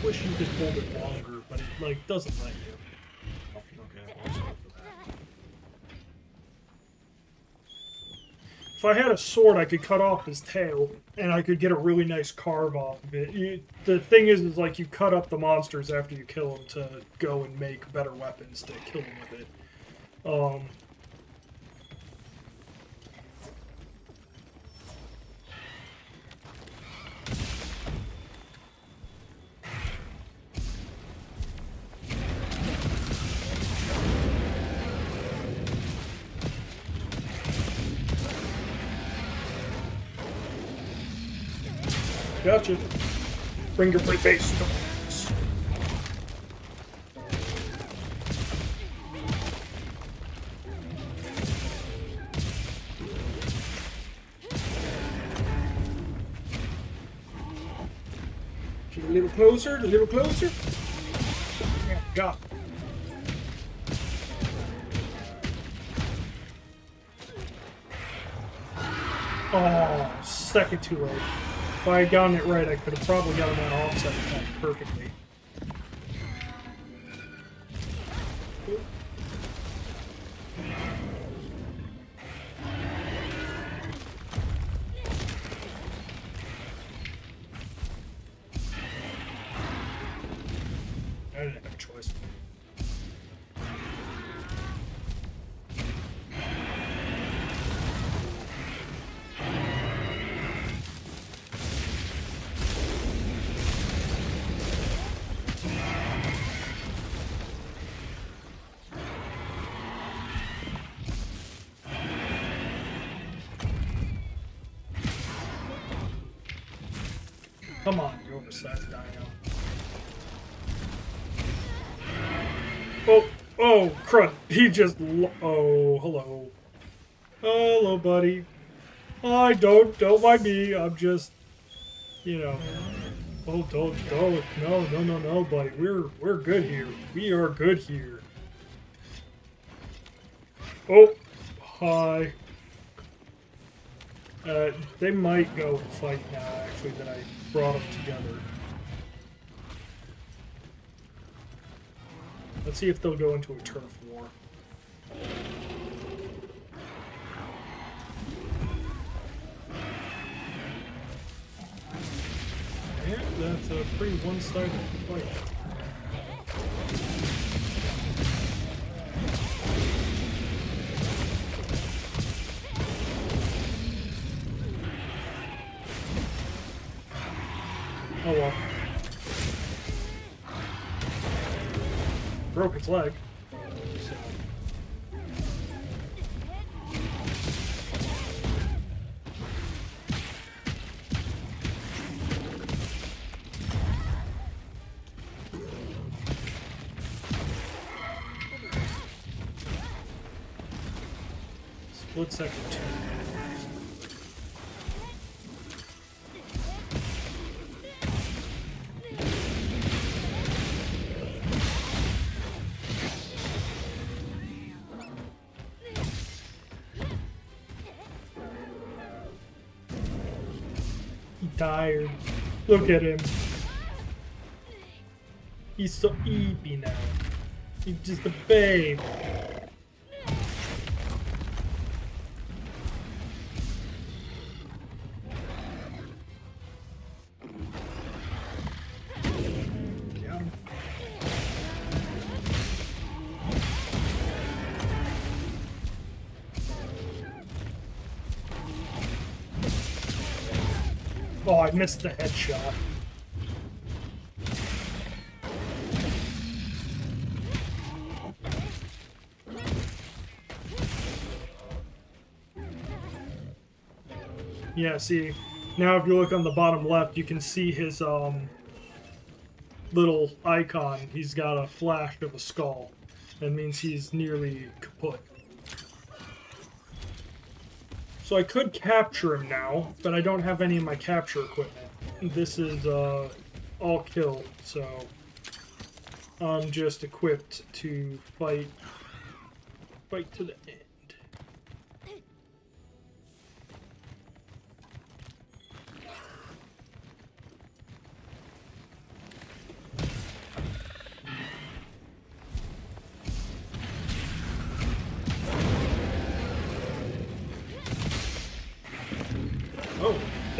Wish you could hold it longer, but it, like, doesn't let you. Okay, I'm sorry for that. if I had a sword, I could cut off his tail, and I could get a really nice carve off of it. The thing is like you cut up the monsters after you kill them to go and make better weapons to kill them with it. Gotcha. Bring your free face. Get a little closer, a little closer. Yeah, got it. Oh, second too late. If I had gotten it right, I could have probably gotten that offset attack perfectly. I didn't have a choice. Come on, you oversized dino. Oh, crud. He just... Oh, hello. Hello, buddy. Don't mind me. I'm just, you know... Oh, don't, no, buddy. We're good here. We are good here. Oh, hi. They might go and fight now, actually, that I brought them together. Let's see if they'll go into a turf war. Yeah, that's a pretty one-sided fight. Oh well. Broke its leg. So. Split second 2. Tired. Look at him. He's so eepy now. He's just a babe. Yeah. Oh, I missed the headshot. Yeah, see, now if you look on the bottom left, you can see his little icon. He's got a flash of a skull. That means he's nearly kaput. So I could capture him now, but I don't have any of my capture equipment. This is all kill, so I'm just equipped to fight to the end.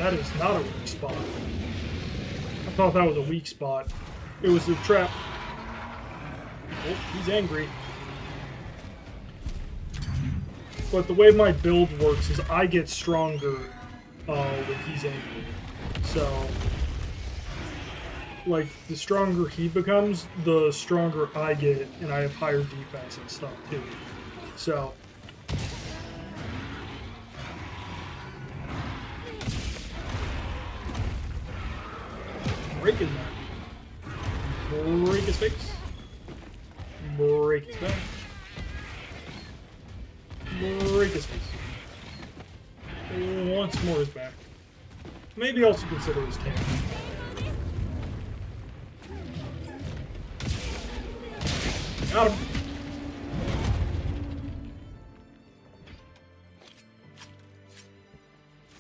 that is not a weak spot. I thought that was a weak spot. It was a trap. Oh, he's angry. But the way my build works is I get stronger when he's angry. So, like, the stronger he becomes, the stronger I get, and I have higher defense and stuff too. So, breaking that. Break his face. Break his back. Break his face. Once more his back. Maybe also consider his tail. Got him.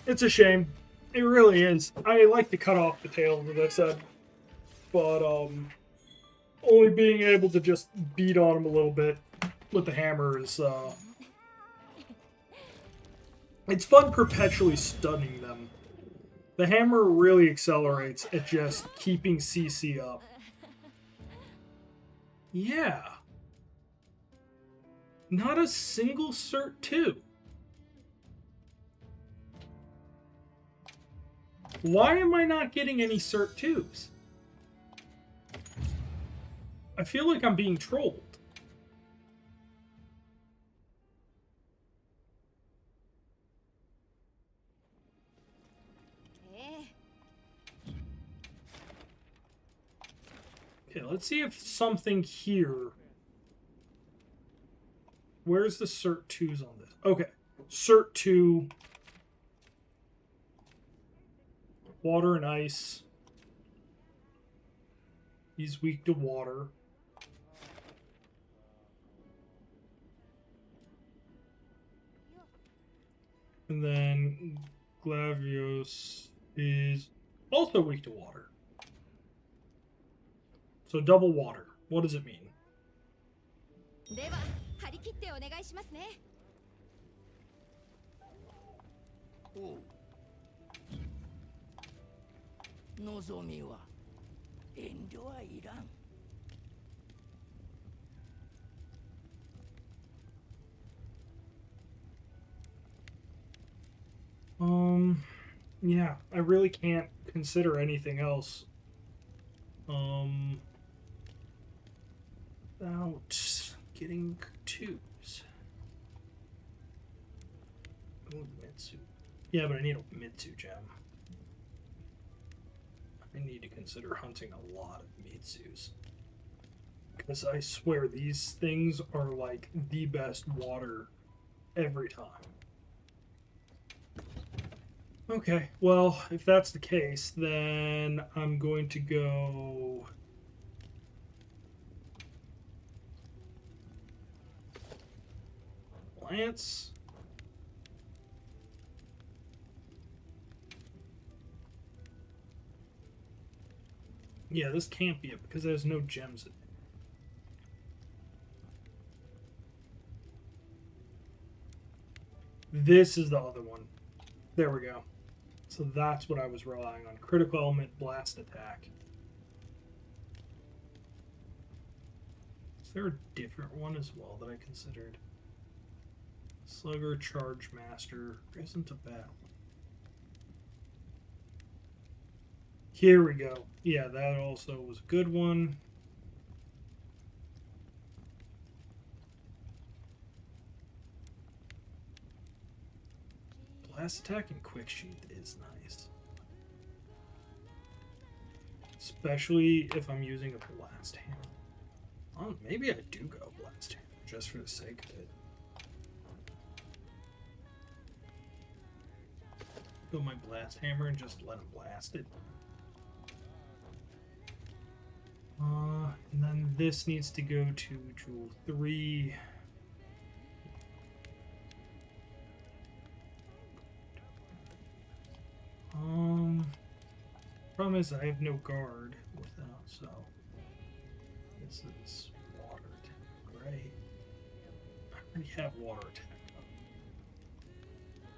It's a shame. It really is. I like to cut off the tail, as I said. But, only being able to just beat on him a little bit with the hammer is, it's fun perpetually stunning them. The hammer really accelerates at just keeping CC up. Yeah. Not a single Cert 2. Why am I not getting any Cert 2s? I feel like I'm being trolled. Okay, let's see if something here... Where's the Cert 2s on this? Okay, Cert 2... Water and ice. He's weak to water. And then Glavios is also weak to water. So double water. What does it mean? では張り切ってお願いしますね。おう。望みは遠慮はいらん。Yeah, I really can't consider anything else. Without getting 2s. Ooh, Mitsu. Yeah, but I need a Mitsu gem. I need to consider hunting a lot of Mitsus. Because I swear these things are like the best water every time. Okay, well, if that's the case, then I'm going to go... Lance. Yeah, this can't be it because there's no gems in it. This is the other one. There we go. So that's what I was relying on. Critical element, blast attack. Is there a different one as well that I considered? Slugger, Charge Master, isn't a bad one. Here we go. Yeah, that also was a good one. Blast attack and quick sheath is nice. Especially if I'm using a blast hammer. Oh, maybe I do go blast hammer just for the sake of it. Go my blast hammer and just let him blast it. And then this needs to go to Jewel 3. Problem is I have no guard without, so this is water attack, right? I already have water attack.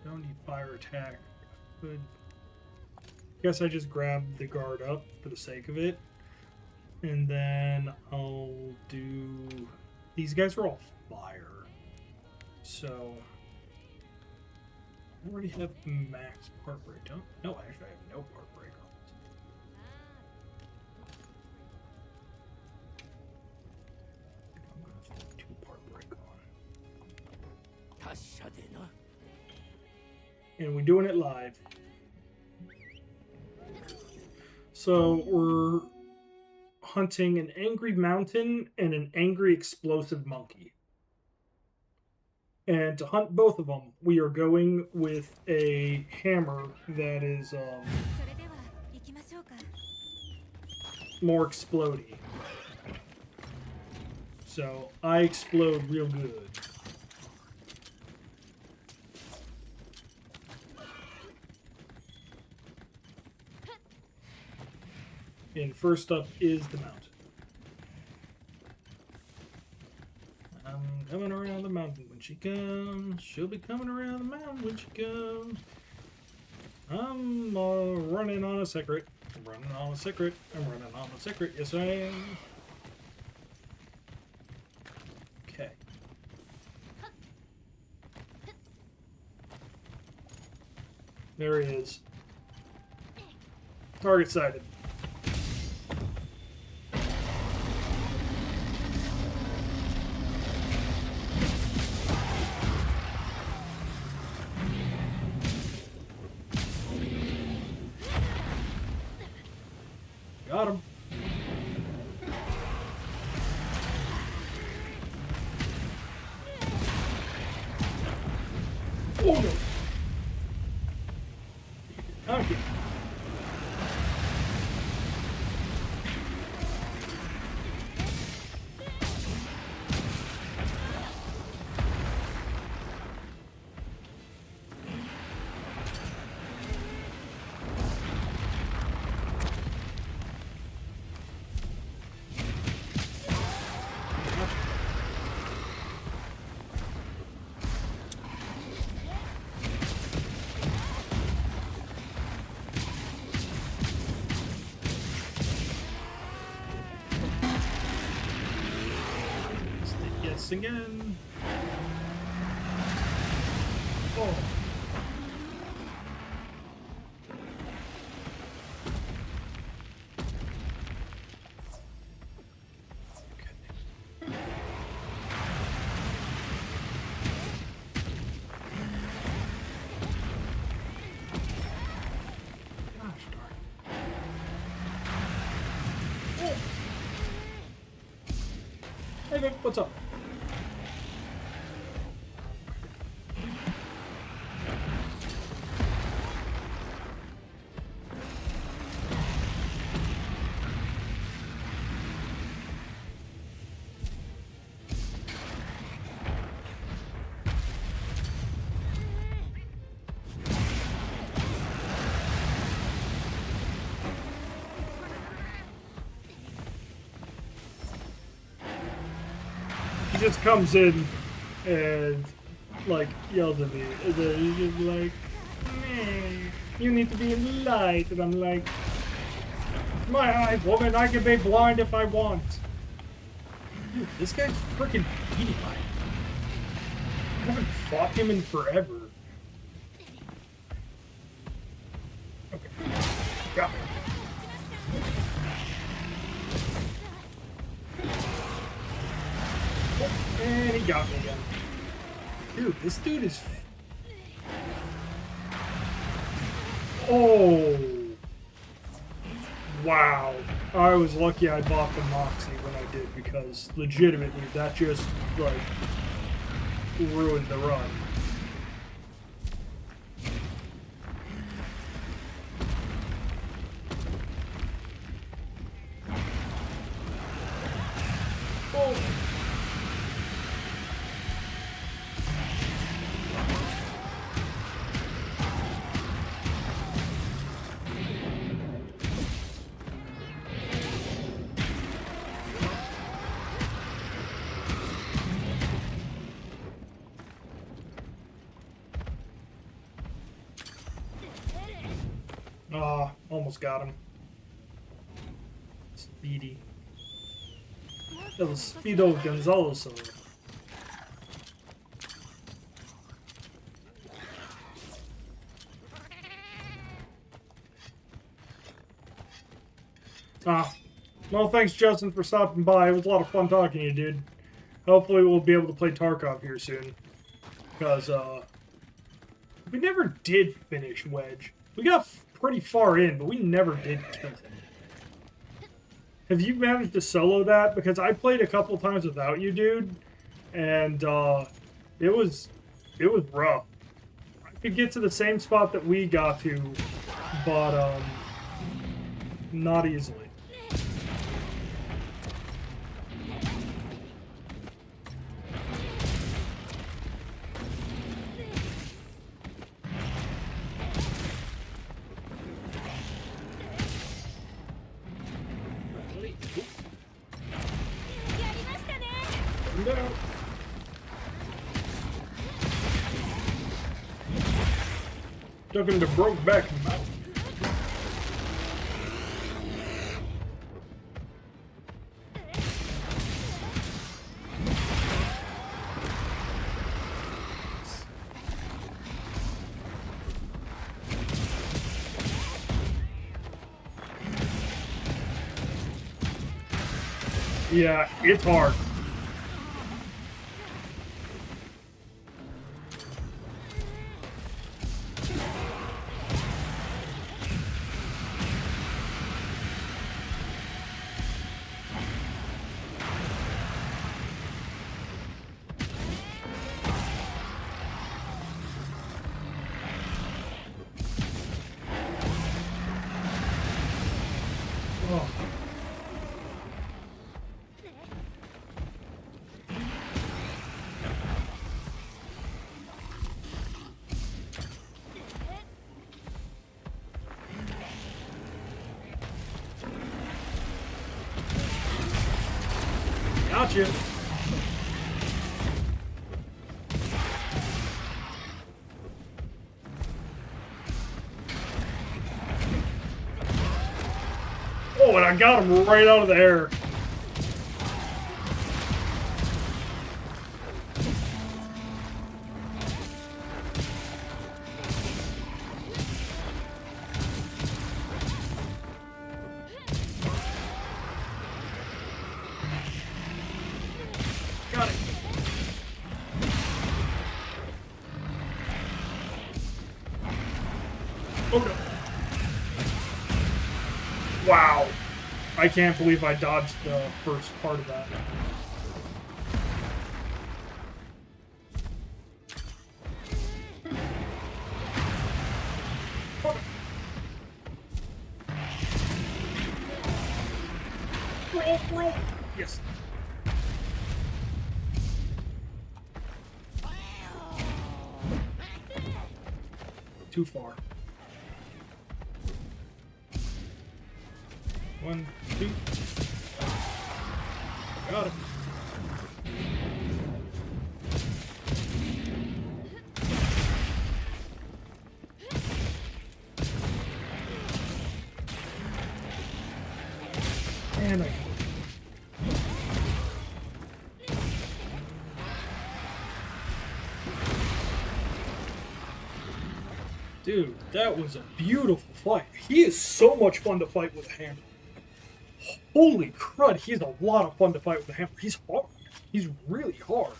Don't need fire attack. Good. guess I just grab the guard up for the sake of it. And then I'll do... These guys are all fire. So... I already have max part break. No, actually I have no part break on it. I'm gonna throw 2 part break on. 達者でな。 And we're doing it live. So we're hunting an angry mountain and an angry explosive monkey. And to hunt both of them, we are going with a hammer that is それでは行きましょうか。 more explodey. So I explode real good. And first up is the mountain. I'm coming around the mountain when she comes. She'll be coming around the mountain when she comes. I'm running on a secret. I'm running on a secret. I'm running on a secret. Yes, I am. Okay. There he is. Target sighted. Got him. Oh no. Okay. Yes, again. Oh. Gosh darn. Oh. Hey, Vic, what's up? He just comes in and like yells at me. And then he's just like, "Man, you need to be in the light." And I'm like, "My eyes, woman, I can be blind if I want." Dude, this guy's freaking beating me. I haven't fought him in forever. Okay. Got me. And he got me again. Dude, this dude is... Oh! Wow. I was lucky I bought the Moxie when I did, because legitimately that just, like, ruined the run. Oh! almost got him. Speedy. El Speedo Gonzalez over. Well, thanks, Justin, for stopping by. It was a lot of fun talking to you, dude. Hopefully we'll be able to play Tarkov here soon. Because, we never did finish Wedge. We got pretty far in, but we never did kill him. Have you managed to solo that? Because I played a couple times without you, dude. And, it was rough. I could get to the same spot that we got to, but, not easily. No. Took him to Brokeback Mountain. Yeah, it's hard. Oh. Gotcha. Oh, and I got him right out of the air. Got it. Oh no. Wow. I can't believe I dodged the first part of that. Roll. Yes. Too far. 1, 2. Got him. And I. Dude, that was a beautiful fight. He is so much fun to fight with a hammer. Holy crud, he's a lot of fun to fight with a hammer. He's hard. He's really hard.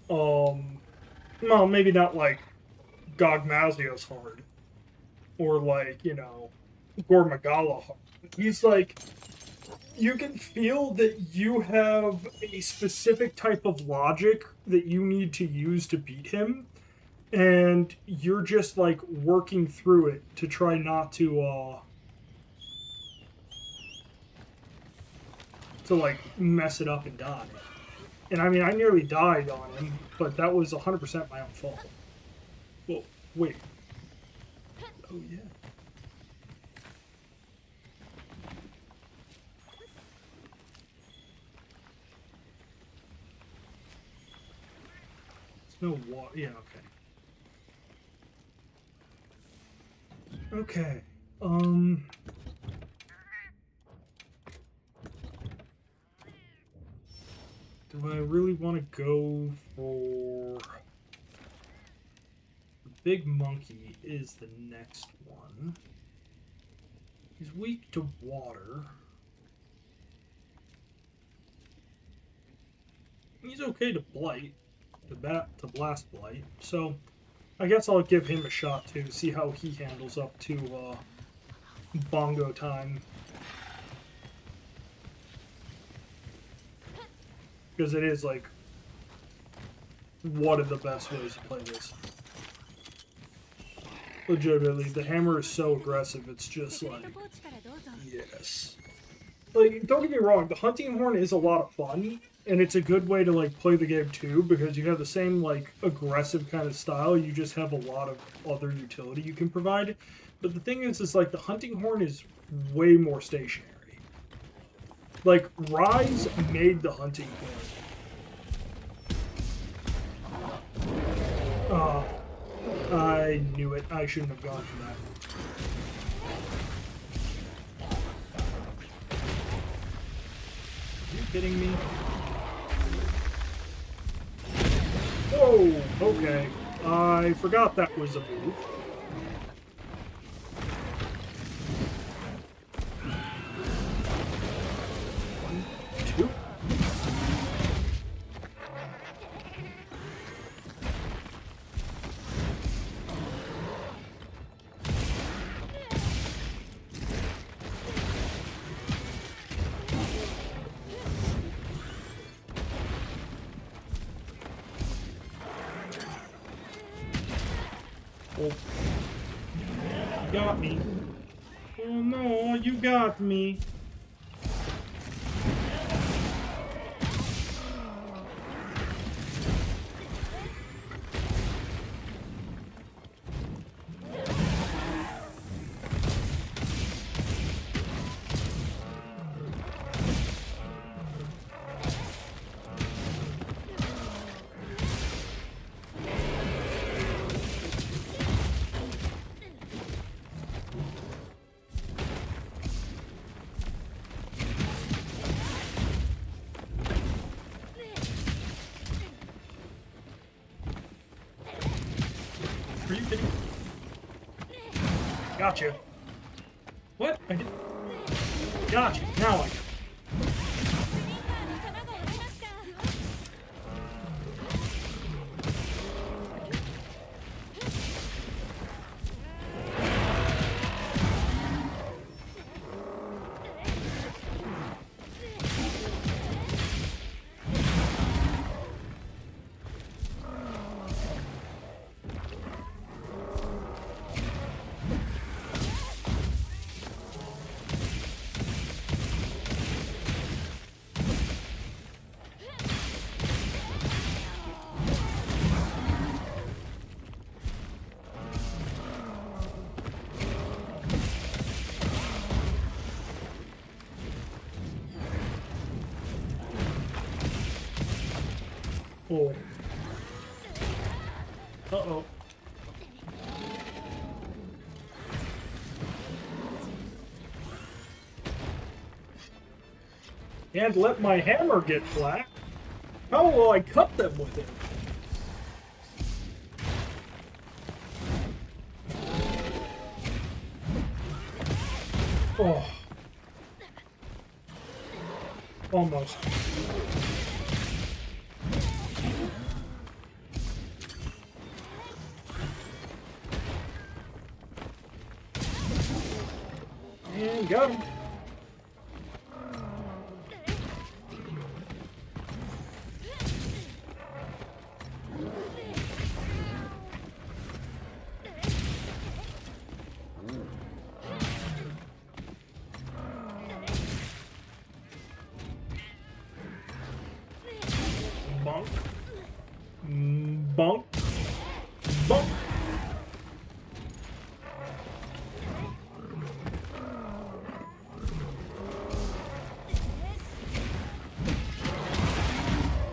Well, maybe not like Gogmazios hard. Or like, you know, Gormagala hard. He's like, you can feel that you have a specific type of logic that you need to use to beat him. And you're just like working through it to try not to like mess it up and die. And I mean, I nearly died on him, but that was 100% my own fault. Whoa, wait. Oh yeah. There's no water. Yeah, okay. Okay. Do I really want to go for... The big monkey is the next one. He's weak to water. He's okay to blight, to blast blight. So I guess I'll give him a shot too, see how he handles up to bongo time. Because it is like one of the best ways to play this. Legitimately, the hammer is so aggressive, it's just like, yes. Like, don't get me wrong, the hunting horn is a lot of fun, and it's a good way to like play the game too, because you have the same like aggressive kind of style, you just have a lot of other utility you can provide. But the thing is like the hunting horn is way more stationary. Like, Rise made the hunting horn. I knew it. I shouldn't have gone for that. Are you kidding me? Whoa! Okay. I forgot that was a move. Two. Oh. You got me. Oh no, you got me. Are you kidding? Gotcha. What? I did. Gotcha. Now I. Oh. Uh-oh. Can't let my hammer get flat. How will I cut them with it? Oh. Almost. And got him. Bonk. Bonk. Bonk.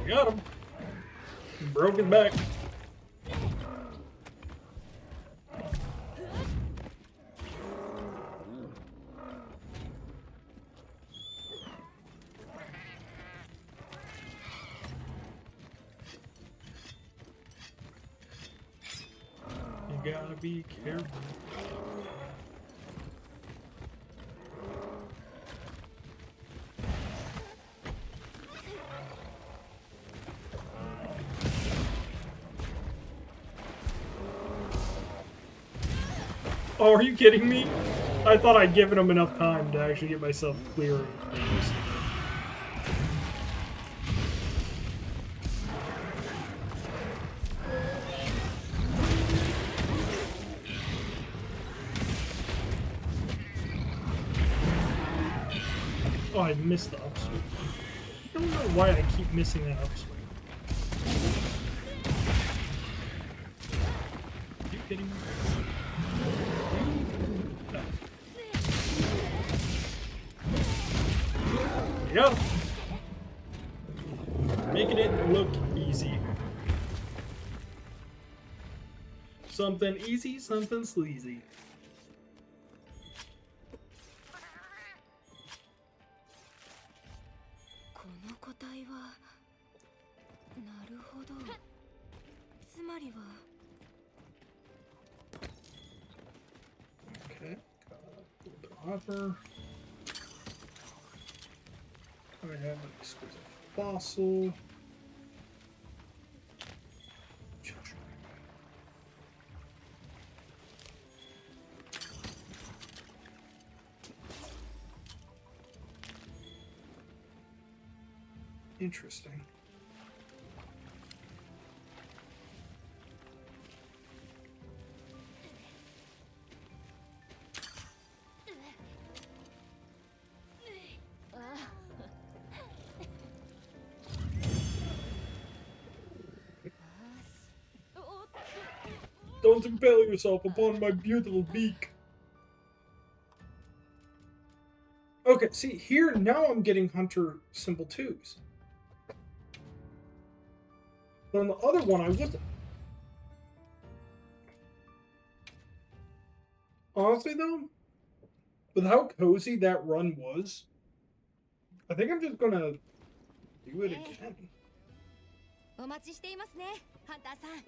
Got him. Broke his back. gotta be careful. Oh, are you kidding me? I thought I'd given him enough time to actually get myself clear of things. Oh, I missed the upswing. I don't know why I keep missing that upswing. Are you kidding me? There you go. Making it look easy. Something easy, something sleazy. この個体はなるほどつまりは Okay, got a little bit of armor. I have an exquisite fossil. Interesting. Don't impale yourself upon my beautiful beak. Okay, see, here, now I'm getting Hunter symbol 2s. But on the other one, I wasn't. Honestly, though, with how cozy that run was, I think I'm just gonna do it again. お待ちしていますねハンターさん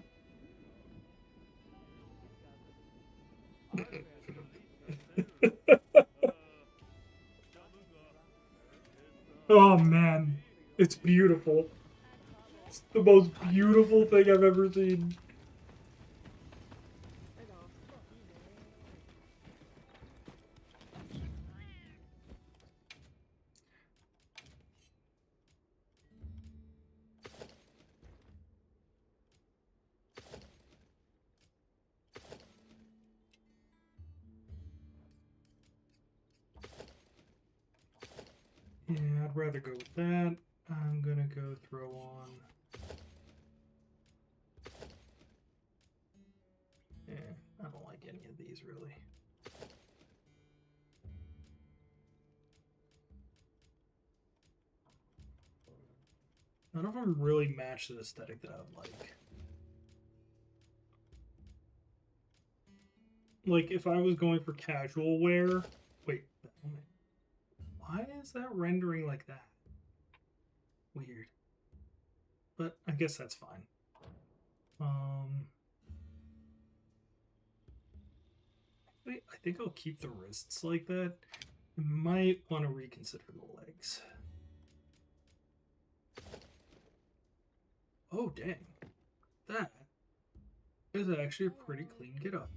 Oh man, it's beautiful. It's the most beautiful thing I've ever seen. Yeah, I'd rather go with that. I'm gonna go throw on. Yeah, I don't like any of these really. None of them really match the aesthetic that I would like. Like, if I was going for casual wear... Wait, why is that rendering like that? Weird. But I guess that's fine. Wait, I think I'll keep the wrists like that. I might want to reconsider the legs. Oh, dang. That is actually a pretty clean get-up.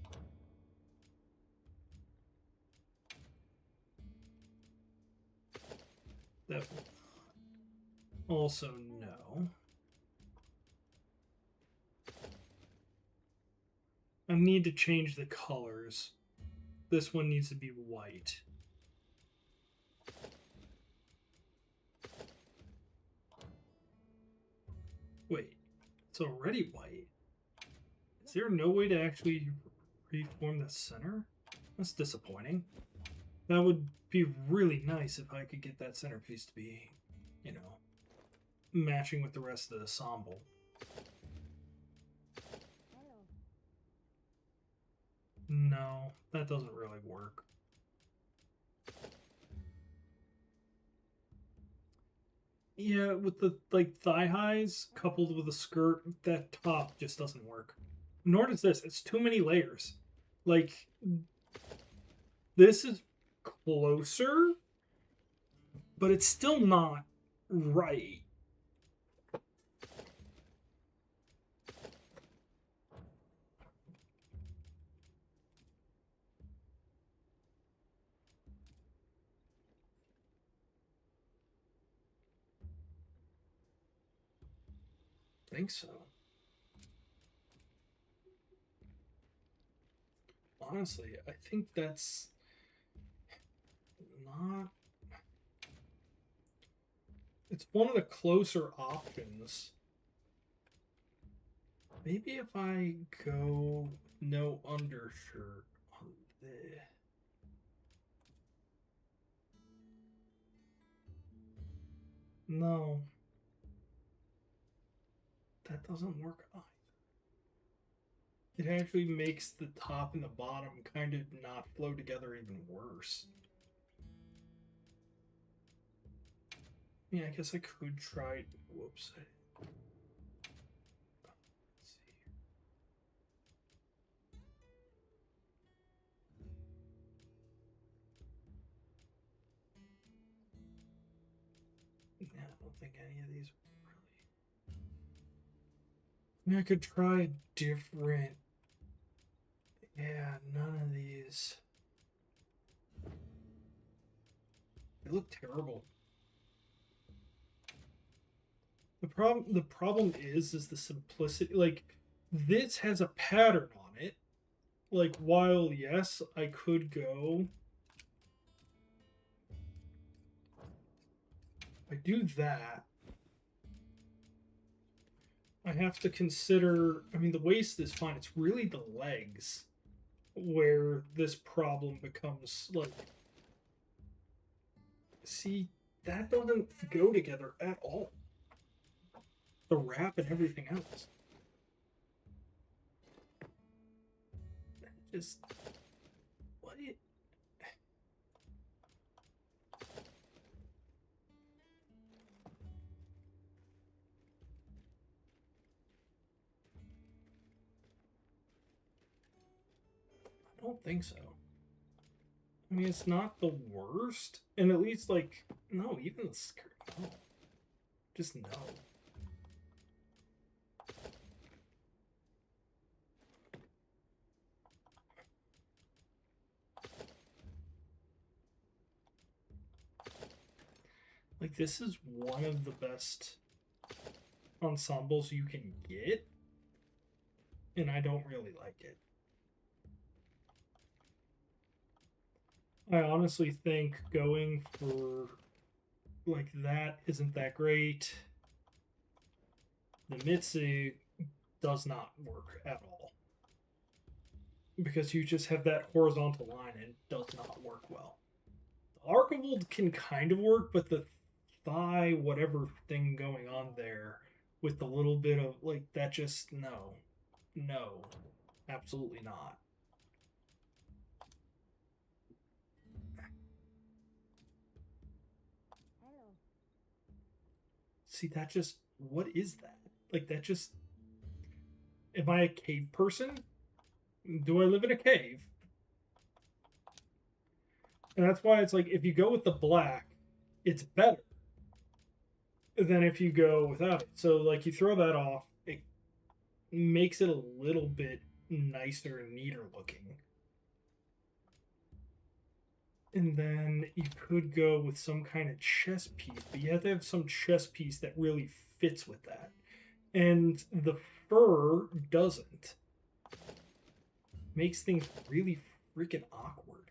Definitely not. Also, no. I need to change the colors. This one needs to be white. Wait, it's already white. Is there no way to actually reform the center? That's disappointing. That would be really nice if I could get that centerpiece to be, you know, matching with the rest of the ensemble. No, that doesn't really work. Yeah, with the, like, thigh highs coupled with a skirt, that top just doesn't work. Nor does this. It's too many layers. Like, this is closer, but it's still not right. I think so. Honestly, I think that's not. It's one of the closer options. Maybe if I go no undershirt on this. No. That doesn't work either. It actually makes the top and the bottom kind of not flow together even worse. Yeah, I guess I could try. Whoops. Let's see. Yeah, I don't think any of these really. I mean, I could try different. Yeah, none of these. They look terrible. The problem is the simplicity. Like, this has a pattern on it. Like, while yes, I could go. I do that. I have to consider. I mean, the waist is fine. It's really the legs where this problem becomes like. See, that doesn't go together at all. The wrap and everything else. Just what it. I don't think so. I mean, it's not the worst, and at least like no, even the skirt. No, just no. Like, this is one of the best ensembles you can get, and I don't really like it. I honestly think going for like that isn't that great. The Mitsu does not work at all. Because you just have that horizontal line and it does not work well. The Archivold can kind of work, but the thigh whatever thing going on there with the little bit of like that just no, absolutely not. See, that just what is that? Like, that just, am I a cave person? Do I live in a cave? And that's why it's like if you go with the black, it's better than if you go without it. So like you throw that off, it makes it a little bit nicer and neater looking. And then you could go with some kind of chest piece, but you have to have some chest piece that really fits with that. And the fur doesn't. Makes things really freaking awkward.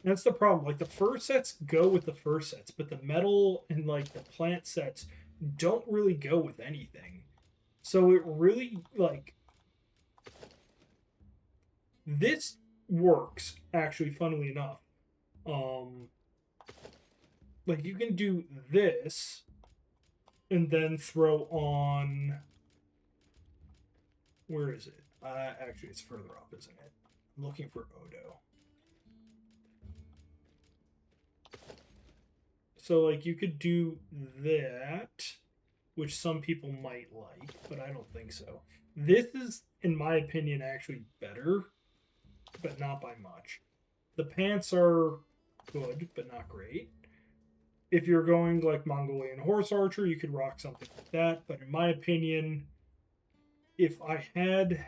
That's the problem. Like, the fur sets go with the fur sets, but the metal and like the plant sets don't really go with anything. So it really like this works actually, funnily enough. Like you can do this and then throw on, where is it? Actually it's further up, isn't it? I'm looking for Odo. So like you could do that, which some people might like, but I don't think so. This is, in my opinion, actually better, but not by much. The pants are good, but not great. If you're going like Mongolian horse archer, you could rock something like that. But in my opinion, if I had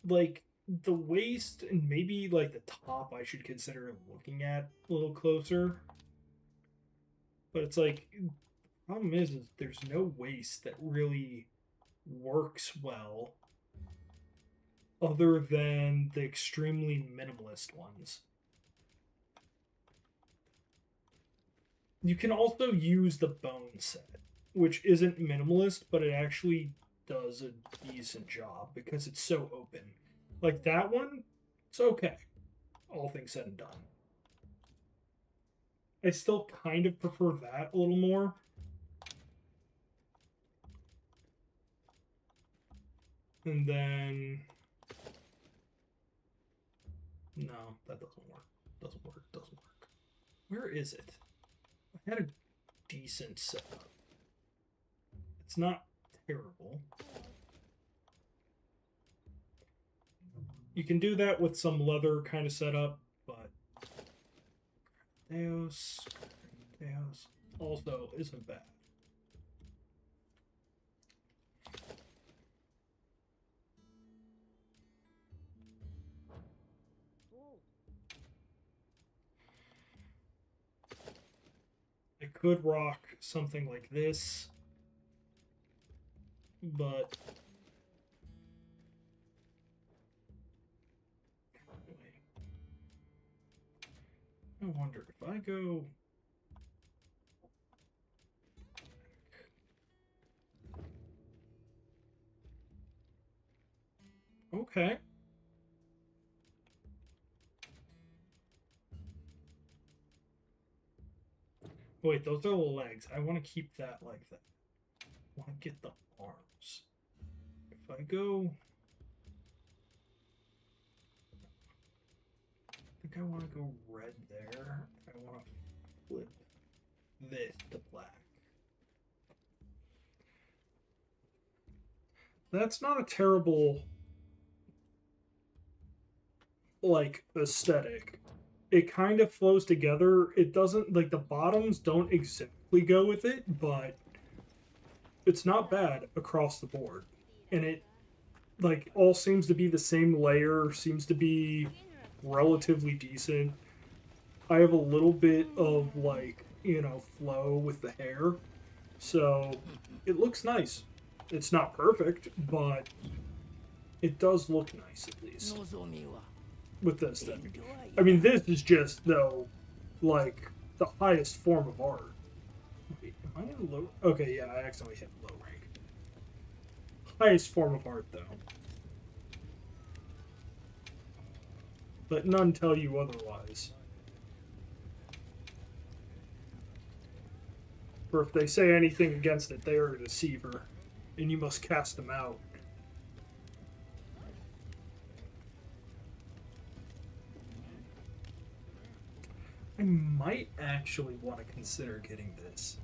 like the waist and maybe like the top, I should consider looking at a little closer. But it's like, the problem is there's no waist that really works well other than the extremely minimalist ones. You can also use the bone set, which isn't minimalist, but it actually does a decent job because it's so open. Like that one, it's okay, all things said and done. I still kind of prefer that a little more. And then... No, that doesn't work. Doesn't work. Doesn't work. Where is it? I had a decent setup. It's not terrible. You can do that with some leather kind of setup, but Deus also isn't bad. I could rock something like this, but I wonder if I go... Okay. Wait, those are the legs. I want to keep that like that. I want to get the arms. If I go... I think I want to go red there. I want to flip this to black. That's not a terrible, like, aesthetic. It kind of flows together. It doesn't, like, the bottoms don't exactly go with it, but it's not bad across the board. And it, like, all seems to be the same layer, seems to be relatively decent. I have a little bit of, like, you know, flow with the hair, so it looks nice. It's not perfect, but it does look nice at least with the aesthetic. I mean, this is just, though, like, the highest form of art. Wait, am I in low? Okay, yeah, I accidentally hit low rank. Highest form of art, though. But none tell you otherwise. For if they say anything against it, they are a deceiver, and you must cast them out. I might actually want to consider getting this.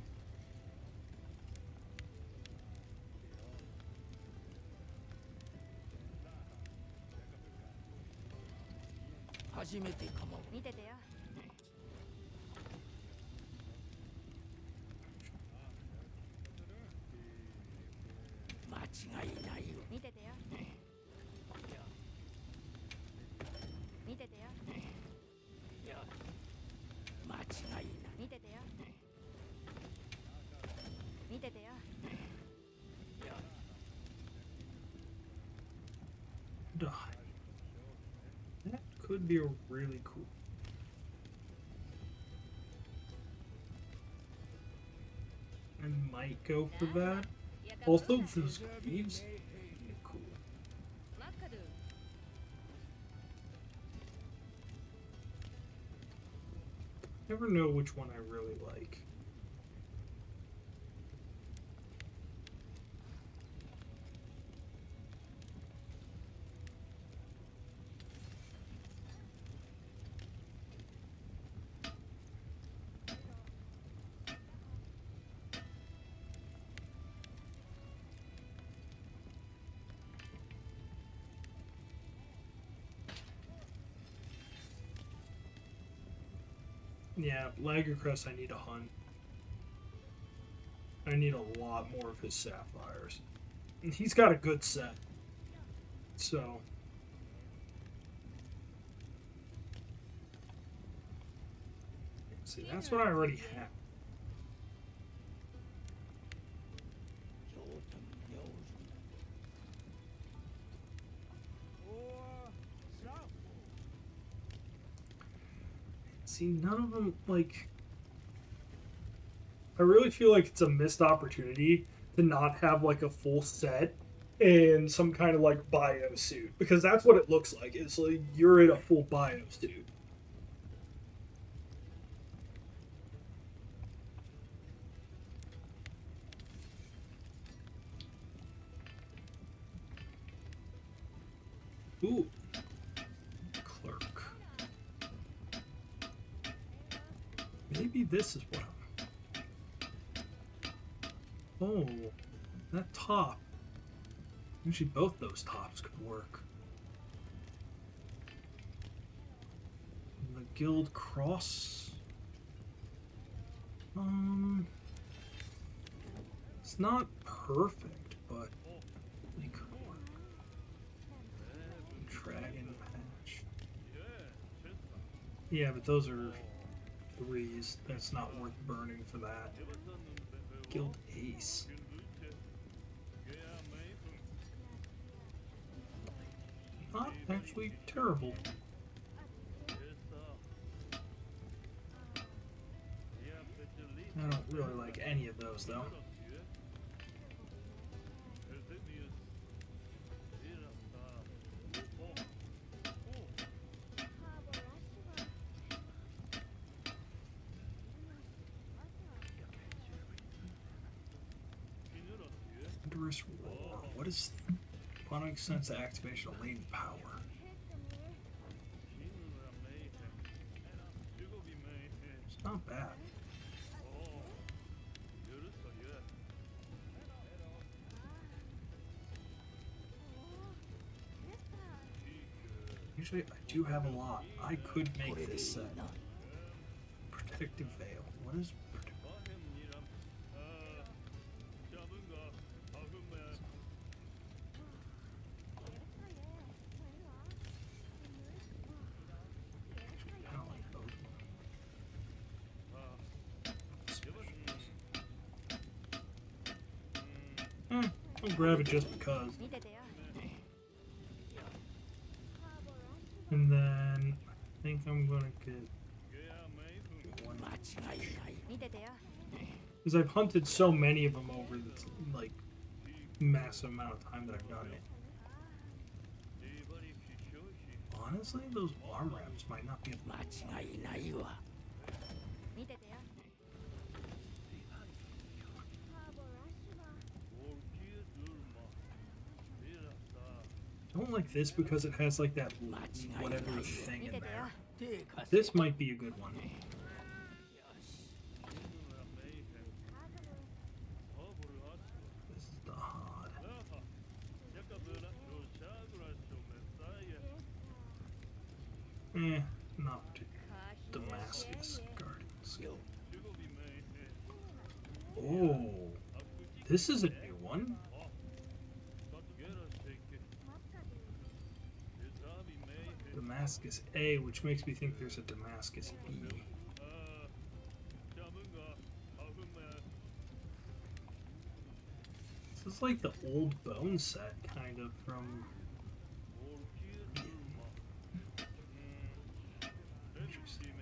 That could be really cool. I might go for that. Also, those greaves. Cool. Never know which one I really like. Yeah, Lagercrest I need to hunt. I need a lot more of his sapphires. And he's got a good set. So... See, that's what I already have. See, none of them, like... I really feel like it's a missed opportunity to not have, like, a full set and some kind of, like, bio suit. Because that's what it looks like. It's like you're in a full bio suit. Ooh. Clerk. Maybe this is what I'm... Oh, that top. Actually, both those tops could work. The Guild Cross. It's not perfect, but it could work. Dragon patch. Yeah, but those are threes. That's not worth burning for that. Guild Ace. Not actually terrible. I don't really like any of those though. Thunderous Roar. What is Plotting Sense activation of latent power? It's not bad. Usually I do have a lot. I could make this set. Protective Veil. What is protective? I don't like those ones. I'll grab it just because. And then I think I'm gonna get one. Because I've hunted so many of them over this like massive amount of time that I've done it. Honestly, those arm wraps might not be a I don't like this because it has like that whatever thing in there. This might be a good one. This is the hard. Not particularly. Damascus Guardian Skill. Oh, this is a new one. Damascus A, which makes me think there's a Damascus B. This is like the old Bone set, kind of, from... Interesting.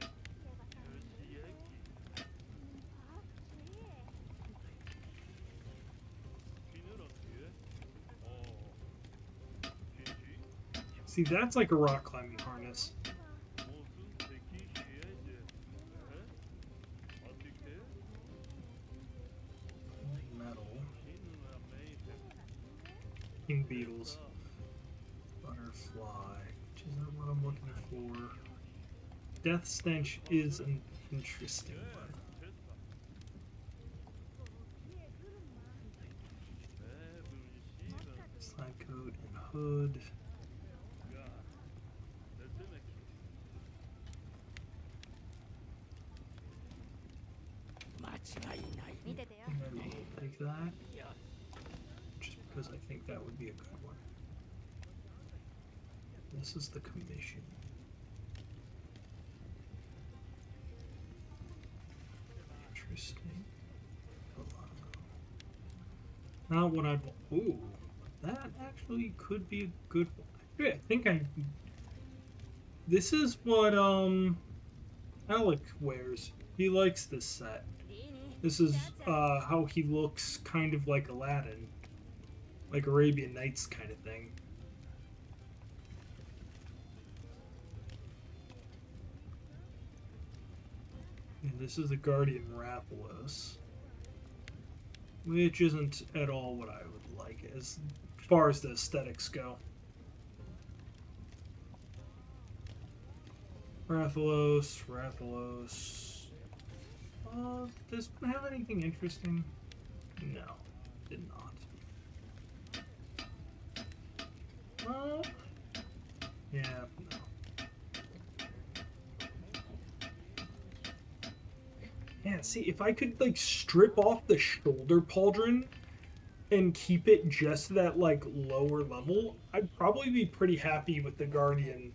See, that's like a rock climbing harness. Metal. King Beetles. Butterfly. Which isn't what I'm looking for. Death Stench is an interesting one. Slide coat and hood. 違いない。見ててよ。 And then we'll take that. Just because I think that would be a good one. This is the commission. Interesting. Not what I'd want. Ooh, that actually could be a good one. Actually, I think I. This is what Alec wears. He likes this set. This is how he looks, kind of like Aladdin, like Arabian Nights kind of thing. And this is the Guardian Rathalos, which isn't at all what I would like as far as the aesthetics go. Rathalos. Does it have anything interesting? No, did not. Yeah, no. Yeah, see, if I could, like, strip off the shoulder pauldron and keep it just that, like, lower level, I'd probably be pretty happy with the Guardian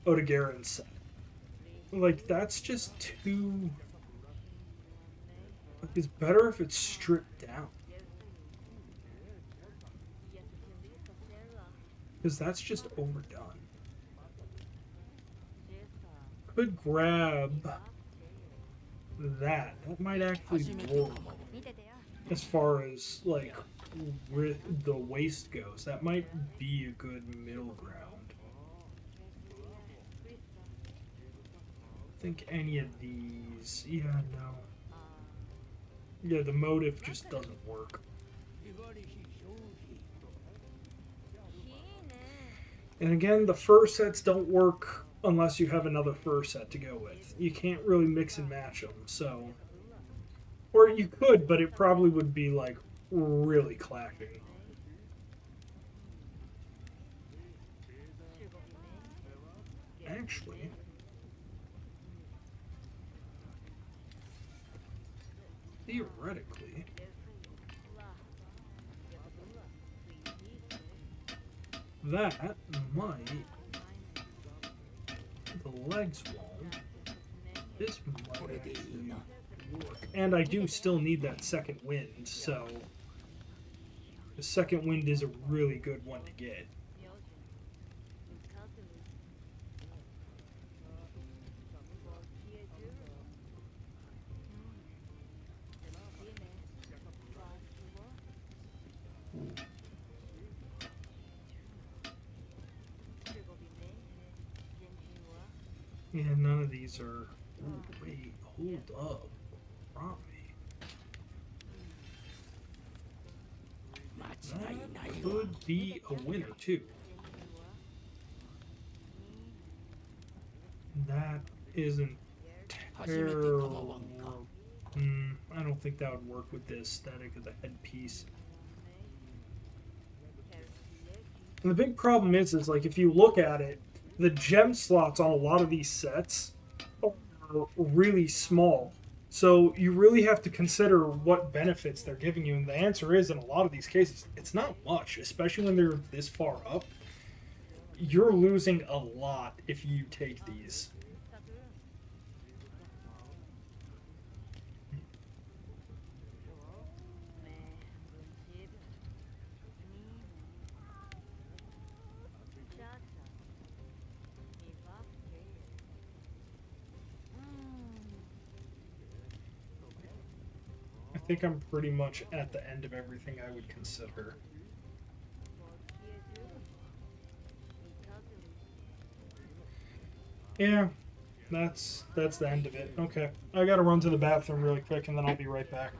Odogaron set. Like, that's just too... Like, it's better if it's stripped down. Because that's just overdone. Could grab that. That might actually work. As far as, like, the waist goes, that might be a good middle ground. I think any of these... Yeah, no. Yeah, the motive just doesn't work. And again, the fur sets don't work unless you have another fur set to go with. You can't really mix and match them, so... Or you could, but it probably would be, like, really clashing. Actually... Theoretically... That might... The legs won't. This might actually work. And I do still need that second wind, so... The second wind is a really good one to get. Yeah, none of these are... Ooh, wait, hold up. Robbie. That could be a winner, too. That isn't terrible. I don't think that would work with the aesthetic of the headpiece. And the big problem is like, if you look at it, the gem slots on a lot of these sets are really small. So you really have to consider what benefits they're giving you. And the answer is, in a lot of these cases, it's not much, especially when they're this far up. You're losing a lot if you take these. I think I'm pretty much at the end of everything I would consider. Yeah, that's the end of it. Okay, I gotta run to the bathroom really quick and then I'll be right back.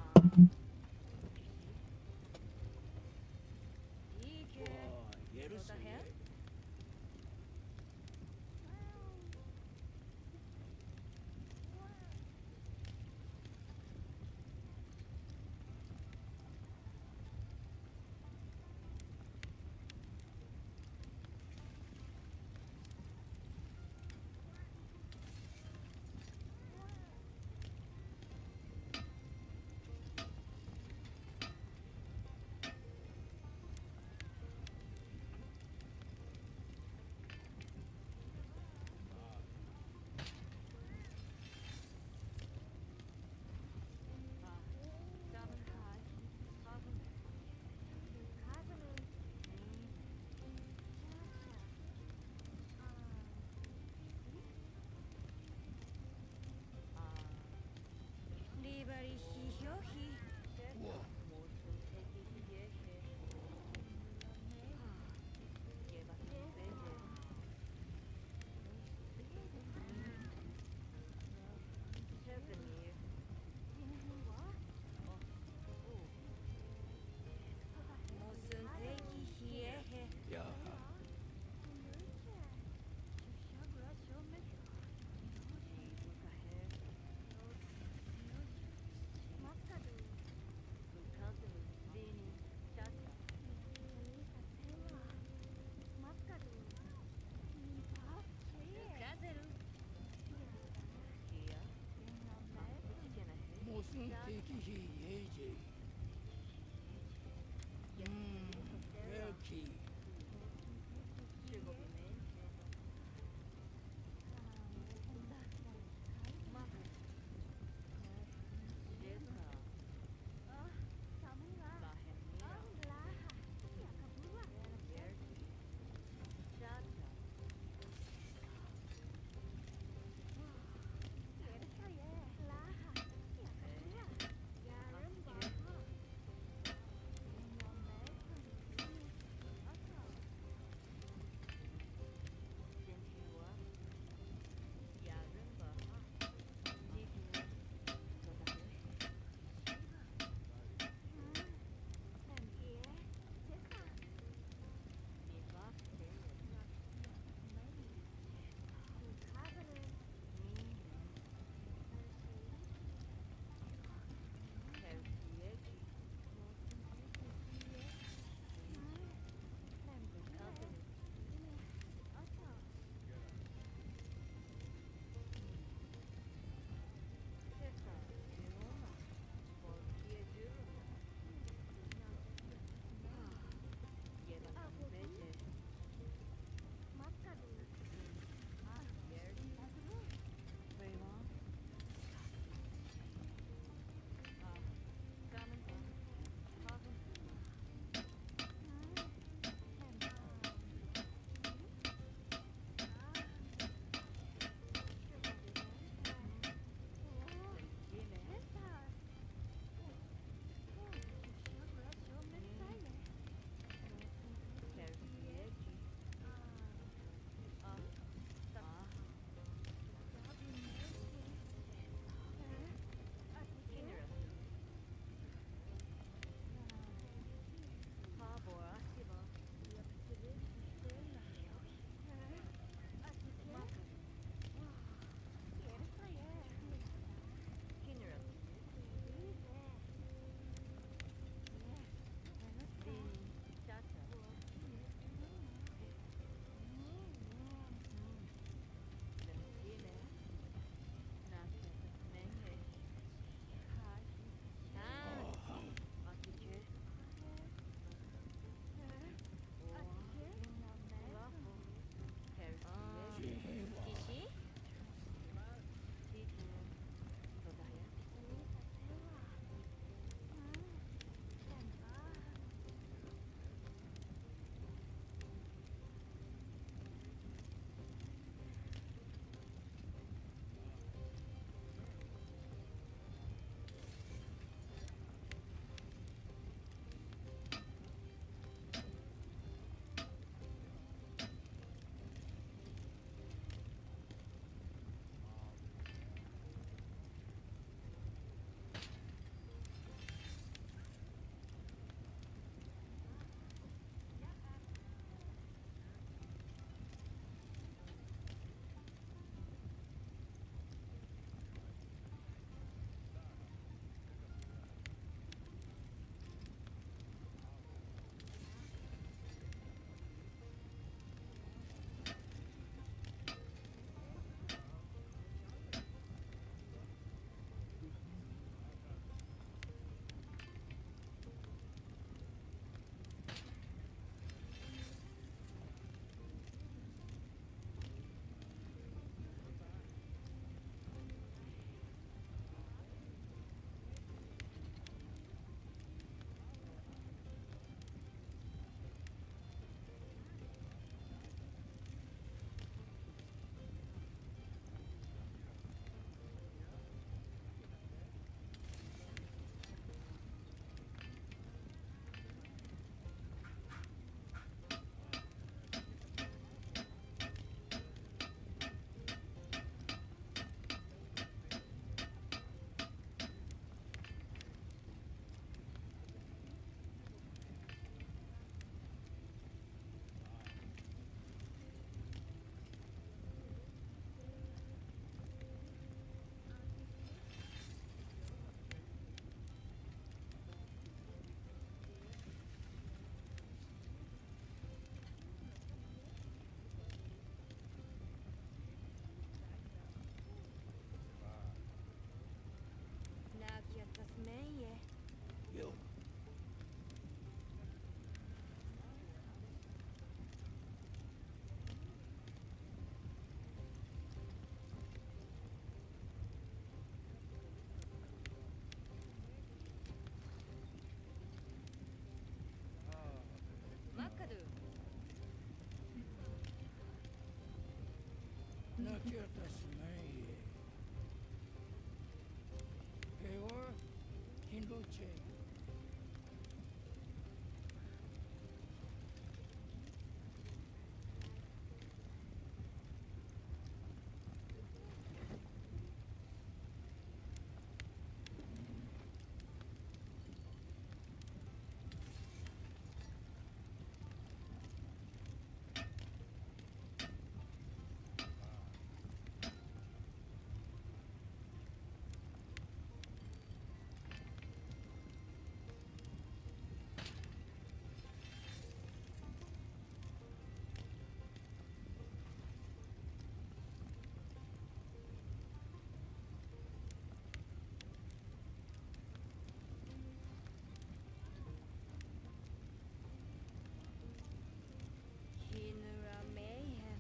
Hinura mayhem.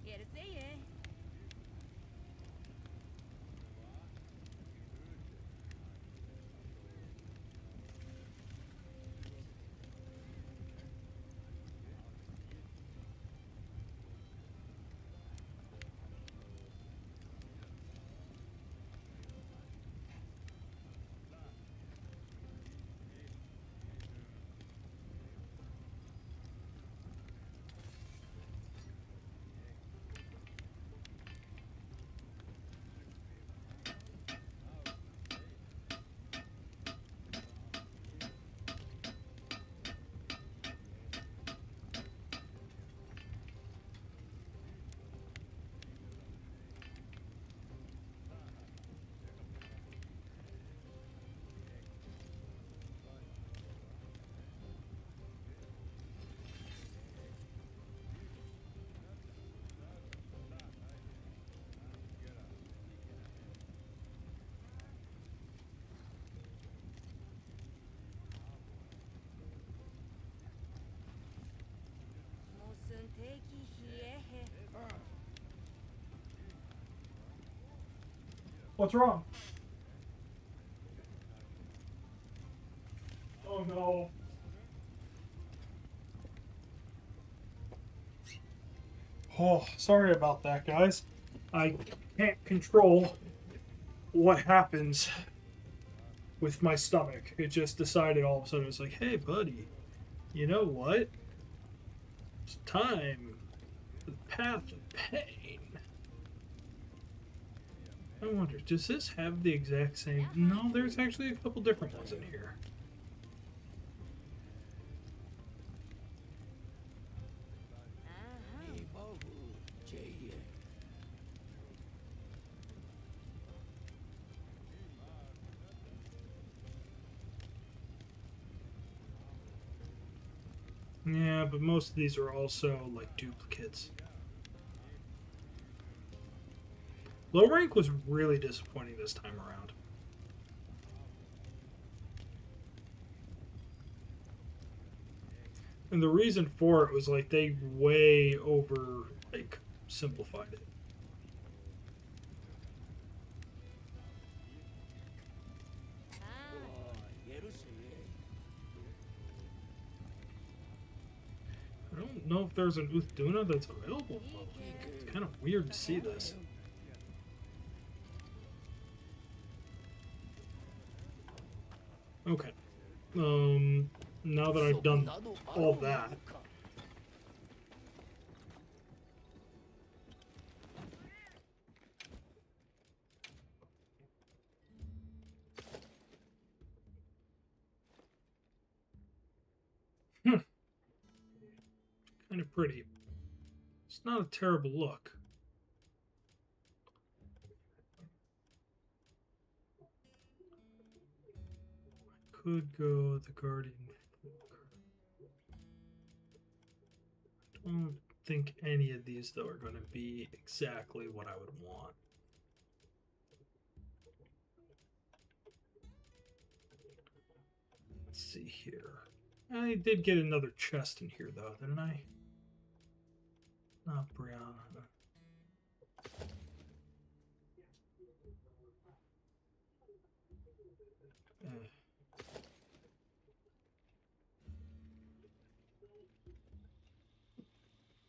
Quero ser, é? Mosunteki hiehe. What's wrong? Oh no. Oh, sorry about that, guys. I can't control what happens with my stomach. It just decided all of a sudden, it's like, hey, buddy, you know what? It's time for the path of pain. I wonder, does this have the exact same? No, there's actually a couple different ones in here. Yeah, but most of these are also like duplicates. Low rank was really disappointing this time around. And the reason for it was like they way over like simplified it. I don't know if there's an Uthduna that's available. It's kind of weird to see this. Okay. Now that I've done all that. Kind of pretty. It's not a terrible look. I could go the Guardian. I don't think any of these, though, are going to be exactly what I would want. Let's see here. I did get another chest in here, though, didn't I? Not Brianna.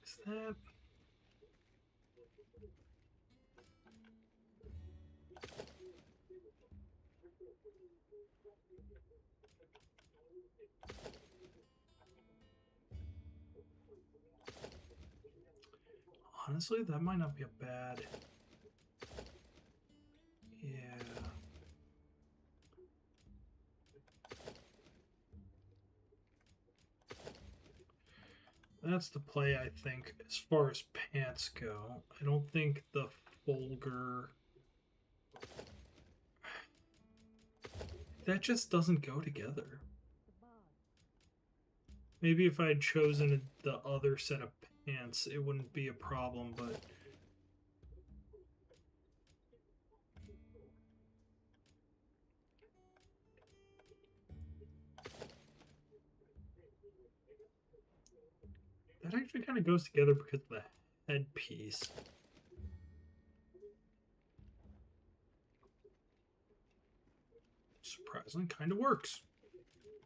Is that... Honestly, that might not be a bad... Yeah. That's the play, I think, as far as pants go. I don't think the Folger... That just doesn't go together. Maybe if I had chosen the other set of pants, it wouldn't be a problem, but... That actually kind of goes together because of the headpiece. Surprisingly, kind of works.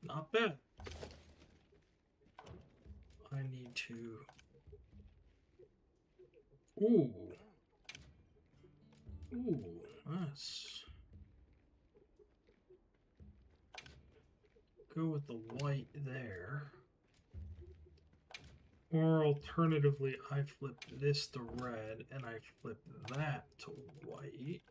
Not bad. I need to... Ooh. Ooh, nice. Go with the white there. Or alternatively, I flip this to red and I flip that to white.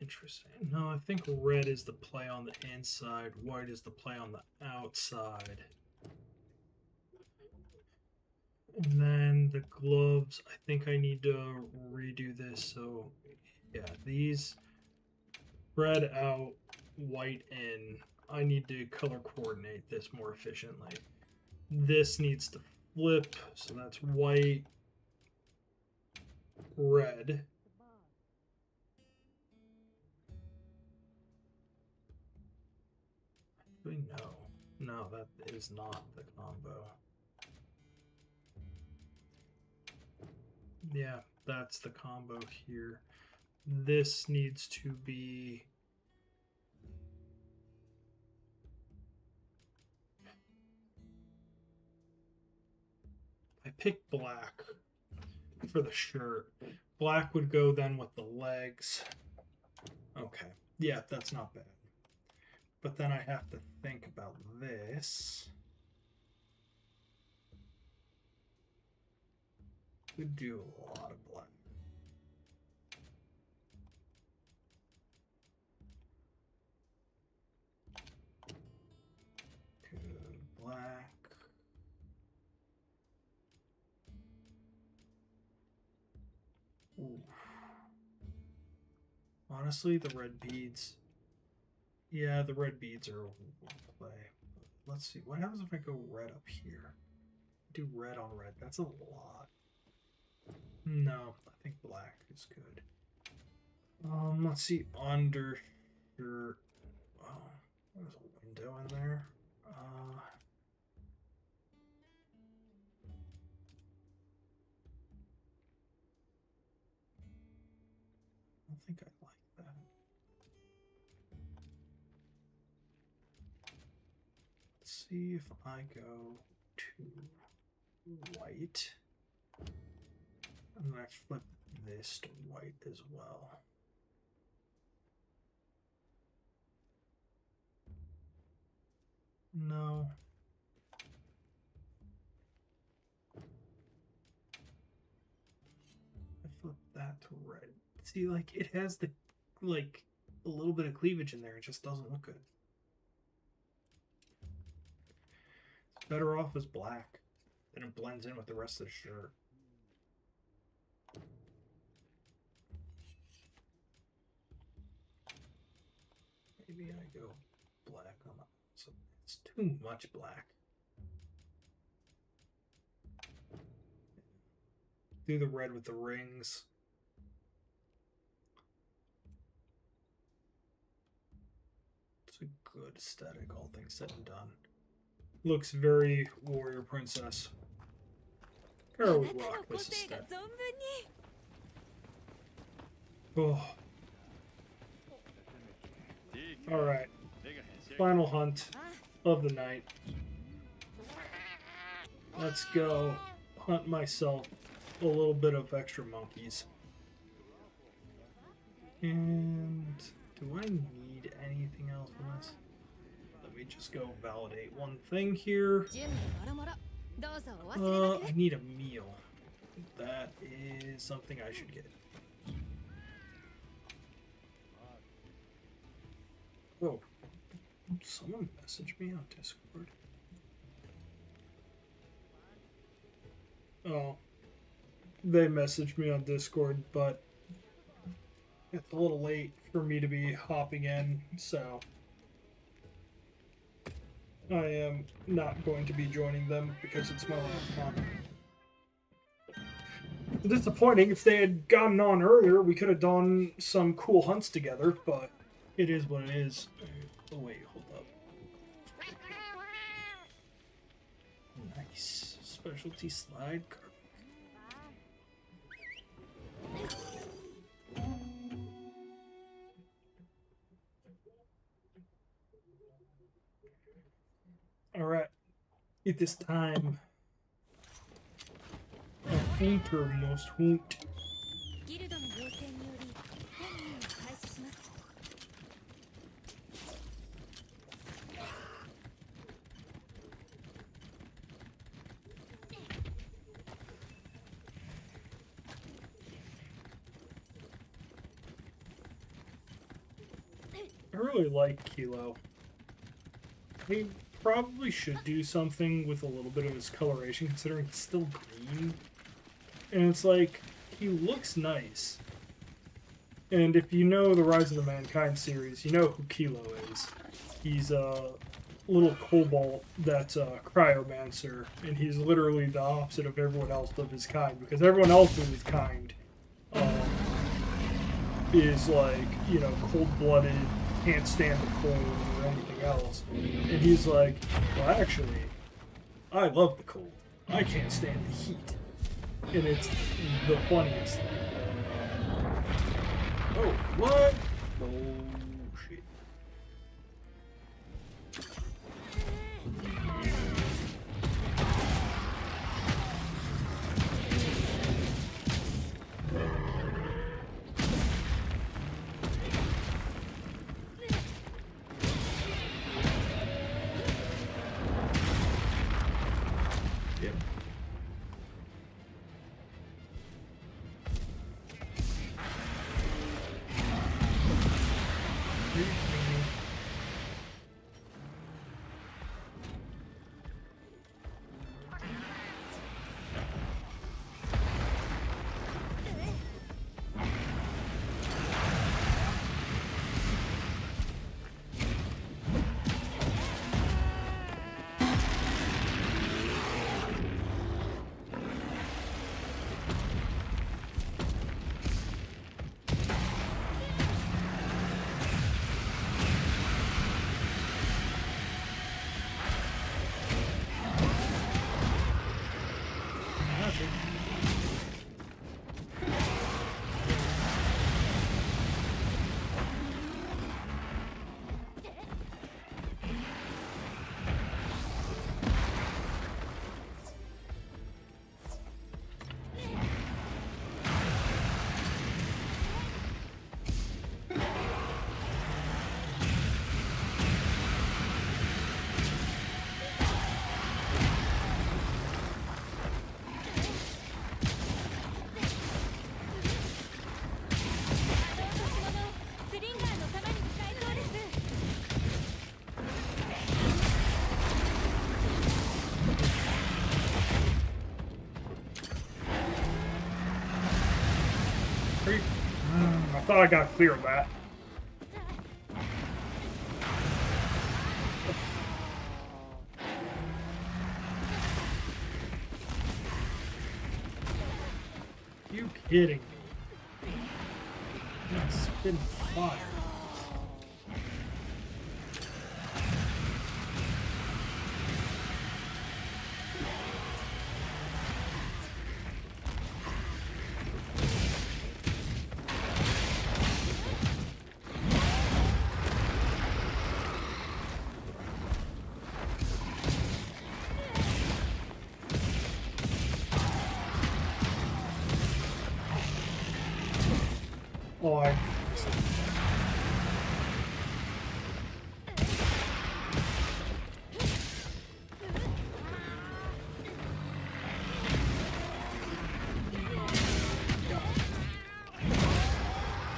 Interesting. No, I think red is the play on the inside, white is the play on the outside. And then the gloves, I think I need to redo this. So, yeah, these red out, white in. I need to color coordinate this more efficiently. This needs to flip, so that's white, red. Actually, no, that is not the combo. Yeah, that's the combo here. This needs to be... I picked black for the shirt. Black would go then with the legs. Okay. Yeah, that's not bad. But then I have to think about this. Could do a lot of black. Good black. Ooh. Honestly, the red beads. Yeah, the red beads are a play. Let's see. What happens if I go red up here? Do red on red. That's a lot. No, I think black is good. Let's see. Undershirt. Oh, there's a window in there. I don't think I like that. Let's see if I go to white. And then I flip this to white as well. No. I flip that to red. See, like, it has the, like, a little bit of cleavage in there. It just doesn't look good. It's better off as black. Then it blends in with the rest of the shirt. Maybe I go black on that. So it's too much black. Do the red with the rings. It's a good aesthetic, all things said and done. Looks very warrior princess. Girl would rock this aesthetic. Oh. Alright. Final hunt of the night. Let's go hunt myself a little bit of extra monkeys. And do I need anything else from this? Let me just go validate one thing here. I need a meal. That is something I should get. Oh, someone messaged me on Discord. Oh, they messaged me on Discord, but it's a little late for me to be hopping in, so I am not going to be joining them because it's my last hunt. Disappointing. If they had gotten on earlier, we could have done some cool hunts together, but it is what it is. Oh wait, hold up. Nice. Specialty slide carpet. Alright. It is time. A hunter must hunt. I really like Kilo. He probably should do something with a little bit of his coloration, considering he's still green. And it's like, he looks nice. And if you know the Rise of the Mankind series, you know who Kilo is. He's a little kobold that's a cryomancer, and he's literally the opposite of everyone else of his kind, because everyone else of his kind is like, you know, cold-blooded, can't stand the cold or anything else. And he's like, well, actually, I love the cold. I can't stand the heat. And it's the funniest thing. Oh, what? Oh, shit. Yep. I thought I got clear of that. You kidding me? I'm spitting fire. Oh, I.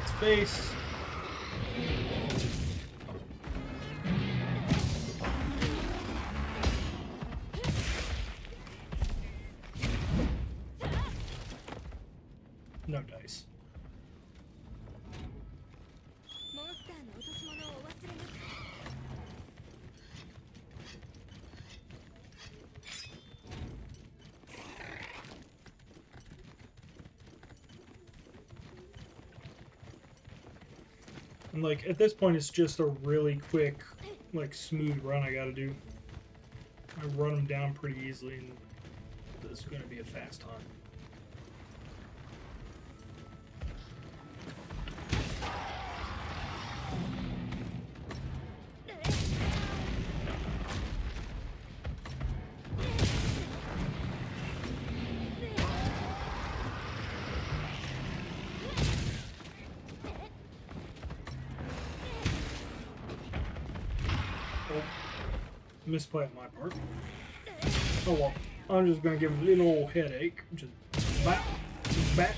Its face. No dice. モンスターの落とし物をお忘れなく。 And like at this point, it's just a really quick, like smooth run I gotta do. I run them down pretty easily, and this is gonna be a fast hunt. Misplay on my part. Oh well, I'm just gonna give him a little old headache. Just back, back.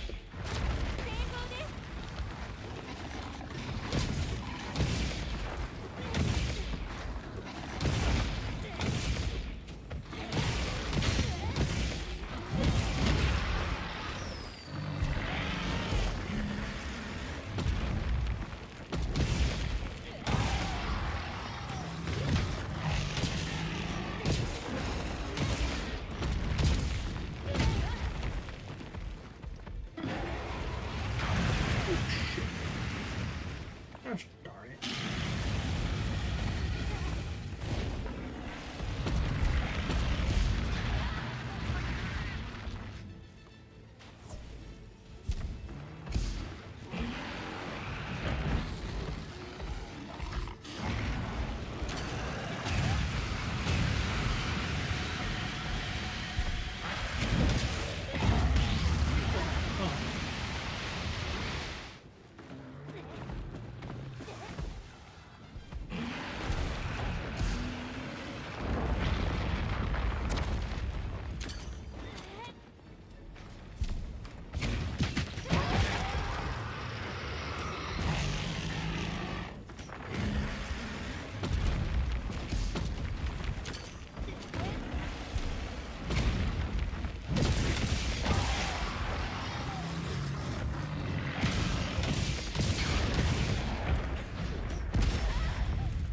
Gosh darn it.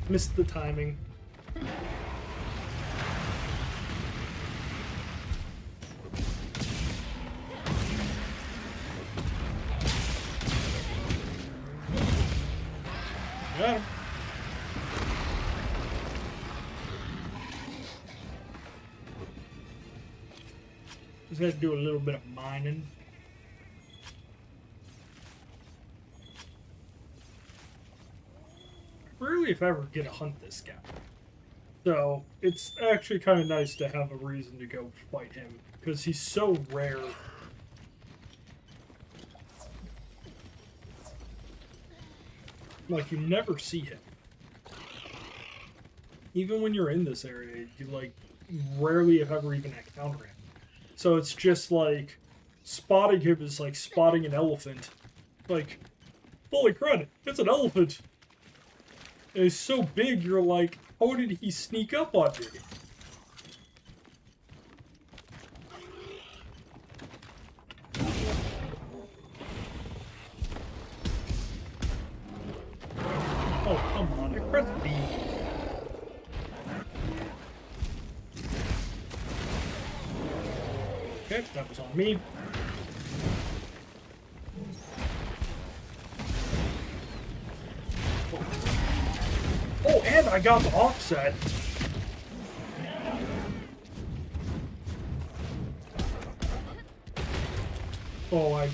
Missed the timing. Got him. Just had to do a little bit of mining. Rarely, if ever, get to hunt this guy. So it's actually kind of nice to have a reason to go fight him because he's so rare. Like, you never see him. Even when you're in this area, you like rarely, if ever, even encounter him. So it's just like spotting him is like spotting an elephant. Like, holy crud, it's an elephant! And it's so big, you're like, how did he sneak up on me? Oh, come on, I pressed B. Okay, that was on me. Oh, and I got the offset. Oh,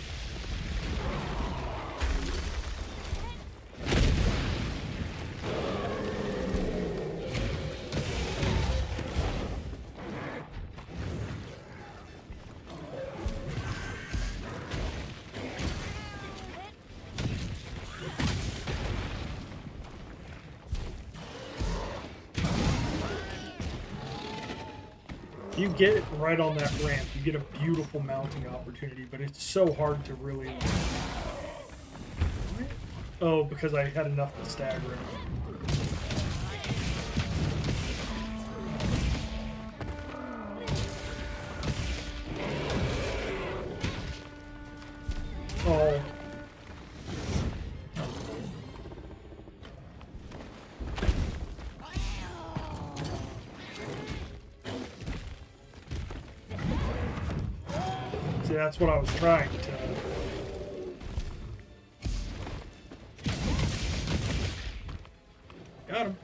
you get it right on that ramp. You get a beautiful mounting opportunity, but it's so hard to really... Oh, because I had enough to stagger him. Oh. See, that's what I was trying to... Got him.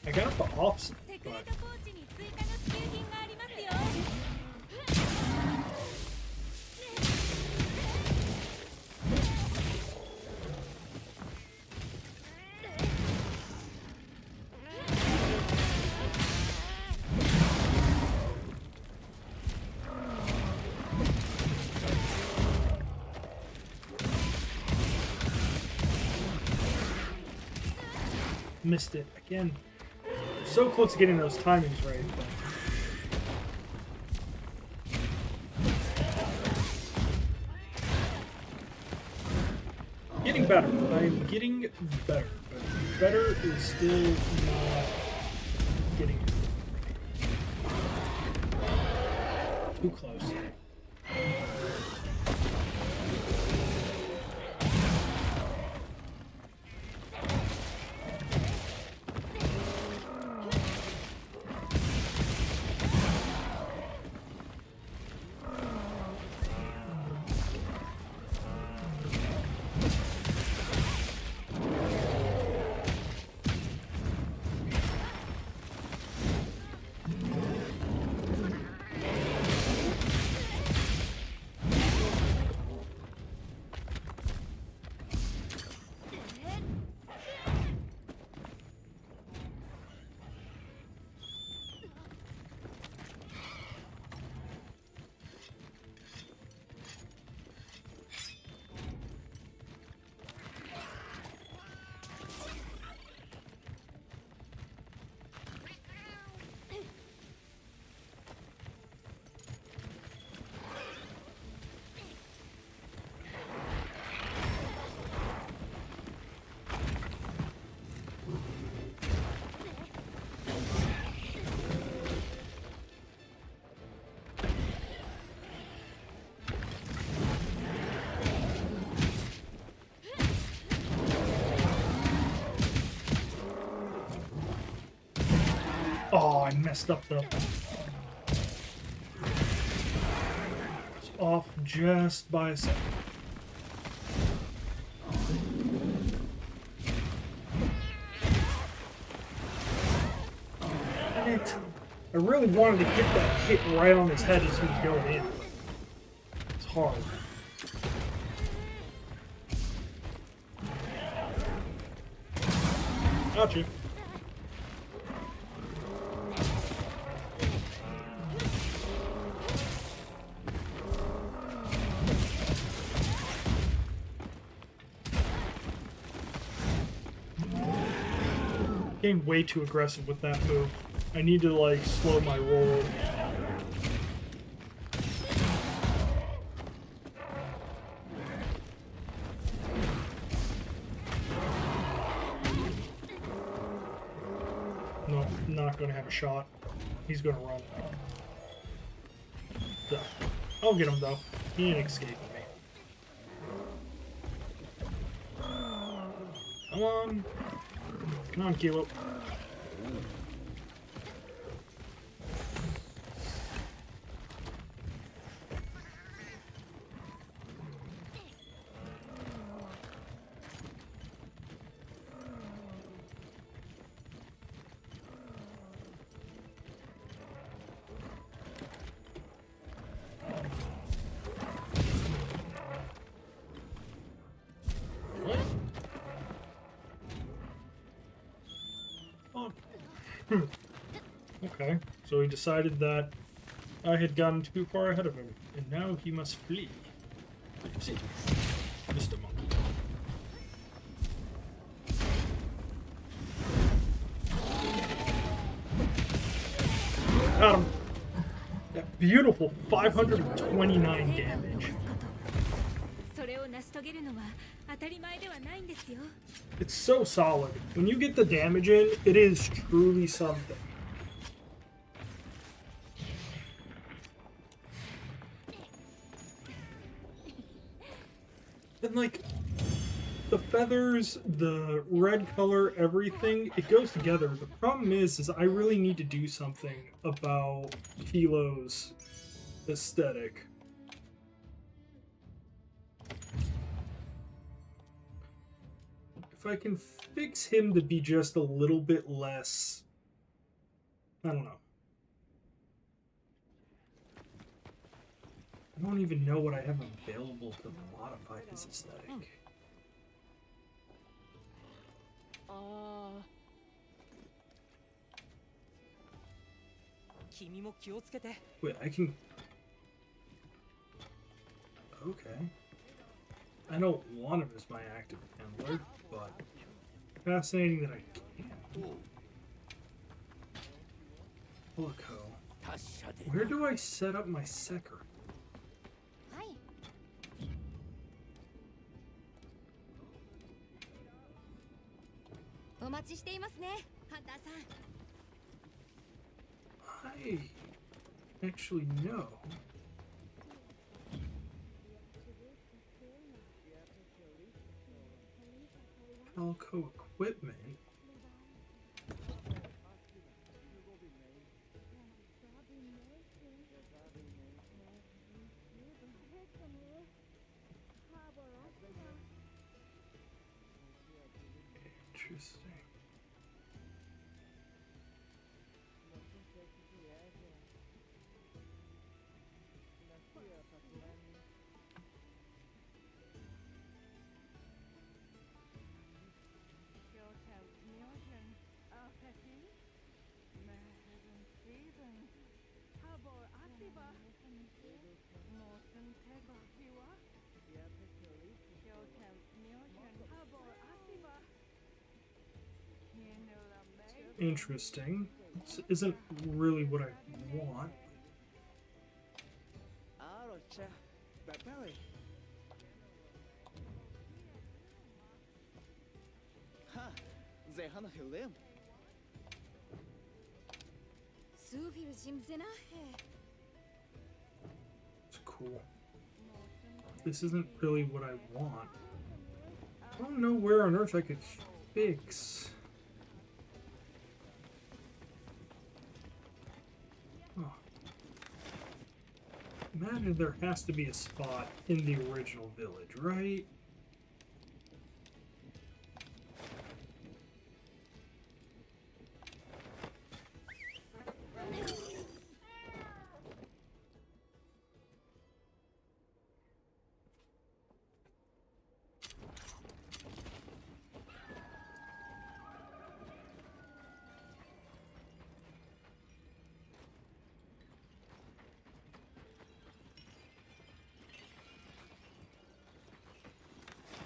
I got the offset, セクレ but ートポーチに追加の支給品がありますよ。 missed it again. So close to getting those timings right. But... Getting better. I'm getting better, but better is still not getting too close. Oh, I messed up the... It's off just by a second. Damn it. I really wanted to get that hit right on his head as he was going in. It's hard. Gotcha. Getting way too aggressive with that move. I need to like slow my roll. No, not gonna have a shot. He's gonna run. Duh. I'll get him though. He ain't escaping me. Come on. Come on, Kilo. What? Oh. Okay, so he decided that I had gotten too far ahead of him, and now he must flee. See, Mr. Monkey. Got him. That beautiful 529 damage. それを成し遂げるのは当たり前ではないんですよ。 It's so solid. When you get the damage in, it is truly something. And like, the feathers, the red color, everything, it goes together. The problem is I really need to do something about Kilo's aesthetic. If I can fix him to be just a little bit less, I don't know. I don't even know what I have available to modify his aesthetic. ああ君も気をつけて Wait, I can... Okay. I don't want him as my active handler, but fascinating that I can. Holoco. 達者で Where do I set up my Secker? はい。お待ちしていますね、ハンターさん。 I actually know. Holoco equipment. Interesting. Interesting. This isn't really what I want. あらちゃ、ババリ。は、ぜはなひれん。スーフィルジムゼナヘ。 It's cool. This isn't really what I want. I don't know where on earth I could fix. Oh. Imagine there has to be a spot in the original village, right?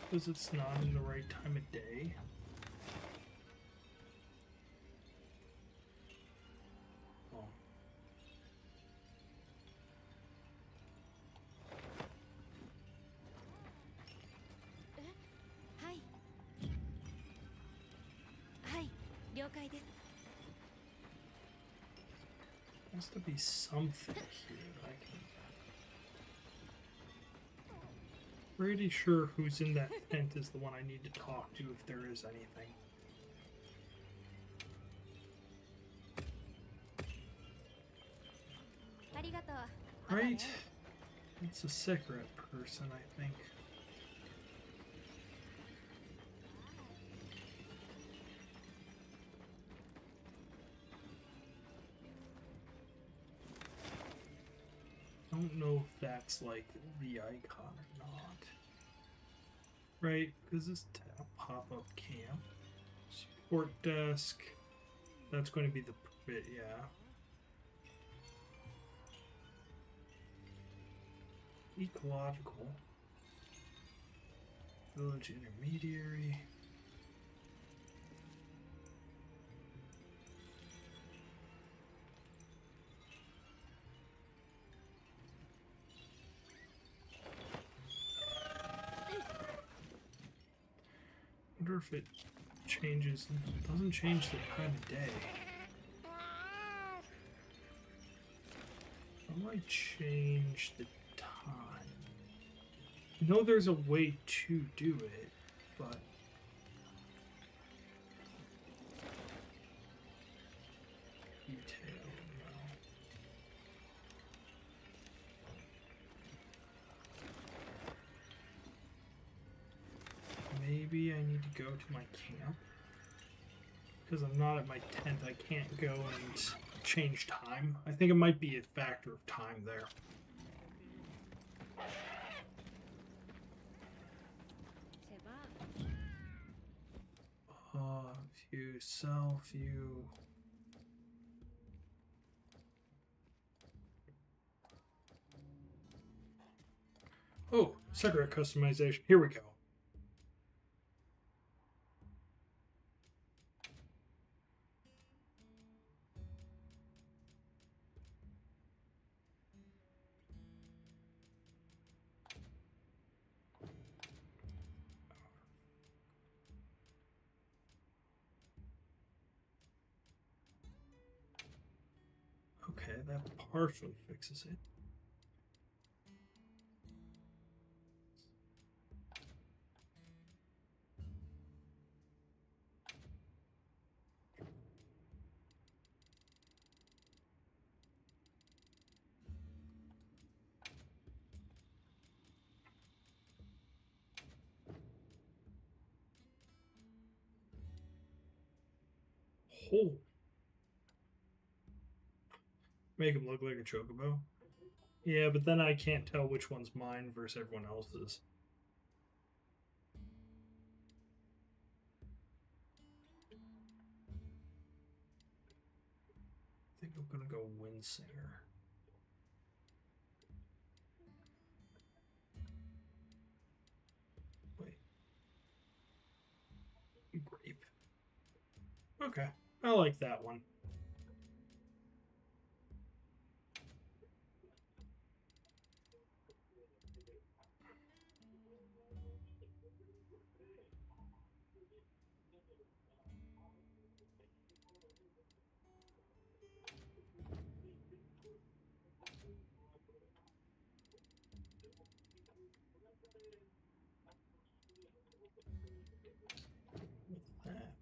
Because it's not in the right time of day. Oh. Hi. Hi. 了解です。 Has to be something here that I can... Pretty sure who's in that tent is the one I need to talk to if there is anything. Right? It's a cigarette person, I think. I don't know if that's like the icon or not. Right? Because this pop-up camp. Support desk. That's going to be the bit, yeah. Ecological. Village intermediary. Wonder if it changes. Doesn't change the time of day. I might change the time. I know there's a way to do it, but detail, no. Maybe I need to go to my camp. Because I'm not at my tent, I can't go and change time. I think it might be a factor of time there. View, self view. Oh, cigarette customization. Here we go. Okay, that partially fixes it. Oh. Make him look like a chocobo. Yeah, but then I can't tell which one's mine versus everyone else's. I think I'm gonna go Windsinger. Wait. Grape. Okay, I like that one. That.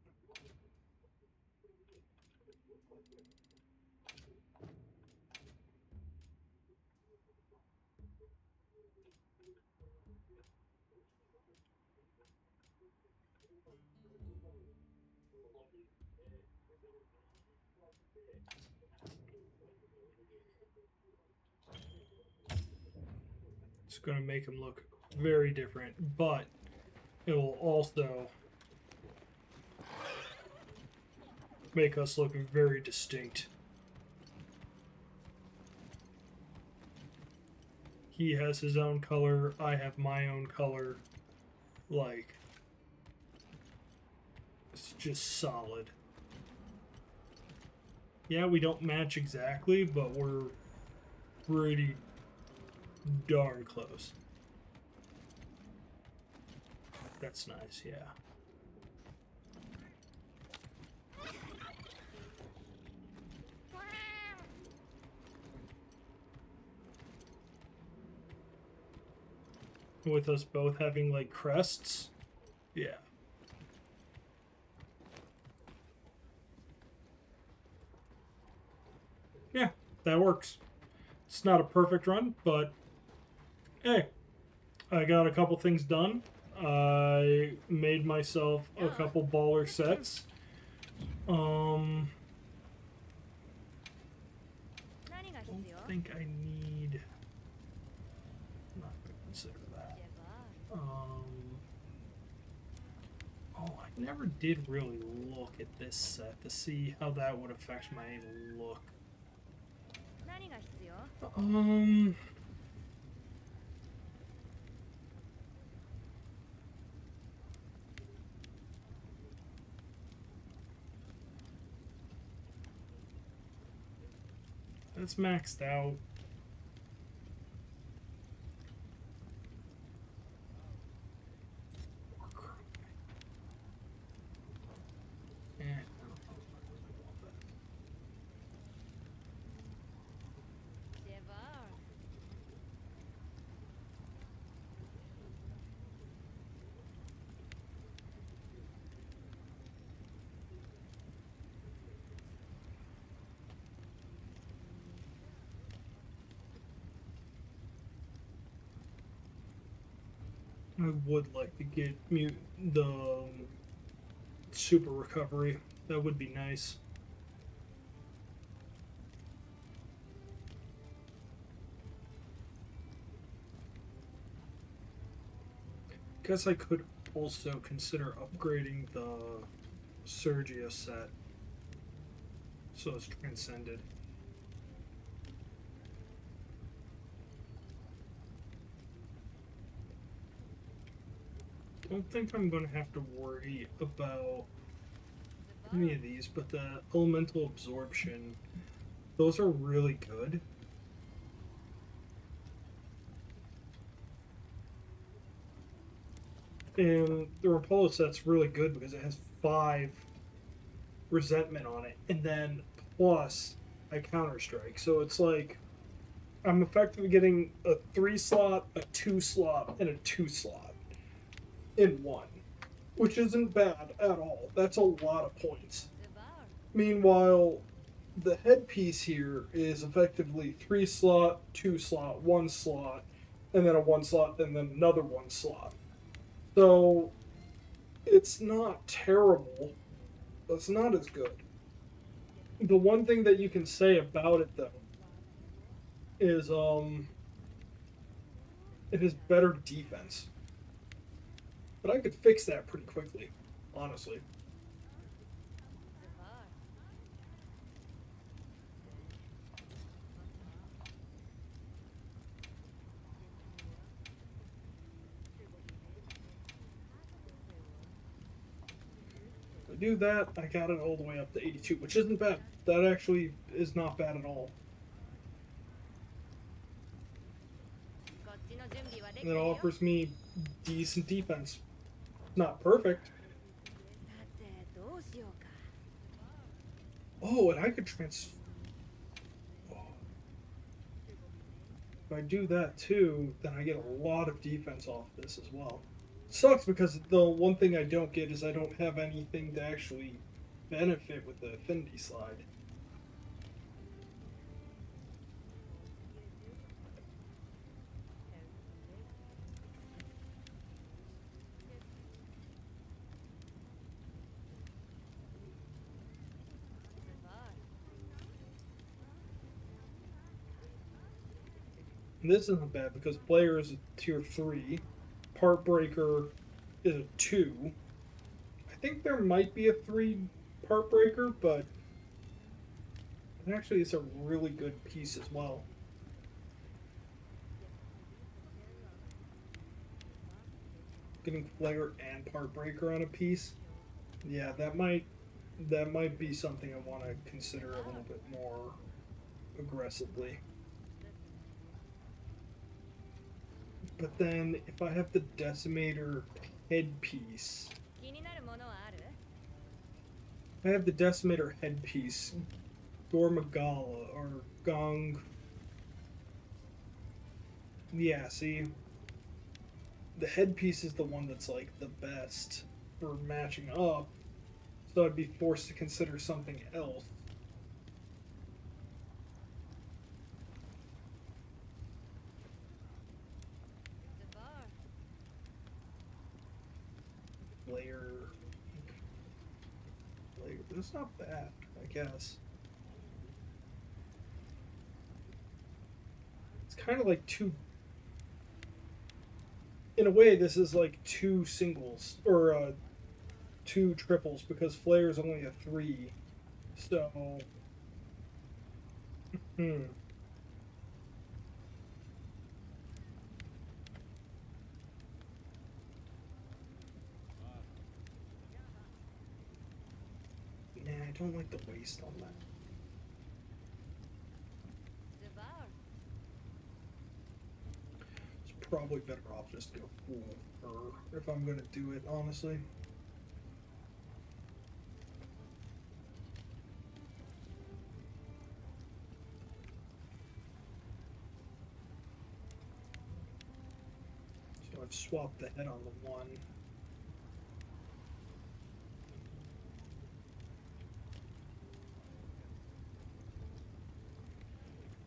It's going to make him look very different, but it will also make us look very distinct. He has his own color, I have my own color. Like, it's just solid. Yeah, we don't match exactly, but we're pretty darn close. That's nice, yeah. with us both having like crests. Yeah. Yeah, that works. It's not a perfect run, but hey, I got a couple things done. I made myself a couple baller sets. I don't think I need. I'm not gonna consider that. Oh, I never did really look at this set to see how that would affect my look. That's maxed out. Eh, I don't know if I really want that. I would like to get the super recovery. That would be nice. Guess I could also consider upgrading the Sergia set so it's transcended. I don't think I'm going to have to worry about any of these, but the elemental absorption, those are really good. And the Rapallo set's really good because it has 5 resentment on it, and then plus I counter strike. So it's like I'm effectively getting a 3 slot, a 2 slot, and a 2 slot in one, which isn't bad at all. That's a lot of points. Meanwhile, the headpiece here is effectively 3 slot, 2 slot, 1 slot, and then a 1 slot, and then another 1 slot. So it's not terrible. It's not as good. The one thing that you can say about it though is it has better defense. But I could fix that pretty quickly, honestly. I do that, I got it all the way up to 82, which isn't bad. That actually is not bad at all. And it offers me decent defense. Not perfect. Oh, and I could oh. If I do that too, then I get a lot of defense off this as well. Sucks because the one thing I don't get is I don't have anything to actually benefit with the affinity slide. And this isn't bad because Player is a tier 3. Part Breaker is a 2. I think there might be a 3 Part Breaker, but actually it's a really good piece as well. Getting Flare and Part Breaker on a piece, yeah, that might be something I want to consider a little bit more aggressively. But then, if I have the Decimator headpiece, I have the Decimator headpiece, Gormagala, or Gong. Yeah, see? the headpiece is the one that's like the best for matching up, so I'd be forced to consider something else. Layer. That's not bad, I guess. It's kind of like two. In a way, this is like two singles or two triples because Flare is only a 3. So, Yeah, I don't like the waist on that. It's probably better off just go full fur if I'm gonna do it, honestly. So I've swapped the head on the one.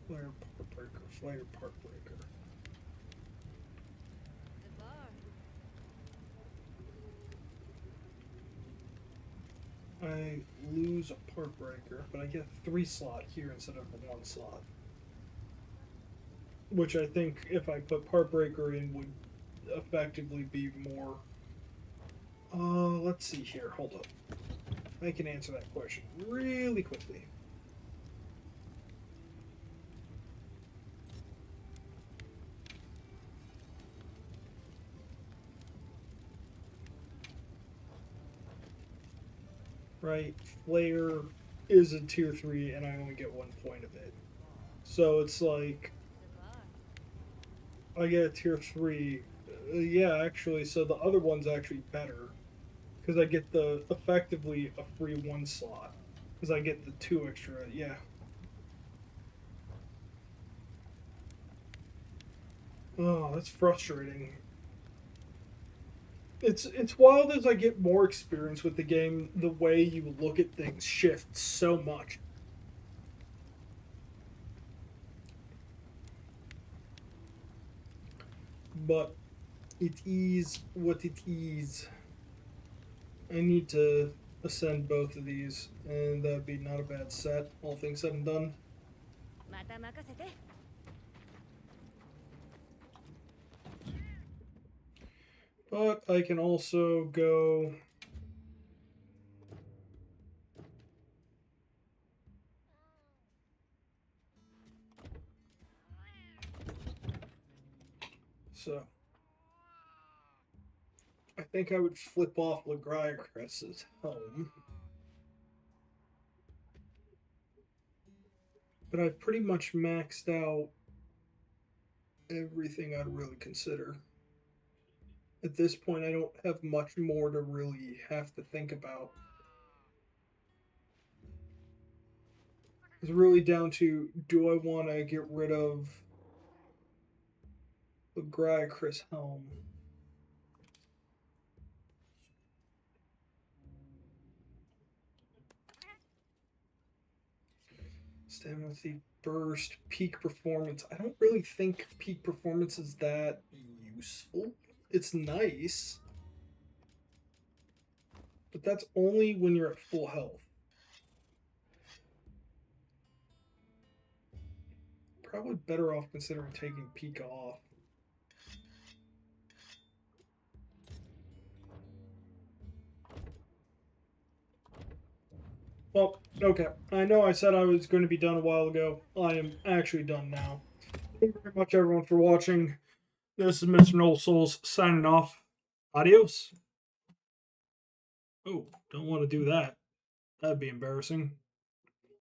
Flare part breaker, flare part breaker. I lose a part breaker, but I get a 3 slot here instead of a 1 slot. Which I think if I put part breaker in would effectively be more. Let's see here, hold up. I can answer that question really quickly. Right, Flare is a tier 3 and I only get 1 point of it. So it's like I get a tier 3. Yeah, actually, so the other one's actually better because I get the effectively a free 1 slot because I get the 2 extra. Yeah. Oh, that's frustrating. It's wild as I get more experience with the game, the way you look at things shifts so much. But it is what it is. I need to ascend both of these, and that'd be not a bad set, all things said and done. But I can also go. So I think I would flip off Lagriacress's helm. But I've pretty much maxed out everything I'd really consider. At this point, I don't have much more to really have to think about. It's really down to, do I want to get rid of Lagriacress helm? Stamina Thief Burst, Peak Performance. I don't really think Peak Performance is that useful. It's nice, but that's only when you're at full health. Probably better off considering taking Peak off. Well, okay. I know I said I was going to be done a while ago. I am actually done now. Thank you very much, everyone, for watching. This is Mr. Noel Souls signing off. Adios. Oh, don't want to do that. That'd be embarrassing.